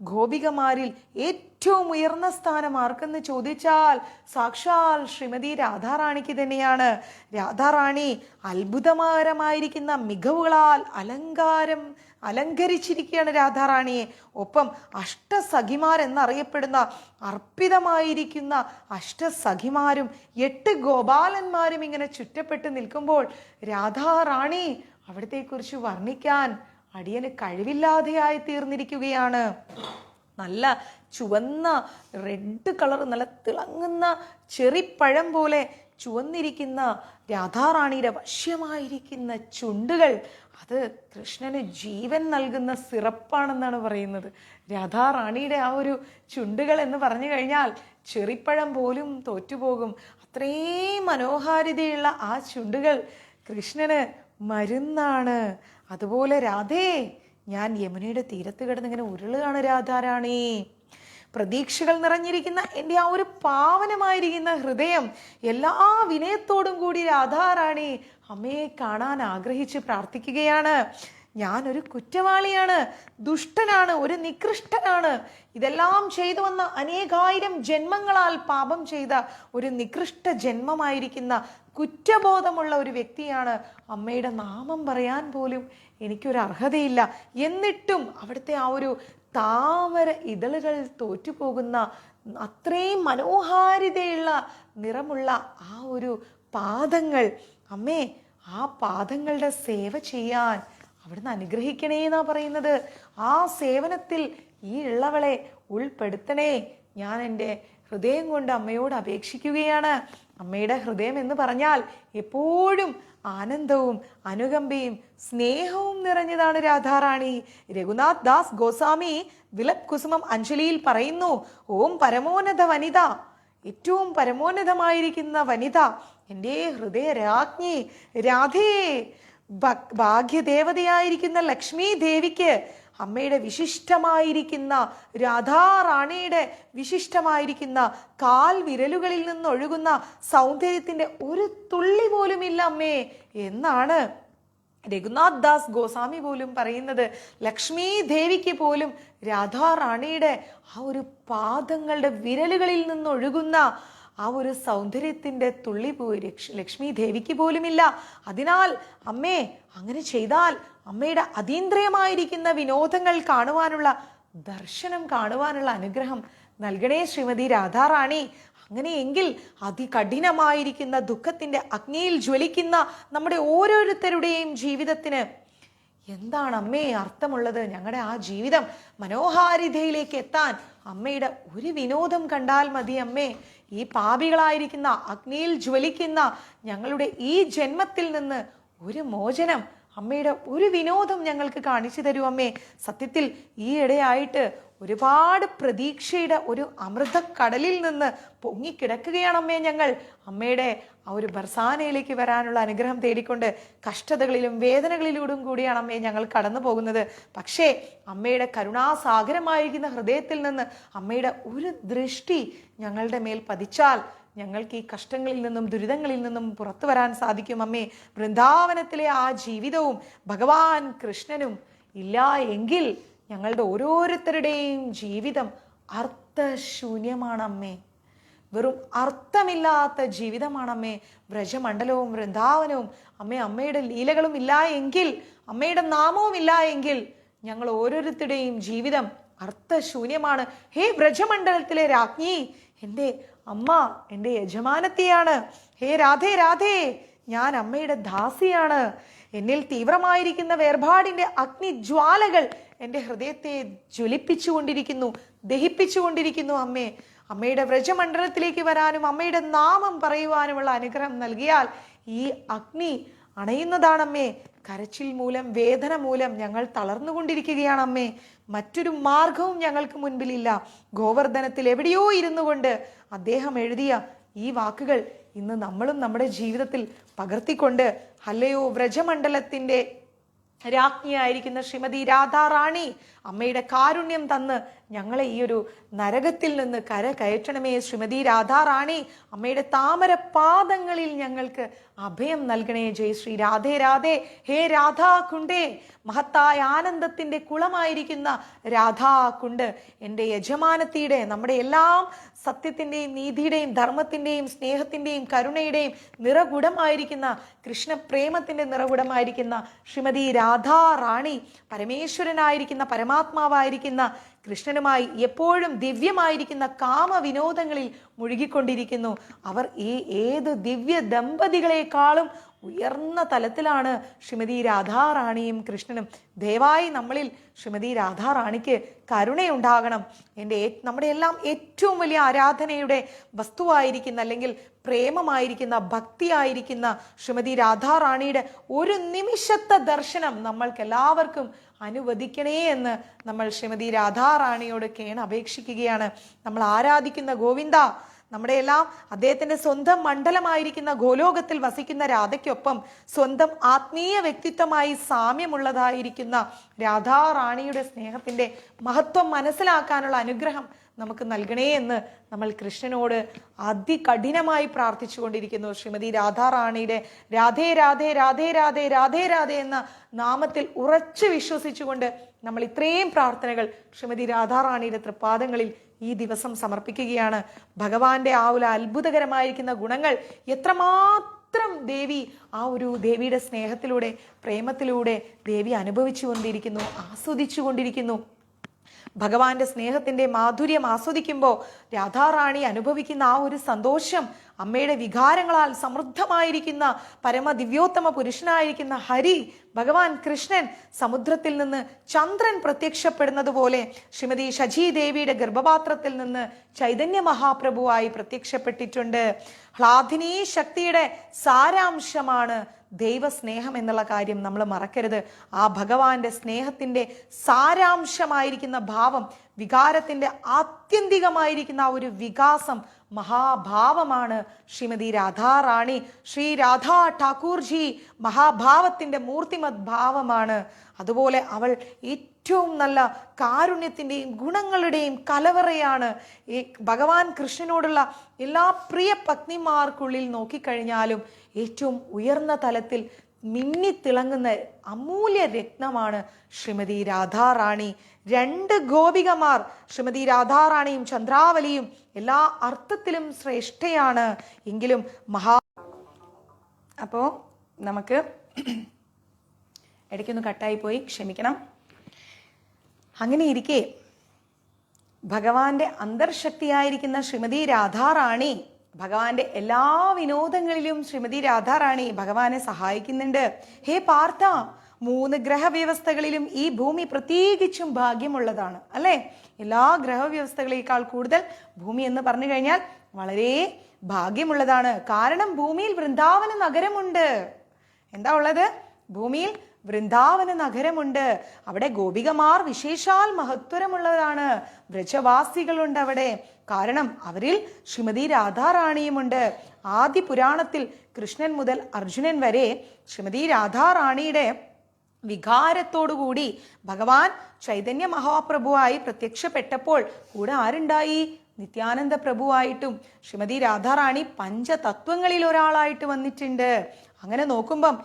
ഗോപികമാരിൽ ഏറ്റവും ഉയർന്ന സ്ഥാനം ആർക്കെന്ന് ചോദിച്ചാൽ സാക്ഷാൽ ശ്രീമതി രാധാറാണിക്ക് തന്നെയാണ്. രാധാറാണി അത്ഭുതകരമായിരിക്കുന്ന മികവുകളാൽ അലങ്കരിച്ചിരിക്കുകയാണ് രാധാറാണിയെ. ഒപ്പം അഷ്ടസഖിമാരെന്നറിയപ്പെടുന്ന അർപ്പിതമായിരിക്കുന്ന അഷ്ടസഖിമാരും 8 ഗോപാലന്മാരും ഇങ്ങനെ ചുറ്റപ്പെട്ട് നിൽക്കുമ്പോൾ രാധാറാണി അവിടത്തെക്കുറിച്ച് വർണ്ണിക്കാൻ അടിയന് കഴിവില്ലാതെയായി തീർന്നിരിക്കുകയാണ്. നല്ല ചുവന്ന റെഡ് കളർ, നല്ല തിളങ്ങുന്ന ചെറിപ്പഴം പോലെ ചുവന്നിരിക്കുന്ന രാധാറാണിയുടെ വശ്യമായിരിക്കുന്ന ചുണ്ടുകൾ അത് കൃഷ്ണന് ജീവൻ നൽകുന്ന സിറപ്പാണെന്നാണ് പറയുന്നത്. രാധാറാണിയുടെ ആ ഒരു ചുണ്ടുകൾ എന്ന് പറഞ്ഞു കഴിഞ്ഞാൽ ചെറിപ്പഴം പോലും തോറ്റുപോകും. അത്രയും മനോഹാരിതയുള്ള ആ ചുണ്ടുകൾ കൃഷ്ണന് മരുന്നാണ്. അതുപോലെ രാധേ, ഞാൻ യമുനയുടെ തീരത്ത് കിടന്ന് ഇങ്ങനെ ഉരുളുകയാണ് രാധാറാണി. പ്രതീക്ഷകൾ നിറഞ്ഞിരിക്കുന്ന എൻ്റെ ആ ഒരു പാവനമായിരിക്കുന്ന ഹൃദയം എല്ലാ വിനയത്തോടും കൂടി രാധാറാണി അമ്മയെ കാണാൻ ആഗ്രഹിച്ച് പ്രാർത്ഥിക്കുകയാണ്. ഞാനൊരു കുറ്റവാളിയാണ്, ദുഷ്ടനാണ്, ഒരു നികൃഷ്ടനാണ്. ഇതെല്ലാം ചെയ്തു വന്ന അനേകായിരം ജന്മങ്ങളാൽ പാപം ചെയ്ത ഒരു നികൃഷ്ട ജന്മമായിരിക്കുന്ന കുറ്റബോധമുള്ള ഒരു വ്യക്തിയാണ്. അമ്മയുടെ നാമം പറയാൻ പോലും എനിക്കൊരു അർഹതയില്ല. എന്നിട്ടും അവിടുത്തെ ആ ഒരു താമര ഇതളുകൾ തോറ്റുപോകുന്ന അത്രയും മനോഹാരിതയുള്ള നിറമുള്ള ആ ഒരു പാദങ്ങൾ, അമ്മേ ആ പാദങ്ങളുടെ സേവ ചെയ്യാൻ അവിടുന്ന് അനുഗ്രഹിക്കണേ എന്നാ പറയുന്നത്. ആ സേവനത്തിൽ ഈ ഉള്ളവളെ ഉൾപ്പെടുത്തണേ. ഞാൻ എൻ്റെ ഹൃദയം കൊണ്ട് അമ്മയോട് അപേക്ഷിക്കുകയാണ്. അമ്മയുടെ ഹൃദയം എന്ന് പറഞ്ഞാൽ എപ്പോഴും ആനന്ദവും അനുകമ്പയും സ്നേഹവും നിറഞ്ഞതാണ് രാധാറാണി. രഘുനാഥ് ദാസ് ഗോസ്വാമി വിലപ് കുസുമം അഞ്ജലിയിൽ പറയുന്നു, ഓം പരമോന്നത വനിത, ഏറ്റവും പരമോന്നതമായിരിക്കുന്ന വനിത, എൻ്റെ ഹൃദയ രാജ്ഞി രാധേ, ഭാഗ്യദേവതയായിരിക്കുന്ന ലക്ഷ്മി ദേവിക്ക് അമ്മയുടെ വിശിഷ്ടമായിരിക്കുന്ന രാധാറാണിയുടെ വിശിഷ്ടമായിരിക്കുന്ന കാൽ വിരലുകളിൽ നിന്നൊഴുകുന്ന സൗന്ദര്യത്തിന്റെ ഒരു തുള്ളി പോലുമില്ല അമ്മേ എന്നാണ് രഘുനാഥ് ദാസ് ഗോസ്വാമി പോലും പറയുന്നത്. ലക്ഷ്മി ദേവിക്ക് പോലും രാധാറാണിയുടെ ആ ഒരു പാദങ്ങളുടെ വിരലുകളിൽ നിന്നൊഴുകുന്ന ആ ഒരു സൗന്ദര്യത്തിന്റെ തുള്ളി പോയി ലക്ഷ്മി ദേവിക്ക് പോലുമില്ല. അതിനാൽ അമ്മേ, അങ്ങനെ ചെയ്താൽ അമ്മയുടെ അതീന്ദ്രിയമായിരിക്കുന്ന വിനോദങ്ങൾ കാണുവാനുള്ള, ദർശനം കാണുവാനുള്ള അനുഗ്രഹം നൽകണേ ശ്രീമതി രാധാറാണി. അങ്ങനെയെങ്കിൽ അതികഠിനമായിരിക്കുന്ന ദുഃഖത്തിന്റെ അഗ്നിയിൽ ജ്വലിക്കുന്ന നമ്മുടെ ഓരോരുത്തരുടെയും ജീവിതത്തിന് എന്താണ് അമ്മേ അർത്ഥമുള്ളത്? ഞങ്ങളുടെ ആ ജീവിതം മനോഹാരിതയിലേക്ക് എത്താൻ അമ്മയുടെ ഒരു വിനോദം കണ്ടാൽ മതി അമ്മേ. ഈ പാപികളായിരിക്കുന്ന അഗ്നിയിൽ ജ്വലിക്കുന്ന ഞങ്ങളുടെ ഈ ജന്മത്തിൽ നിന്ന് ഒരു മോചനം, അമ്മയുടെ ഒരു വിനോദം ഞങ്ങൾക്ക് കാണിച്ചു തരൂ അമ്മേ. സത്യത്തിൽ ഈ ഇടയായിട്ട് ഒരുപാട് പ്രതീക്ഷയുടെ ഒരു അമൃതക്കടലിൽ നിന്ന് പൊങ്ങിക്കിടക്കുകയാണ് അമ്മേ ഞങ്ങൾ. അമ്മയുടെ ആ ഒരു ബർസാനയിലേക്ക് വരാനുള്ള അനുഗ്രഹം തേടിക്കൊണ്ട് കഷ്ടതകളിലും വേദനകളിലൂടെയും കൂടിയാണ് അമ്മയെ ഞങ്ങൾ കടന്നു പോകുന്നത്. പക്ഷേ അമ്മയുടെ കരുണാസാഗരമായിരിക്കുന്ന ഹൃദയത്തിൽ നിന്ന് അമ്മയുടെ ഒരു ദൃഷ്ടി ഞങ്ങളുടെ മേൽ പതിച്ചാൽ ഞങ്ങൾക്ക് ഈ കഷ്ടങ്ങളിൽ നിന്നും ദുരിതങ്ങളിൽ നിന്നും പുറത്തു വരാൻ സാധിക്കും അമ്മേ. വൃന്ദാവനത്തിലെ ആ ജീവിതവും ഭഗവാൻ കൃഷ്ണനും ഇല്ല എങ്കിൽ ഞങ്ങളുടെ ഓരോരുത്തരുടെയും ജീവിതം അർത്ഥശൂന്യമാണ് അമ്മേ. വെറും അർത്ഥമില്ലാത്ത ജീവിതമാണമ്മേ. വ്രജമണ്ഡലവും വൃന്ദാവനവും അമ്മേ, അമ്മയുടെ ലീലകളും ഇല്ല എങ്കിൽ, അമ്മയുടെ നാമവും ഇല്ല എങ്കിൽ ഞങ്ങൾ ഓരോരുത്തരുടെയും ജീവിതം അർത്ഥശൂന്യമാണ്. ഹേ വ്രജമണ്ഡലത്തിലെ രാജ്ഞി, എൻ്റെ അമ്മ എൻ്റെ യജമാനത്തിയാണ്. ഹേ രാധേ രാധേ, ഞാൻ അമ്മയുടെ ദാസിയാണ്. എന്നിൽ തീവ്രമായിരിക്കുന്ന വേർപാടിന്റെ അഗ്നിജ്വാലകൾ എൻ്റെ ഹൃദയത്തെ ജ്വലിപ്പിച്ചുകൊണ്ടിരിക്കുന്നു, ദഹിപ്പിച്ചുകൊണ്ടിരിക്കുന്നു അമ്മേ. അമ്മയുടെ വ്രജമണ്ഡലത്തിലേക്ക് വരാനും അമ്മയുടെ നാമം പറയുവാനുമുള്ള അനുഗ്രഹം നൽകിയാൽ ഈ അഗ്നി അണയുന്നതാണമ്മേ. കരച്ചിൽ മൂലം, വേദന മൂലം ഞങ്ങൾ തളർന്നുകൊണ്ടിരിക്കുകയാണ് അമ്മേ. മറ്റൊരു മാർഗവും ഞങ്ങൾക്ക് മുൻപിലില്ല. ഗോവർദ്ധനത്തിൽ എവിടെയോ ഇരുന്നു കൊണ്ട് അദ്ദേഹം എഴുതിയ ഈ വാക്കുകൾ ഇന്ന് നമ്മളും നമ്മുടെ ജീവിതത്തിൽ പകർത്തിക്കൊണ്ട്, അല്ലയോ വ്രജമണ്ഡലത്തിന്റെ രാജ്ഞിയായിരിക്കുന്ന ശ്രീമതി രാധാറാണി, അമ്മയുടെ കാരുണ്യം തന്ന് ഞങ്ങളെ ഈ ഒരു നരകത്തിൽ നിന്ന് കയറ്റണമേ ശ്രീമതി രാധാറാണി. അമ്മയുടെ താമര പാദങ്ങളിൽ ഞങ്ങൾക്ക് അഭയം നൽകണേ. ജയ് ശ്രീ രാധേ രാധേ. ഹേ രാധാ കുണ്ടേ, മഹത്തായ ആനന്ദത്തിന്റെ കുളമായിരിക്കുന്ന രാധാ കുണ്ട്, എൻ്റെ യജമാനത്തിയുടെ, നമ്മുടെ എല്ലാം സത്യത്തിൻ്റെയും നീതിയുടെയും ധർമ്മത്തിൻ്റെയും സ്നേഹത്തിൻ്റെയും കരുണയുടെയും നിറകുടമായിരിക്കുന്ന, കൃഷ്ണപ്രേമത്തിൻ്റെ നിറകുടമായിരിക്കുന്ന ശ്രീമതി രാധാറാണി പരമേശ്വരനായിരിക്കുന്ന, പരമാത്മാവായിരിക്കുന്ന കൃഷ്ണനുമായി എപ്പോഴും ദിവ്യമായിരിക്കുന്ന കാമവിനോദങ്ങളിൽ മുഴുകിക്കൊണ്ടിരിക്കുന്നു. അവർ ഈ ഏത് ദിവ്യ ദമ്പതികളെക്കാളും ഉയർന്ന തലത്തിലാണ് ശ്രീമതി രാധാറാണിയും കൃഷ്ണനും. ദയവായി നമ്മളിൽ ശ്രീമതി രാധാറാണിക്ക് കരുണയുണ്ടാകണം. നമ്മുടെ എല്ലാം ഏറ്റവും വലിയ ആരാധനയുടെ വസ്തുവായിരിക്കുന്ന, അല്ലെങ്കിൽ പ്രേമമായിരിക്കുന്ന, ഭക്തിയായിരിക്കുന്ന ശ്രീമതി രാധാറാണിയുടെ ഒരു നിമിഷത്തെ ദർശനം നമ്മൾക്ക് എല്ലാവർക്കും അനുവദിക്കണേ എന്ന് നമ്മൾ ശ്രീമതി രാധാറാണിയോട് അപേക്ഷിക്കുകയാണ്. നമ്മൾ ആരാധിക്കുന്ന ഗോവിന്ദ, നമ്മുടെ എല്ലാം അദ്ദേഹത്തിന്റെ സ്വന്തം മണ്ഡലമായിരിക്കുന്ന ഗോലോകത്തിൽ വസിക്കുന്ന രാധയ്ക്കൊപ്പം സ്വന്തം ആത്മീയ വ്യക്തിത്വമായി സാമ്യമുള്ളതായിരിക്കുന്ന രാധാറാണിയുടെ സ്നേഹത്തിന്റെ മഹത്വം മനസ്സിലാക്കാനുള്ള അനുഗ്രഹം നമുക്ക് നൽകണേ എന്ന് നമ്മൾ കൃഷ്ണനോട് അതികഠിനമായി പ്രാർത്ഥിച്ചു കൊണ്ടിരിക്കുന്നു. ശ്രീമതി രാധാറാണിയുടെ രാധേ രാധേ രാധേ രാധേ രാധേ രാധേ എന്ന നാമത്തിൽ ഉറച്ചു വിശ്വസിച്ചുകൊണ്ട് നമ്മൾ ഇത്രയും പ്രാർത്ഥനകൾ ശ്രീമതി രാധാറാണിയുടെ തൃപ്പാദങ്ങളിൽ ഈ ദിവസം സമർപ്പിക്കുകയാണ്. ഭഗവാന്റെ ആ ഒരു അത്ഭുതകരമായിരിക്കുന്ന ഗുണങ്ങൾ എത്രമാത്രം ദേവി ആ ഒരു ദേവിയുടെ സ്നേഹത്തിലൂടെ, പ്രേമത്തിലൂടെ ദേവി അനുഭവിച്ചു കൊണ്ടിരിക്കുന്നു, ആസ്വദിച്ചു കൊണ്ടിരിക്കുന്നു. ഭഗവാന്റെ സ്നേഹത്തിന്റെ മാധുര്യം ആസ്വദിക്കുമ്പോൾ രാധാറാണി അനുഭവിക്കുന്ന ആ ഒരു സന്തോഷം, അമ്മയുടെ വികാരങ്ങളാൽ സമൃദ്ധമായിരിക്കുന്ന പരമദിവ്യോത്തമ പുരുഷനായിരിക്കുന്ന ഹരി ഭഗവാൻ കൃഷ്ണൻ സമുദ്രത്തിൽ നിന്ന് ചന്ദ്രൻ പ്രത്യക്ഷപ്പെടുന്നത് പോലെ ശ്രീമതി ശചി ദേവിയുടെ ഗർഭപാത്രത്തിൽ നിന്ന് ചൈതന്യ മഹാപ്രഭുവായി പ്രത്യക്ഷപ്പെട്ടിട്ടുണ്ട്. ഹ്ലാദിനീ ശക്തിയുടെ സാരാംശമാണ് ദൈവസ്നേഹം എന്നുള്ള കാര്യം നമ്മൾ മറക്കരുത്. ആ ഭഗവാന്റെ സ്നേഹത്തിന്റെ സാരാംശമായിരിക്കുന്ന ഭാവം, വികാരത്തിന്റെ ആത്യന്തികമായിരിക്കുന്ന ആ ഒരു വികാസം, മഹാഭാവമാണ് ശ്രീമതി രാധാറാണി. ശ്രീ രാധാ ഠാക്കൂർജി മഹാഭാവത്തിന്റെ മൂർത്തിമത് ഭാവമാണ്. അതുപോലെ അവൾ ഏറ്റവും നല്ല കാരുണ്യത്തിൻ്റെയും ഗുണങ്ങളുടെയും കലവറയാണ്. ഈ ഭഗവാൻ കൃഷ്ണനോടുള്ള എല്ലാ പ്രിയ പത്നിമാർക്കുള്ളിൽ നോക്കിക്കഴിഞ്ഞാലും ഏറ്റവും ഉയർന്ന തലത്തിൽ മിന്നിത്തിളങ്ങുന്ന അമൂല്യ രത്നമാണ് ശ്രീമതി രാധാറാണി. 2 ഗോപികമാർ, ശ്രീമതി രാധാറാണിയും ചന്ദ്രാവലിയും എല്ലാ അർത്ഥത്തിലും ശ്രേഷ്ഠയാണ്. എങ്കിലും അപ്പോൾ നമുക്ക് ഇടയ്ക്കൊന്ന് കട്ടായി പോയി, ക്ഷമിക്കണം. അങ്ങനെ ഇരിക്കെ ഭഗവാന്റെ അന്തർശക്തിയായിരിക്കുന്ന ശ്രീമതി രാധാറാണി, ഭഗവാന്റെ എല്ലാ വിനോദങ്ങളിലും ശ്രീമതി രാധാറാണി ഭഗവാനെ സഹായിക്കുന്നുണ്ട്. ഹേ പാർത്ഥ, 3 ഗ്രഹവ്യവസ്ഥകളിലും ഈ ഭൂമി പ്രത്യേകിച്ചും ഭാഗ്യമുള്ളതാണ് അല്ലേ? എല്ലാ ഗ്രഹവ്യവസ്ഥകളേക്കാൾ കൂടുതൽ ഭൂമി എന്ന് പറഞ്ഞു കഴിഞ്ഞാൽ വളരെ ഭാഗ്യമുള്ളതാണ്. കാരണം ഭൂമിയിൽ വൃന്ദാവന നഗരമുണ്ട്. എന്താ ഉള്ളത്? ഭൂമിയിൽ വൃന്ദാവന നഗരമുണ്ട്. അവിടെ ഗോപികമാർ വിശേഷാൽ മഹത്വരമുള്ളതാണ്. വ്രജവാസികളുണ്ട് അവിടെ. കാരണം അവരിൽ ശ്രീമതി രാധാറാണിയുമുണ്ട്. ആദി പുരാണത്തിൽ കൃഷ്ണൻ മുതൽ അർജുനൻ വരെ ശ്രീമതി രാധാറാണിയുടെ വികാരത്തോടുകൂടി ഭഗവാൻ ചൈതന്യ മഹാപ്രഭുവായി പ്രത്യക്ഷപ്പെട്ടപ്പോൾ കൂടെ ആരുണ്ടായി? നിത്യാനന്ദ പ്രഭുവായിട്ടും ശ്രീമതി രാധാറാണി പഞ്ചതത്വങ്ങളിൽ ഒരാളായിട്ട് വന്നിട്ടുണ്ട്. അങ്ങനെ നോക്കുമ്പം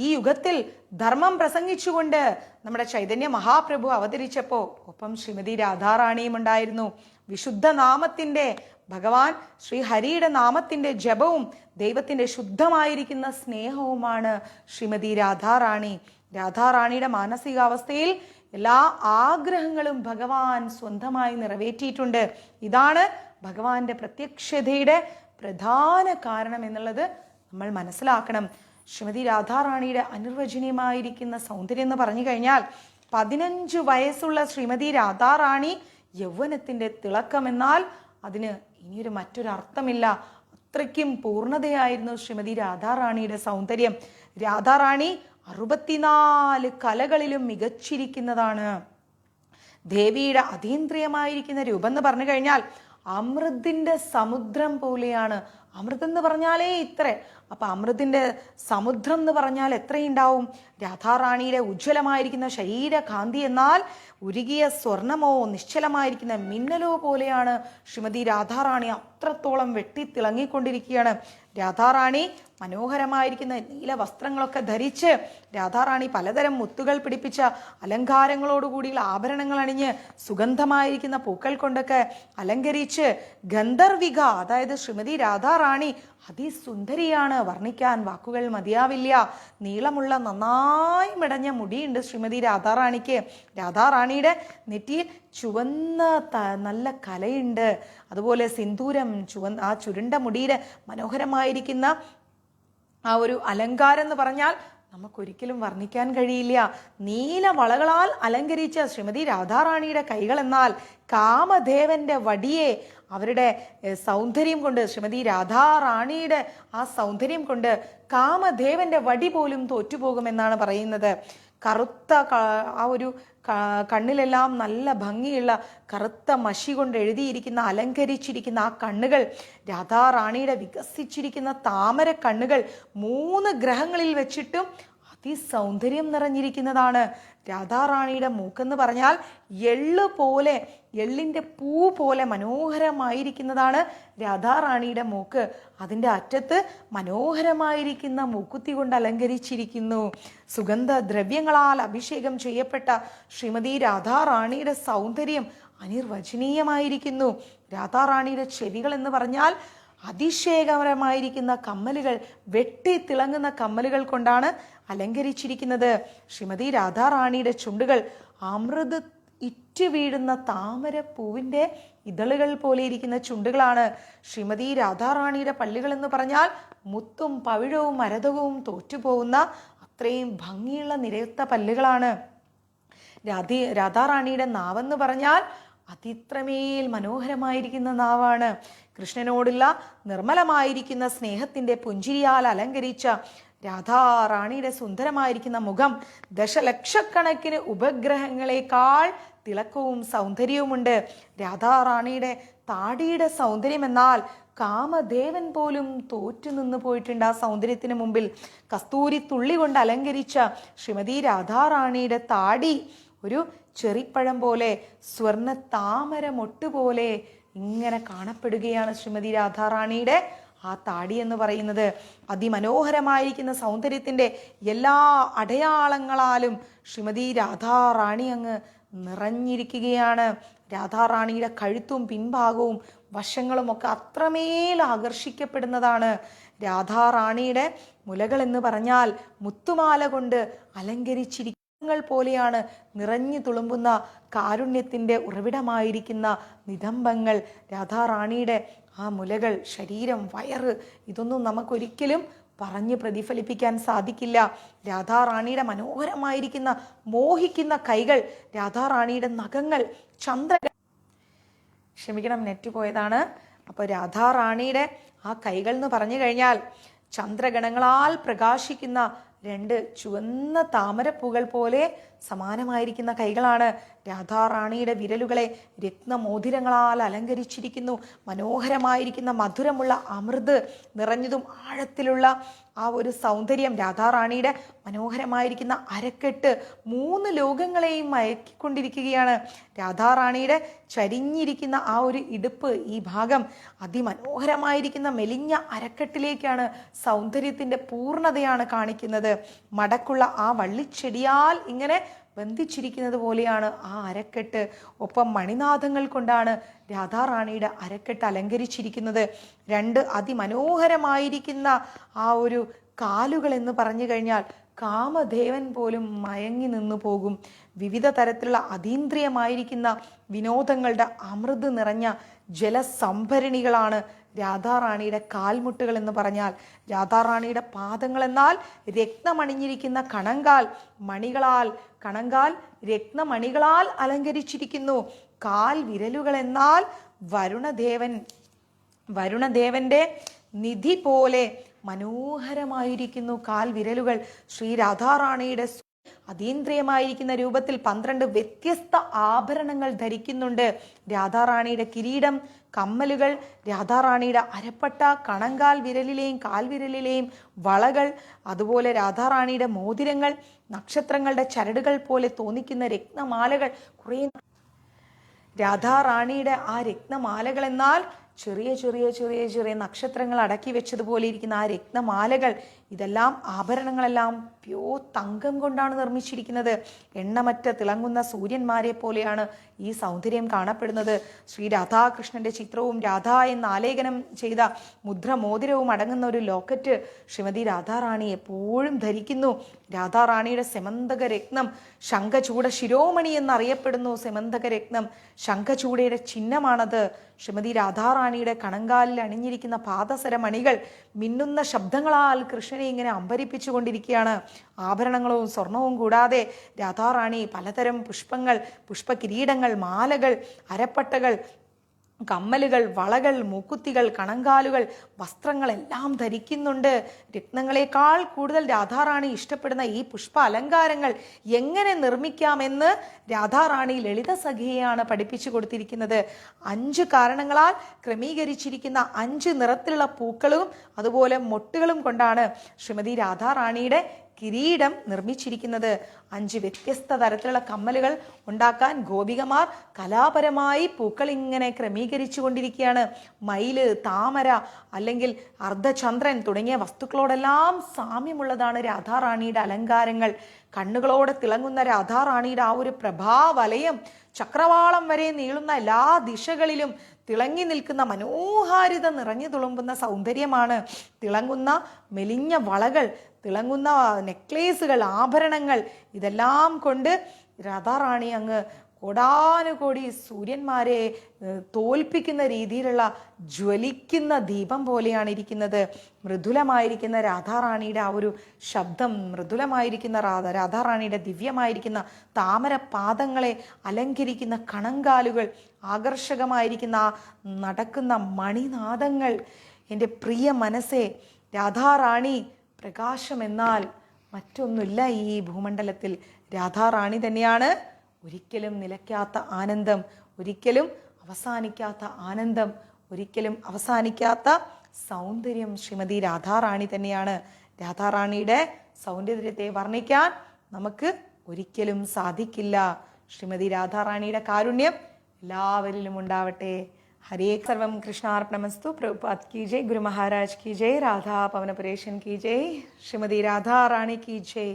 ഈ യുഗത്തിൽ ധർമ്മം പ്രസംഗിച്ചുകൊണ്ട് നമ്മുടെ ചൈതന്യ മഹാപ്രഭു അവതരിച്ചപ്പോൾ ഒപ്പം ശ്രീമതി രാധാറാണിയും ഉണ്ടായിരുന്നു. വിശുദ്ധ നാമത്തിന്റെ, ഭഗവാൻ ശ്രീ ഹരിയുടെ നാമത്തിന്റെ ജപവും ദൈവത്തിന്റെ ശുദ്ധമായിരിക്കുന്ന സ്നേഹവുമാണ് ശ്രീമതി രാധാറാണി. രാധാറാണിയുടെ മാനസികാവസ്ഥയിൽ എല്ലാ ആഗ്രഹങ്ങളും ഭഗവാൻ സ്വന്തമായി നിറവേറ്റിയിട്ടുണ്ട്. ഇതാണ് ഭഗവാന്റെ പ്രത്യക്ഷതയുടെ പ്രധാന കാരണം എന്നുള്ളത് നമ്മൾ മനസ്സിലാക്കണം. ശ്രീമതി രാധാറാണിയുടെ അനിർവചനീയമായിരിക്കുന്ന സൗന്ദര്യം എന്ന് പറഞ്ഞു കഴിഞ്ഞാൽ 15 വയസ്സുള്ള ശ്രീമതി രാധാറാണി യൗവനത്തിന്റെ തിളക്കമെന്നാൽ അതിന് ഇനിയൊരു മറ്റൊരർത്ഥമില്ല. അത്രയ്ക്കും പൂർണ്ണതയായിരുന്നു ശ്രീമതി രാധാറാണിയുടെ സൗന്ദര്യം. രാധാറാണി 64 കലകളിലും മികച്ചിരിക്കുന്നതാണ്. ദേവിയുടെ അതീന്ദ്രിയമായിരിക്കുന്ന രൂപം എന്ന് പറഞ്ഞു കഴിഞ്ഞാൽ അമൃതിന്റെ സമുദ്രം പോലെയാണ്. അമൃതം എന്ന് പറഞ്ഞാലേ ഇത്ര, അപ്പൊ അമൃതിന്റെ സമുദ്രം എന്ന് പറഞ്ഞാൽ എത്രയുണ്ടാവും? രാധാറാണിയുടെ ഉജ്ജ്വലമായിരിക്കുന്ന ശരീരകാന്തി എന്നാൽ ഉരുകിയ സ്വർണമോ നിശ്ചലമായിരിക്കുന്ന മിന്നലോ പോലെയാണ് ശ്രീമതി രാധാറാണി. അത്രത്തോളം വെട്ടിത്തിളങ്ങിക്കൊണ്ടിരിക്കുകയാണ് രാധാറാണി. മനോഹരമായിരിക്കുന്ന നീല വസ്ത്രങ്ങളൊക്കെ ധരിച്ച് രാധാറാണി പലതരം മുത്തുകൾ പിടിപ്പിച്ച അലങ്കാരങ്ങളോടുകൂടിയുള്ള ആഭരണങ്ങൾ അണിഞ്ഞ് സുഗന്ധമായിരിക്കുന്ന പൂക്കൾ കൊണ്ടൊക്കെ അലങ്കരിച്ച് ഗന്ധർവിക, അതായത് ശ്രീമതി രാധാറാണി അതിസുന്ദരിയാണ്. വർണ്ണിക്കാൻ വാക്കുകൾ മതിയാവില്ല. നീളമുള്ള നന്നായി മെടഞ്ഞ മുടിയുണ്ട് ശ്രീമതി രാധാറാണിക്ക്. രാധാറാണിയുടെ നെറ്റിയിൽ ചുവന്ന നല്ല കലയുണ്ട്. അതുപോലെ സിന്ദൂരം, ആ ചുരുണ്ട മുടിയുടെ മനോഹരമായിരിക്കുന്ന ആ ഒരു അലങ്കാരം എന്ന് പറഞ്ഞാൽ നമുക്കൊരിക്കലും വർണ്ണിക്കാൻ കഴിയില്ല. നീല വളകളാൽ അലങ്കരിച്ച ശ്രീമതി രാധാറാണിയുടെ കൈകൾ എന്നാൽ കാമദേവന്റെ വടിയെ അവരുടെ സൗന്ദര്യം കൊണ്ട്, ശ്രീമതി രാധാറാണിയുടെ ആ സൗന്ദര്യം കൊണ്ട് കാമദേവന്റെ വടി പോലും തോറ്റുപോകുമെന്നാണ് പറയുന്നത്. കറുത്ത ആ ഒരു കണ്ണിലെല്ലാം നല്ല ഭംഗിയുള്ള കറുത്ത മഷി കൊണ്ട് എഴുതിയിരിക്കുന്ന അലങ്കരിച്ചിരിക്കുന്ന ആ കണ്ണുകൾ, രാധാറാണിയുടെ വികസിച്ചിരിക്കുന്ന താമര കണ്ണുകൾ 3 ഗ്രഹങ്ങളിൽ വെച്ചിട്ടും അതിസൗന്ദര്യം നിറഞ്ഞിരിക്കുന്നതാണ്. രാധാറാണിയുടെ മൂക്കെന്ന് പറഞ്ഞാൽ എള്ളിൻ്റെ പൂ പോലെ മനോഹരമായിരിക്കുന്നതാണ് രാധാറാണിയുടെ മൂക്ക്. അതിൻ്റെ അറ്റത്ത് മനോഹരമായിരിക്കുന്ന മൂക്കുത്തി കൊണ്ട് അലങ്കരിച്ചിരിക്കുന്നു. സുഗന്ധ ദ്രവ്യങ്ങളാൽ അഭിഷേകം ചെയ്യപ്പെട്ട ശ്രീമതി രാധാറാണിയുടെ സൗന്ദര്യം അനിർവചനീയമായിരിക്കുന്നു. രാധാറാണിയുടെ ചെവികൾ എന്ന് പറഞ്ഞാൽ അതിശയകരമായിരിക്കുന്ന കമ്മലുകൾ, വെട്ടിത്തിളങ്ങുന്ന കമ്മലുകൾ കൊണ്ടാണ് അലങ്കരിച്ചിരിക്കുന്നത്. ശ്രീമതി രാധാറാണിയുടെ ചുണ്ടുകൾ ഇറ്റു വീഴുന്ന താമരപ്പൂവിൻ്റെ ഇതളുകൾ പോലെ ഇരിക്കുന്ന ചുണ്ടുകളാണ്. ശ്രീമതി രാധാറാണിയുടെ പല്ലുകൾ എന്ന് പറഞ്ഞാൽ മുത്തും പവിഴവും മരതകവും തോറ്റുപോകുന്ന അത്രയും ഭംഗിയുള്ള നിരയുത്ത പല്ലുകളാണ്. രാധാറാണിയുടെ നാവെന്ന് പറഞ്ഞാൽ അതിത്രമേൽ മനോഹരമായിരിക്കുന്ന നാവാണ്. കൃഷ്ണനോടുള്ള നിർമ്മലമായിരിക്കുന്ന സ്നേഹത്തിൻ്റെ പുഞ്ചിരിയാൽ അലങ്കരിച്ച രാധാറാണിയുടെ സുന്ദരമായിരിക്കുന്ന മുഖം ദശലക്ഷക്കണക്കിന് ഉപഗ്രഹങ്ങളെക്കാൾ തിളക്കവും സൗന്ദര്യവുമുണ്ട്. രാധാറാണിയുടെ താടിയുടെ സൗന്ദര്യം എന്നാൽ കാമദേവൻ പോലും തോറ്റു നിന്ന് പോയിട്ടുണ്ട് ആ സൗന്ദര്യത്തിന് മുമ്പിൽ. കസ്തൂരി തുള്ളി കൊണ്ട് അലങ്കരിച്ച ശ്രീമതി രാധാറാണിയുടെ താടി ഒരു ചെറിപ്പഴം പോലെ, സ്വർണ്ണ താമര മൊട്ട് പോലെ ഇങ്ങനെ കാണപ്പെടുകയാണ് ശ്രീമതി രാധാറാണിയുടെ ആ താടി എന്ന് പറയുന്നത്. അതിമനോഹരമായിരിക്കുന്ന സൗന്ദര്യത്തിൻ്റെ എല്ലാ അടയാളങ്ങളാലും ശ്രീമതി രാധാറാണി അങ്ങ് നിറഞ്ഞിരിക്കുകയാണ്. രാധാറാണിയുടെ കഴുത്തും പിൻഭാഗവും വശങ്ങളും ഒക്കെ അത്രമേൽ ആകർഷിക്കപ്പെടുന്നതാണ്. രാധാറാണിയുടെ മുലകൾ എന്ന് പറഞ്ഞാൽ മുത്തുമാല കൊണ്ട് അലങ്കരിച്ചിരിക്കുന്ന പോലെയാണ്. നിറഞ്ഞു തുളുമ്പുന്ന കാരുണ്യത്തിൻ്റെ ഉറവിടമായിരിക്കുന്ന നിതംബങ്ങൾ, രാധാറാണിയുടെ ആ മുലകൾ, ശരീരം, വയറ്, ഇതൊന്നും നമുക്കൊരിക്കലും പറഞ്ഞ് പ്രതിഫലിപ്പിക്കാൻ സാധിക്കില്ല. രാധാറാണിയുടെ മനോഹരമായിരിക്കുന്ന മോഹിക്കുന്ന കൈകൾ, രാധാറാണിയുടെ നഖങ്ങൾ, നെറ്റ് പോയതാണ്. അപ്പോൾ രാധാറാണിയുടെ ആ കൈകൾ എന്ന് പറഞ്ഞു കഴിഞ്ഞാൽ ചന്ദ്രഗണങ്ങളാൽ പ്രകാശിക്കുന്ന രണ്ട് ചുവന്ന താമരപ്പൂകൾ പോലെ സമാനമായിരിക്കുന്ന കൈകളാണ്. രാധാറാണിയുടെ വിരലുകളെ രത്നമോതിരങ്ങളാൽ അലങ്കരിച്ചിരിക്കുന്നു. മനോഹരമായിരിക്കുന്ന മധുരമുള്ള അമൃത് നിറഞ്ഞതും ആഴത്തിലുള്ള ആ ഒരു സൗന്ദര്യം. രാധാറാണിയുടെ മനോഹരമായിരിക്കുന്ന അരക്കെട്ട് 3 ലോകങ്ങളെയും മയക്കിക്കൊണ്ടിരിക്കുകയാണ്. രാധാറാണിയുടെ ചരിഞ്ഞിരിക്കുന്ന ആ ഒരു ഇടുപ്പ്, ഈ ഭാഗം അതിമനോഹരമായിരിക്കുന്ന മെലിഞ്ഞ അരക്കെട്ടിലേക്കാണ് സൗന്ദര്യത്തിൻ്റെ പൂർണ്ണതയാണ് കാണിക്കുന്നത്. മടക്കുള്ള ആ വള്ളിച്ചെടിയാൽ ഇങ്ങനെ ബന്ധിച്ചിരിക്കുന്നത് പോലെയാണ് ആ അരക്കെട്ട്. ഒപ്പം മണിനാഥങ്ങൾ കൊണ്ടാണ് രാധാറാണിയുടെ അരക്കെട്ട് അലങ്കരിച്ചിരിക്കുന്നത്. 2 അതിമനോഹരമായിരിക്കുന്ന ആ ഒരു കാലുകൾ എന്ന് പറഞ്ഞു കഴിഞ്ഞാൽ കാമദേവൻ പോലും മയങ്ങി നിന്നു പോകും. വിവിധ തരത്തിലുള്ള അതീന്ദ്രിയമായിരിക്കുന്ന വിനോദങ്ങളുടെ അമൃത് നിറഞ്ഞ ജലസംഭരണികളാണ് രാധാറാണിയുടെ കാൽമുട്ടുകൾ എന്ന് പറഞ്ഞാൽ. രാധാറാണിയുടെ പാദങ്ങൾ എന്നാൽ രത്നമണിഞ്ഞിരിക്കുന്ന കണങ്കാൽ രത്നമണികളാൽ അലങ്കരിച്ചിരിക്കുന്നു. കാൽ വിരലുകൾ എന്നാൽ വരുണദേവന്റെ നിധി പോലെ മനോഹരമായിരിക്കുന്നു കാൽ വിരലുകൾ. ശ്രീ രാധാറാണിയുടെ അതീന്ദ്രിയമായിരിക്കുന്ന രൂപത്തിൽ 12 വ്യത്യസ്ത ആഭരണങ്ങൾ ധരിക്കുന്നുണ്ട്. രാധാറാണിയുടെ കിരീടം, കമ്മലുകൾ, രാധാറാണിയുടെ അരപ്പട്ട, കണങ്കാൽ വിരലിലെയും കാൽവിരലിലെയും വളകൾ, അതുപോലെ രാധാറാണിയുടെ മോതിരങ്ങൾ, നക്ഷത്രങ്ങളുടെ ചരടുകൾ പോലെ തോന്നിക്കുന്ന രത്നമാലകൾ, കുറേ രാധാറാണിയുടെ ആ രത്നമാലകൾ എന്നാൽ ചെറിയ ചെറിയ ചെറിയ ചെറിയ നക്ഷത്രങ്ങൾ അടക്കി വെച്ചതുപോലെ ഇരിക്കുന്ന ആ രത്നമാലകൾ, ഇതെല്ലാം ആഭരണങ്ങളെല്ലാം പ്യോർ തങ്കം കൊണ്ടാണ് നിർമ്മിച്ചിരിക്കുന്നത്. എണ്ണമറ്റ തിളങ്ങുന്ന സൂര്യന്മാരെ പോലെയാണ് ഈ സൗന്ദര്യം കാണപ്പെടുന്നത്. ശ്രീ രാധാകൃഷ്ണന്റെ ചിത്രവും രാധ എന്ന് ആലേഖനം ചെയ്ത മുദ്രമോതിരവും അടങ്ങുന്ന ഒരു ലോക്കറ്റ് ശ്രീമതി രാധാറാണി എപ്പോഴും ധരിക്കുന്നു. രാധാറാണിയുടെ സെമന്തക രത്നം, ശംഖചൂട ശിരോമണി എന്നറിയപ്പെടുന്നു. സെമന്തക രത്നം ശംഖചൂടയുടെ ചിഹ്നമാണത്. ശ്രീമതി രാധാറാണിയുടെ കണങ്കാലിൽ അണിഞ്ഞിരിക്കുന്ന പാദസരമണികൾ മിന്നുന്ന ശബ്ദങ്ങളാൽ കൃഷ്ണനെ ഇങ്ങനെ അമ്പരിപ്പിച്ചു കൊണ്ടിരിക്കുകയാണ്. ആഭരണങ്ങളും സ്വർണവും കൂടാതെ രാധാറാണി പലതരം പുഷ്പങ്ങൾ, പുഷ്പകിരീടങ്ങൾ, മാലകൾ, അരപ്പട്ടകൾ, കമ്മലുകൾ, വളകൾ, മൂക്കുത്തികൾ, കണങ്കാലുകൾ, വസ്ത്രങ്ങളെല്ലാം ധരിക്കുന്നുണ്ട്. രത്നങ്ങളെക്കാൾ കൂടുതൽ രാധാറാണി ഇഷ്ടപ്പെടുന്ന ഈ പുഷ്പ അലങ്കാരങ്ങൾ എങ്ങനെ നിർമ്മിക്കാമെന്ന് രാധാറാണി ലളിത സഖിയെയാണ് പഠിപ്പിച്ചു കൊടുത്തിരിക്കുന്നത്. 5 കാരണങ്ങളാൽ ക്രമീകരിച്ചിരിക്കുന്ന 5 നിറത്തിലുള്ള പൂക്കളും അതുപോലെ മൊട്ടുകളും കൊണ്ടാണ് ശ്രീമതി രാധാറാണിയുടെ കിരീടം നിർമ്മിച്ചിരിക്കുന്നത്. 5 വ്യത്യസ്ത തരത്തിലുള്ള കമ്മലുകൾ ഉണ്ടാക്കാൻ ഗോപികമാർ കലാപരമായി പൂക്കൾ ഇങ്ങനെ ക്രമീകരിച്ചു കൊണ്ടിരിക്കുകയാണ്. മയില്, താമര അല്ലെങ്കിൽ അർദ്ധചന്ദ്രൻ തുടങ്ങിയ വസ്തുക്കളോടെല്ലാം സാമ്യമുള്ളതാണ് രാധാറാണിയുടെ അലങ്കാരങ്ങൾ. കണ്ണുകളോടെ തിളങ്ങുന്ന രാധാറാണിയുടെ ആ ഒരു പ്രഭാവലയം ചക്രവാളം വരെ നീളുന്ന എല്ലാ ദിശകളിലും തിളങ്ങി നിൽക്കുന്ന മനോഹാരിത നിറഞ്ഞു തുളുമ്പുന്ന സൗന്ദര്യമാണ്. തിളങ്ങുന്ന മെലിഞ്ഞ വളകൾ, തിളങ്ങുന്ന നെക്ലേസുകൾ, ആഭരണങ്ങൾ, ഇതെല്ലാം കൊണ്ട് രാധാറാണി അങ്ങ് കോടാനുകോടി സൂര്യന്മാരെ തോൽപ്പിക്കുന്ന രീതിയിലുള്ള ജ്വലിക്കുന്ന ദീപം പോലെയാണ് ഇരിക്കുന്നത്. മൃദുലമായിരിക്കുന്ന രാധാറാണിയുടെ ആ ഒരു ശബ്ദം, മൃദുലമായിരിക്കുന്ന രാധാറാണിയുടെ ദിവ്യമായിരിക്കുന്ന താമര പാദങ്ങളെ അലങ്കരിക്കുന്ന കണങ്കാലുകൾ, ആകർഷകമായിരിക്കുന്ന നടക്കുന്ന മണിനാദങ്ങൾ. എൻ്റെ പ്രിയ മനസ്സേ, രാധാറാണി പ്രകാശമെന്നാൽ മറ്റൊന്നുമില്ല ഈ ഭൂമണ്ഡലത്തിൽ. രാധാറാണി തന്നെയാണ് ഒരിക്കലും നിലയ്ക്കാത്ത ആനന്ദം, ഒരിക്കലും അവസാനിക്കാത്ത ആനന്ദം, ഒരിക്കലും അവസാനിക്കാത്ത സൗന്ദര്യം. ശ്രീമതി രാധാറാണി തന്നെയാണ്. രാധാറാണിയുടെ സൗന്ദര്യത്തെ വർണ്ണിക്കാൻ നമുക്ക് ഒരിക്കലും സാധിക്കില്ല. ശ്രീമതി രാധാറാണിയുടെ കാരുണ്യം എല്ലാവരിലും ഉണ്ടാവട്ടെ. हरे सर्वम कृष्णार्पणमस्तु। प्रभुपाद की जय, गुरु महाराज की जय, राधा पवनपुरेशन की जय, श्रीमती राधा रानी की जय.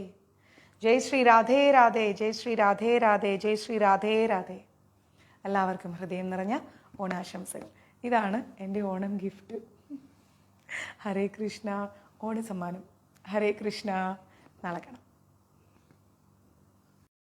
जय श्री राधे राधे, जय श्री राधे राधे, जय श्री राधे राधे. എല്ലാവർക്കും ഹൃദയം നിറഞ്ഞ ഓണാശംസകൾ. ഇതാണ് എൻ്റെ ഓണം ഗിഫ്റ്റ്. ഹരേ കൃഷ്ണ. ഓണസമ്മാനം. ഹരേ കൃഷ്ണ. നാളെ കാണാം.